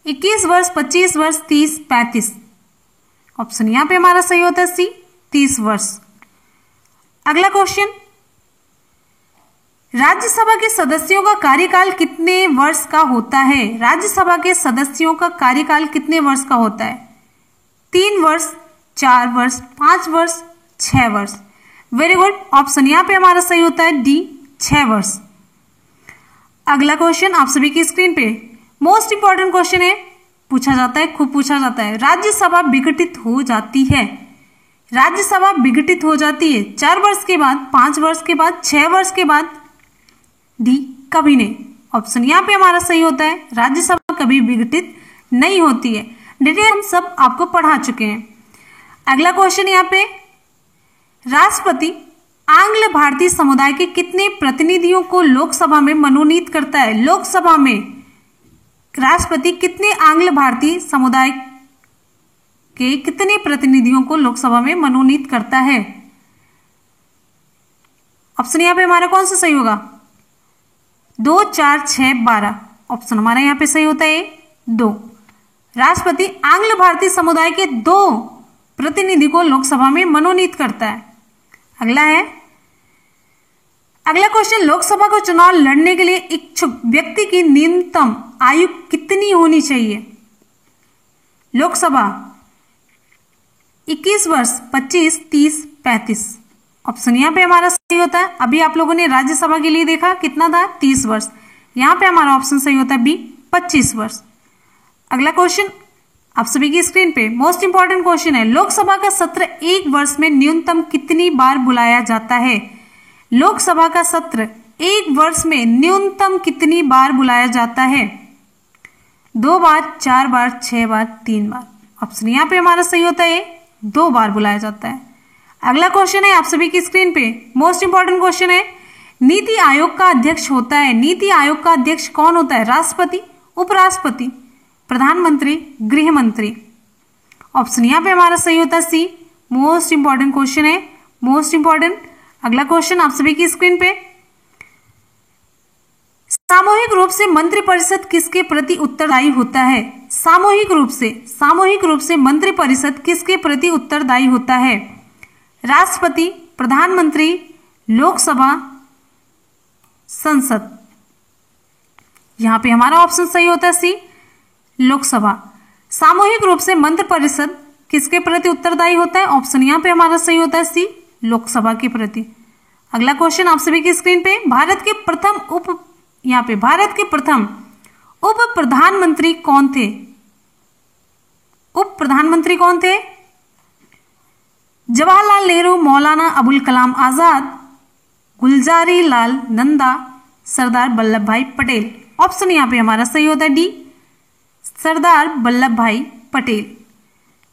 Speaker 1: 21 वर्ष, 25 वर्ष, 30, 35। ऑप्शन यहां पे हमारा सही होता है सी, 30 वर्ष। अगला क्वेश्चन, राज्यसभा के सदस्यों का कार्यकाल कितने वर्ष का होता है? राज्यसभा के सदस्यों का कार्यकाल कितने वर्ष का होता है? 3 वर्ष, 4 वर्ष, 5 वर्ष, 6 वर्ष। वेरी गुड, ऑप्शन यहाँ पे हमारा सही होता है डी, 6 वर्ष। अगला क्वेश्चन आप सभी की स्क्रीन पे मोस्ट इंपॉर्टेंट क्वेश्चन है, पूछा जाता है, खूब पूछा जाता है। राज्यसभा विघटित हो जाती है, राज्यसभा विघटित हो जाती है 4 वर्ष के बाद, 5 वर्ष के बाद, 6 वर्ष के बाद? डी, कभी नहीं। ऑप्शन यहाँ पे हमारा सही होता है, राज्यसभा कभी विघटित नहीं होती है। डिटेल हम सब आपको पढ़ा चुके हैं। अगला क्वेश्चन यहाँ पे, राष्ट्रपति आंग्ल भारतीय समुदाय के कितने प्रतिनिधियों को लोकसभा में मनोनीत करता है? लोकसभा में राष्ट्रपति कितने आंग्ल भारतीय समुदाय के कितने प्रतिनिधियों को लोकसभा में मनोनीत करता है? ऑप्शन यहाँ पे हमारा कौन सा सही होगा? 2, 4, 6, 12। ऑप्शन हमारा यहाँ पे सही होता है 2। राष्ट्रपति आंग्ल भारतीय समुदाय के 2 प्रतिनिधि को लोकसभा में मनोनीत करता है। अगला है, अगला क्वेश्चन, लोकसभा का चुनाव लड़ने के लिए इच्छुक व्यक्ति की न्यूनतम आयु कितनी होनी चाहिए? लोकसभा 21 वर्ष, 25, 30, 35। ऑप्शन यहाँ पे हमारा सही होता है। अभी आप लोगों ने राज्यसभा के लिए देखा कितना था? 30 वर्ष। यहाँ पे हमारा ऑप्शन सही होता है बी, 25 वर्ष। अगला क्वेश्चन आप सभी की स्क्रीन पे मोस्ट इंपॉर्टेंट क्वेश्चन है, लोकसभा का सत्र 1 वर्ष में न्यूनतम कितनी बार बुलाया जाता है? लोकसभा का सत्र 1 वर्ष में न्यूनतम कितनी बार बुलाया जाता है? 2 बार, 4 बार, 6 बार, 3 बार। ऑप्शन यहाँ पे हमारा सही होता है 2 बार बुलाया जाता है। अगला क्वेश्चन है आप सभी की स्क्रीन पे मोस्ट इंपॉर्टेंट क्वेश्चन है, नीति आयोग का अध्यक्ष होता है, नीति आयोग का अध्यक्ष कौन होता है? राष्ट्रपति, उपराष्ट्रपति, प्रधानमंत्री, गृह मंत्री? ऑप्शन यहाँ पे हमारा सही होता है सी, मोस्ट इंपॉर्टेंट क्वेश्चन है, मोस्ट इंपॉर्टेंट। अगला क्वेश्चन आप सभी की स्क्रीन पे, सामूहिक रूप से मंत्रिपरिषद किसके प्रति उत्तरदायी होता है? सामूहिक रूप से मंत्रिपरिषद किसके प्रति उत्तरदायी होता है? राष्ट्रपति, प्रधानमंत्री, लोकसभा, संसद? यहां पे हमारा ऑप्शन सही होता है सी, लोकसभा। सामूहिक रूप से मंत्रिपरिषद किसके प्रति उत्तरदायी होता है? ऑप्शन यहाँ पे हमारा सही होता है सी, लोकसभा के प्रति। अगला क्वेश्चन आप सभी की स्क्रीन पे, भारत के प्रथम उप प्रधानमंत्री कौन थे? उप प्रधानमंत्री कौन थे? जवाहरलाल नेहरू, मौलाना अबुल कलाम आजाद, गुलजारी लाल नंदा, सरदार वल्लभ भाई पटेल? ऑप्शन यहाँ पे हमारा सही होता है डी, सरदार वल्लभ भाई पटेल।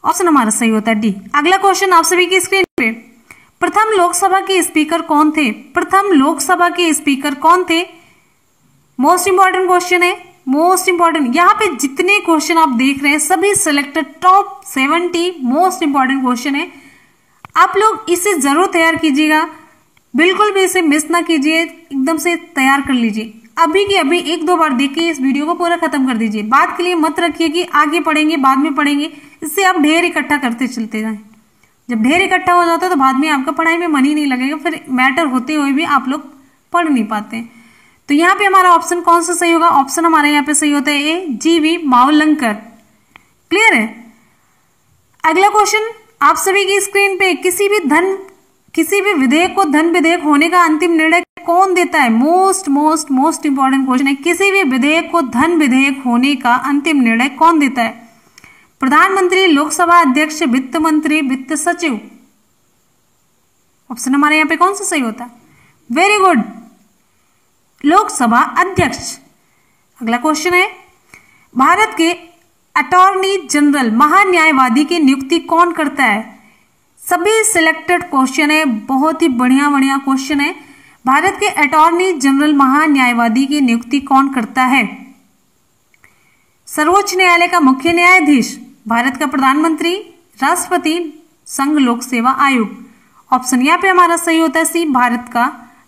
Speaker 1: ऑप्शन हमारा सही होता है डी। अगला क्वेश्चन आप सभी की स्क्रीन पे, प्रथम लोकसभा के स्पीकर कौन थे? प्रथम लोकसभा के स्पीकर कौन थे? मोस्ट इंपॉर्टेंट क्वेश्चन है, मोस्ट इंपॉर्टेंट। यहाँ पे जितने क्वेश्चन आप देख रहे हैं सभी selected top 70 most important question है। आप लोग इसे जरूर तैयार कीजिएगा, बिल्कुल भी इसे मिस ना कीजिए, एकदम से तैयार कर लीजिए। अभी की अभी 1-2 बार देखिए, इस वीडियो को पूरा खत्म कर दीजिए। बात के लिए मत रखिए कि आगे पढ़ेंगे बाद में पढ़ेंगे, इससे आप ढेर इकट्ठा करते चलते जाएं। जब ढेर इकट्ठा हो जाता है तो बाद में आपका पढ़ाई में मन ही नहीं लगेगा, फिर मैटर होते हुए भी आप लोग पढ़ नहीं पाते। तो यहाँ पे हमारा ऑप्शन कौन सा सही होगा? ऑप्शन हमारा यहाँ पे सही होता है ए, जीवी मावलंकर। क्लियर है? अगला क्वेश्चन आप सभी की स्क्रीन पे, किसी भी विधेयक को धन विधेयक होने का अंतिम निर्णय कौन देता है? मोस्ट इंपॉर्टेंट क्वेश्चन है, किसी भी विधेयक को धन विधेयक होने का अंतिम निर्णय कौन देता है? प्रधानमंत्री, लोकसभा अध्यक्ष, वित्त मंत्री, वित्त सचिव? ऑप्शन हमारे यहाँ पे कौन सा सही होता है? वेरी गुड, लोकसभा अध्यक्ष। अगला क्वेश्चन है, भारत के अटॉर्नी जनरल महान्यायवादी की नियुक्ति कौन करता है? सभी सिलेक्टेड क्वेश्चन है, बहुत ही बढ़िया क्वेश्चन है। भारत के अटॉर्नी जनरल महान्यायवादी की नियुक्ति कौन करता है? सर्वोच्च न्यायालय का मुख्य न्यायाधीश, भारत का प्रधानमंत्री, राष्ट्रपति, संघ लोक सेवा आयोग? ऑप्शन यहाँ पे हमारा सही होता है सी, भारत का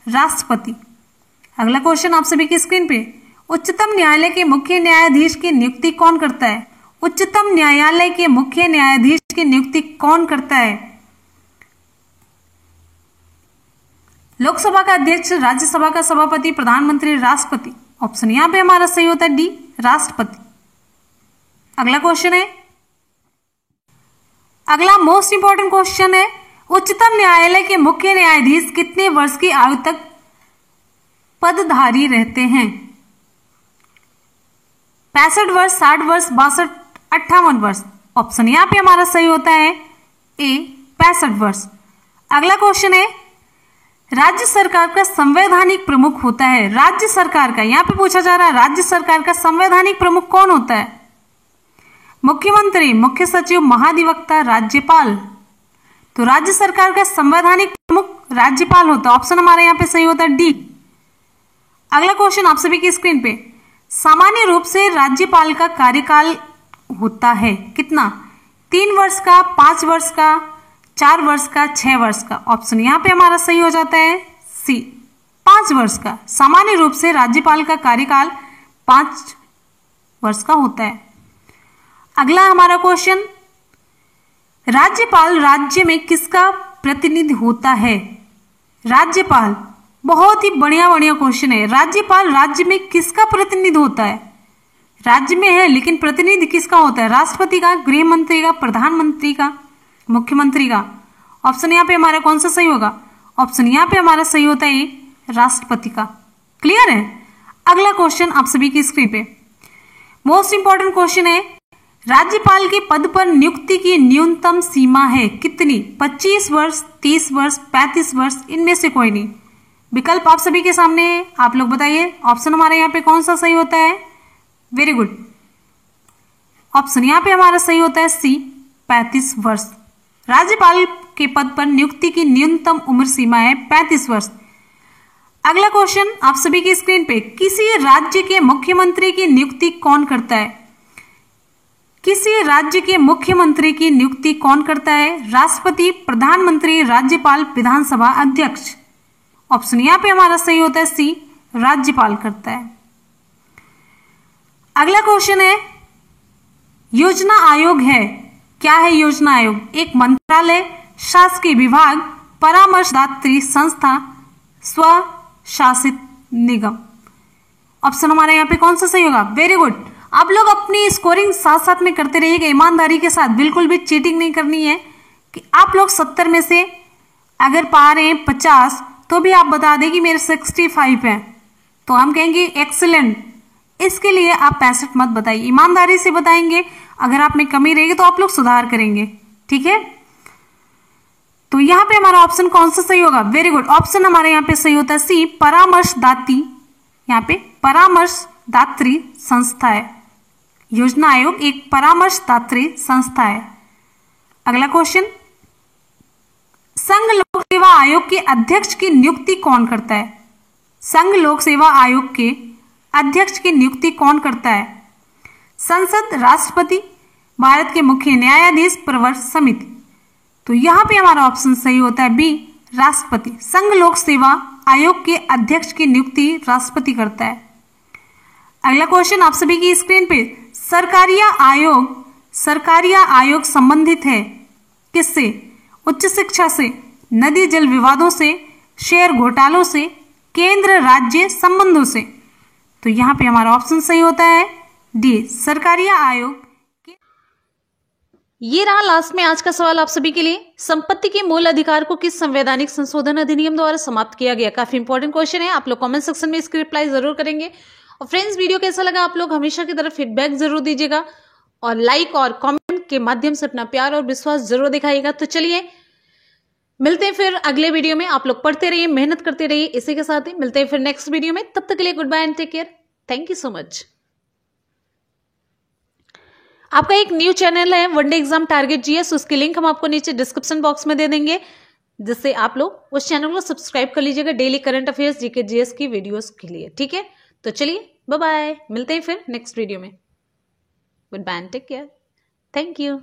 Speaker 1: राष्ट्रपति। अगला क्वेश्चन आप सभी की स्क्रीन पे, उच्चतम न्यायालय के मुख्य न्यायाधीश की नियुक्ति कौन करता है? उच्चतम न्यायालय के मुख्य न्यायाधीश की नियुक्ति कौन करता है? लोकसभा का अध्यक्ष, राज्यसभा का सभापति, प्रधानमंत्री, राष्ट्रपति। ऑप्शन यहाँ पे हमारा सही होता है डी, राष्ट्रपति। अगला क्वेश्चन है, अगला मोस्ट इंपॉर्टेंट क्वेश्चन है, उच्चतम न्यायालय के मुख्य न्यायाधीश कितने वर्ष की आयु तक पदधारी रहते हैं? 65 वर्ष, 60 वर्ष, 62, 58 वर्ष। ऑप्शन यहाँ पे हमारा सही होता है ए, 65 वर्ष। अगला क्वेश्चन है, राज्य सरकार का संवैधानिक प्रमुख होता है, राज्य सरकार का, यहां पे पूछा जा रहा है राज्य सरकार का संवैधानिक प्रमुख कौन होता है? मुख्यमंत्री, मुख्य सचिव, महाधिवक्ता, राज्यपाल। तो राज्य सरकार का संवैधानिक प्रमुख राज्यपाल होता है। ऑप्शन हमारे यहां पे सही होता है डी। अगला क्वेश्चन आप सभी की स्क्रीन पे, सामान्य रूप से राज्यपाल का कार्यकाल होता है कितना? 3 वर्ष का, 5 वर्ष का, 4 वर्ष का, 6 वर्ष का। ऑप्शन यहाँ पे हमारा सही हो जाता है सी, 5 वर्ष का। सामान्य रूप से राज्यपाल का कार्यकाल 5 वर्ष का होता है। अगला हमारा क्वेश्चन, राज्यपाल राज्य में किसका प्रतिनिधि होता है? राज्यपाल, बहुत ही बढ़िया बढ़िया क्वेश्चन है। राज्यपाल राज्य में किसका प्रतिनिधि होता है? राज्य में है लेकिन प्रतिनिधि किसका होता है? राष्ट्रपति का, गृह मंत्री का, प्रधानमंत्री का, मुख्यमंत्री का। ऑप्शन यहाँ पे हमारा कौन सा सही होगा? ऑप्शन यहाँ पे हमारा सही होता है राष्ट्रपति का। क्लियर है? अगला क्वेश्चन आप सभी की स्क्रीन पे, मोस्ट इंपॉर्टेंट क्वेश्चन है, राज्यपाल के पद पर नियुक्ति की न्यूनतम सीमा है कितनी? 25 वर्ष, 30 वर्ष, 35 वर्ष, इनमें से कोई नहीं। विकल्प आप सभी के सामने है, आप लोग बताइए ऑप्शन हमारे यहाँ पे कौन सा सही होता है? वेरी गुड, ऑप्शन यहाँ पे हमारा सही होता है सी, 35 वर्ष। राज्यपाल के पद पर नियुक्ति की न्यूनतम उम्र सीमा है 35 वर्ष। अगला क्वेश्चन आप सभी की स्क्रीन पे, किसी राज्य के मुख्यमंत्री की नियुक्ति कौन करता है? किसी राज्य के मुख्यमंत्री की नियुक्ति कौन करता है? राष्ट्रपति, प्रधानमंत्री, राज्यपाल, विधानसभा अध्यक्ष। ऑप्शन यहाँ पे हमारा सही होता है सी, राज्यपाल करता है। अगला क्वेश्चन है, योजना आयोग है, क्या है योजना आयोग? एक मंत्रालय, शासकीय विभाग, परामर्शदात्री संस्था, स्वशासित निगम। ऑप्शन हमारे यहाँ पे कौन सा सही होगा? वेरी गुड, आप लोग अपनी स्कोरिंग साथ साथ में करते रहिएगा ईमानदारी के साथ, बिल्कुल भी चीटिंग नहीं करनी है कि आप लोग 70 में से अगर पा रहे हैं 50 तो भी आप बता दें कि मेरे 65 है तो हम कहेंगे एक्सीलेंट। इसके लिए आप 65 मत बताइए, ईमानदारी से बताएंगे। अगर आप में कमी रहेगी तो आप लोग सुधार करेंगे, ठीक है? तो यहाँ पे हमारा ऑप्शन कौन सा सही होगा? वेरी गुड, ऑप्शन हमारे यहाँ पे सही होता है सी, परामर्शदात्री। यहाँ पे परामर्शदात्री संस्था है, योजना आयोग एक परामर्शदात्री संस्था है। अगला क्वेश्चन, संघ लोक सेवा आयोग के अध्यक्ष की नियुक्ति कौन करता है? संघ लोक सेवा आयोग के अध्यक्ष की नियुक्ति कौन करता है? संसद, राष्ट्रपति, भारत के मुख्य न्यायाधीश, प्रवर्तक समिति। तो यहां पे हमारा ऑप्शन सही होता है बी, राष्ट्रपति। संघ लोक सेवा आयोग के अध्यक्ष की नियुक्ति राष्ट्रपति करता है। अगला क्वेश्चन आप सभी की स्क्रीन पे, सरकारिया आयोग संबंधित है किससे? उच्च शिक्षा से, नदी जल विवादों से, शेयर घोटालों से, केंद्र राज्य संबंधों से। तो यहाँ पे हमारा ऑप्शन सही होता है डी, सरकारिया आयोग।
Speaker 2: ये रहा लास्ट में आज का सवाल आप सभी के लिए, संपत्ति के मूल अधिकार को किस संवैधानिक संशोधन अधिनियम द्वारा समाप्त किया गया? काफी इंपॉर्टेंट क्वेश्चन है, आप लोग कमेंट सेक्शन में इसकी रिप्लाई जरूर करेंगे। और फ्रेंड्स, वीडियो कैसा लगा आप लोग हमेशा की तरह फीडबैक जरूर दीजिएगा और लाइक और कमेंट के माध्यम से अपना प्यार और विश्वास जरूर दिखाइएगा। तो चलिए मिलते हैं फिर अगले वीडियो में। आप लोग पढ़ते रहिए, मेहनत करते रहिए। इसी के साथ ही मिलते हैं फिर नेक्स्ट वीडियो में। तब तक के लिए good bye and take care. Thank you so much. आपका एक न्यू चैनल है वनडे एग्जाम टारगेट जीएस, उसकी लिंक हम आपको नीचे डिस्क्रिप्शन बॉक्स में दे देंगे, जिससे आप लोग उस चैनल को सब्सक्राइब कर लीजिएगा daily current affairs, GK, GS की वीडियोस के लिए। ठीक है, तो चलिए बाय बाय, मिलते हैं फिर नेक्स्ट वीडियो में। Good bye and take care. Thank you.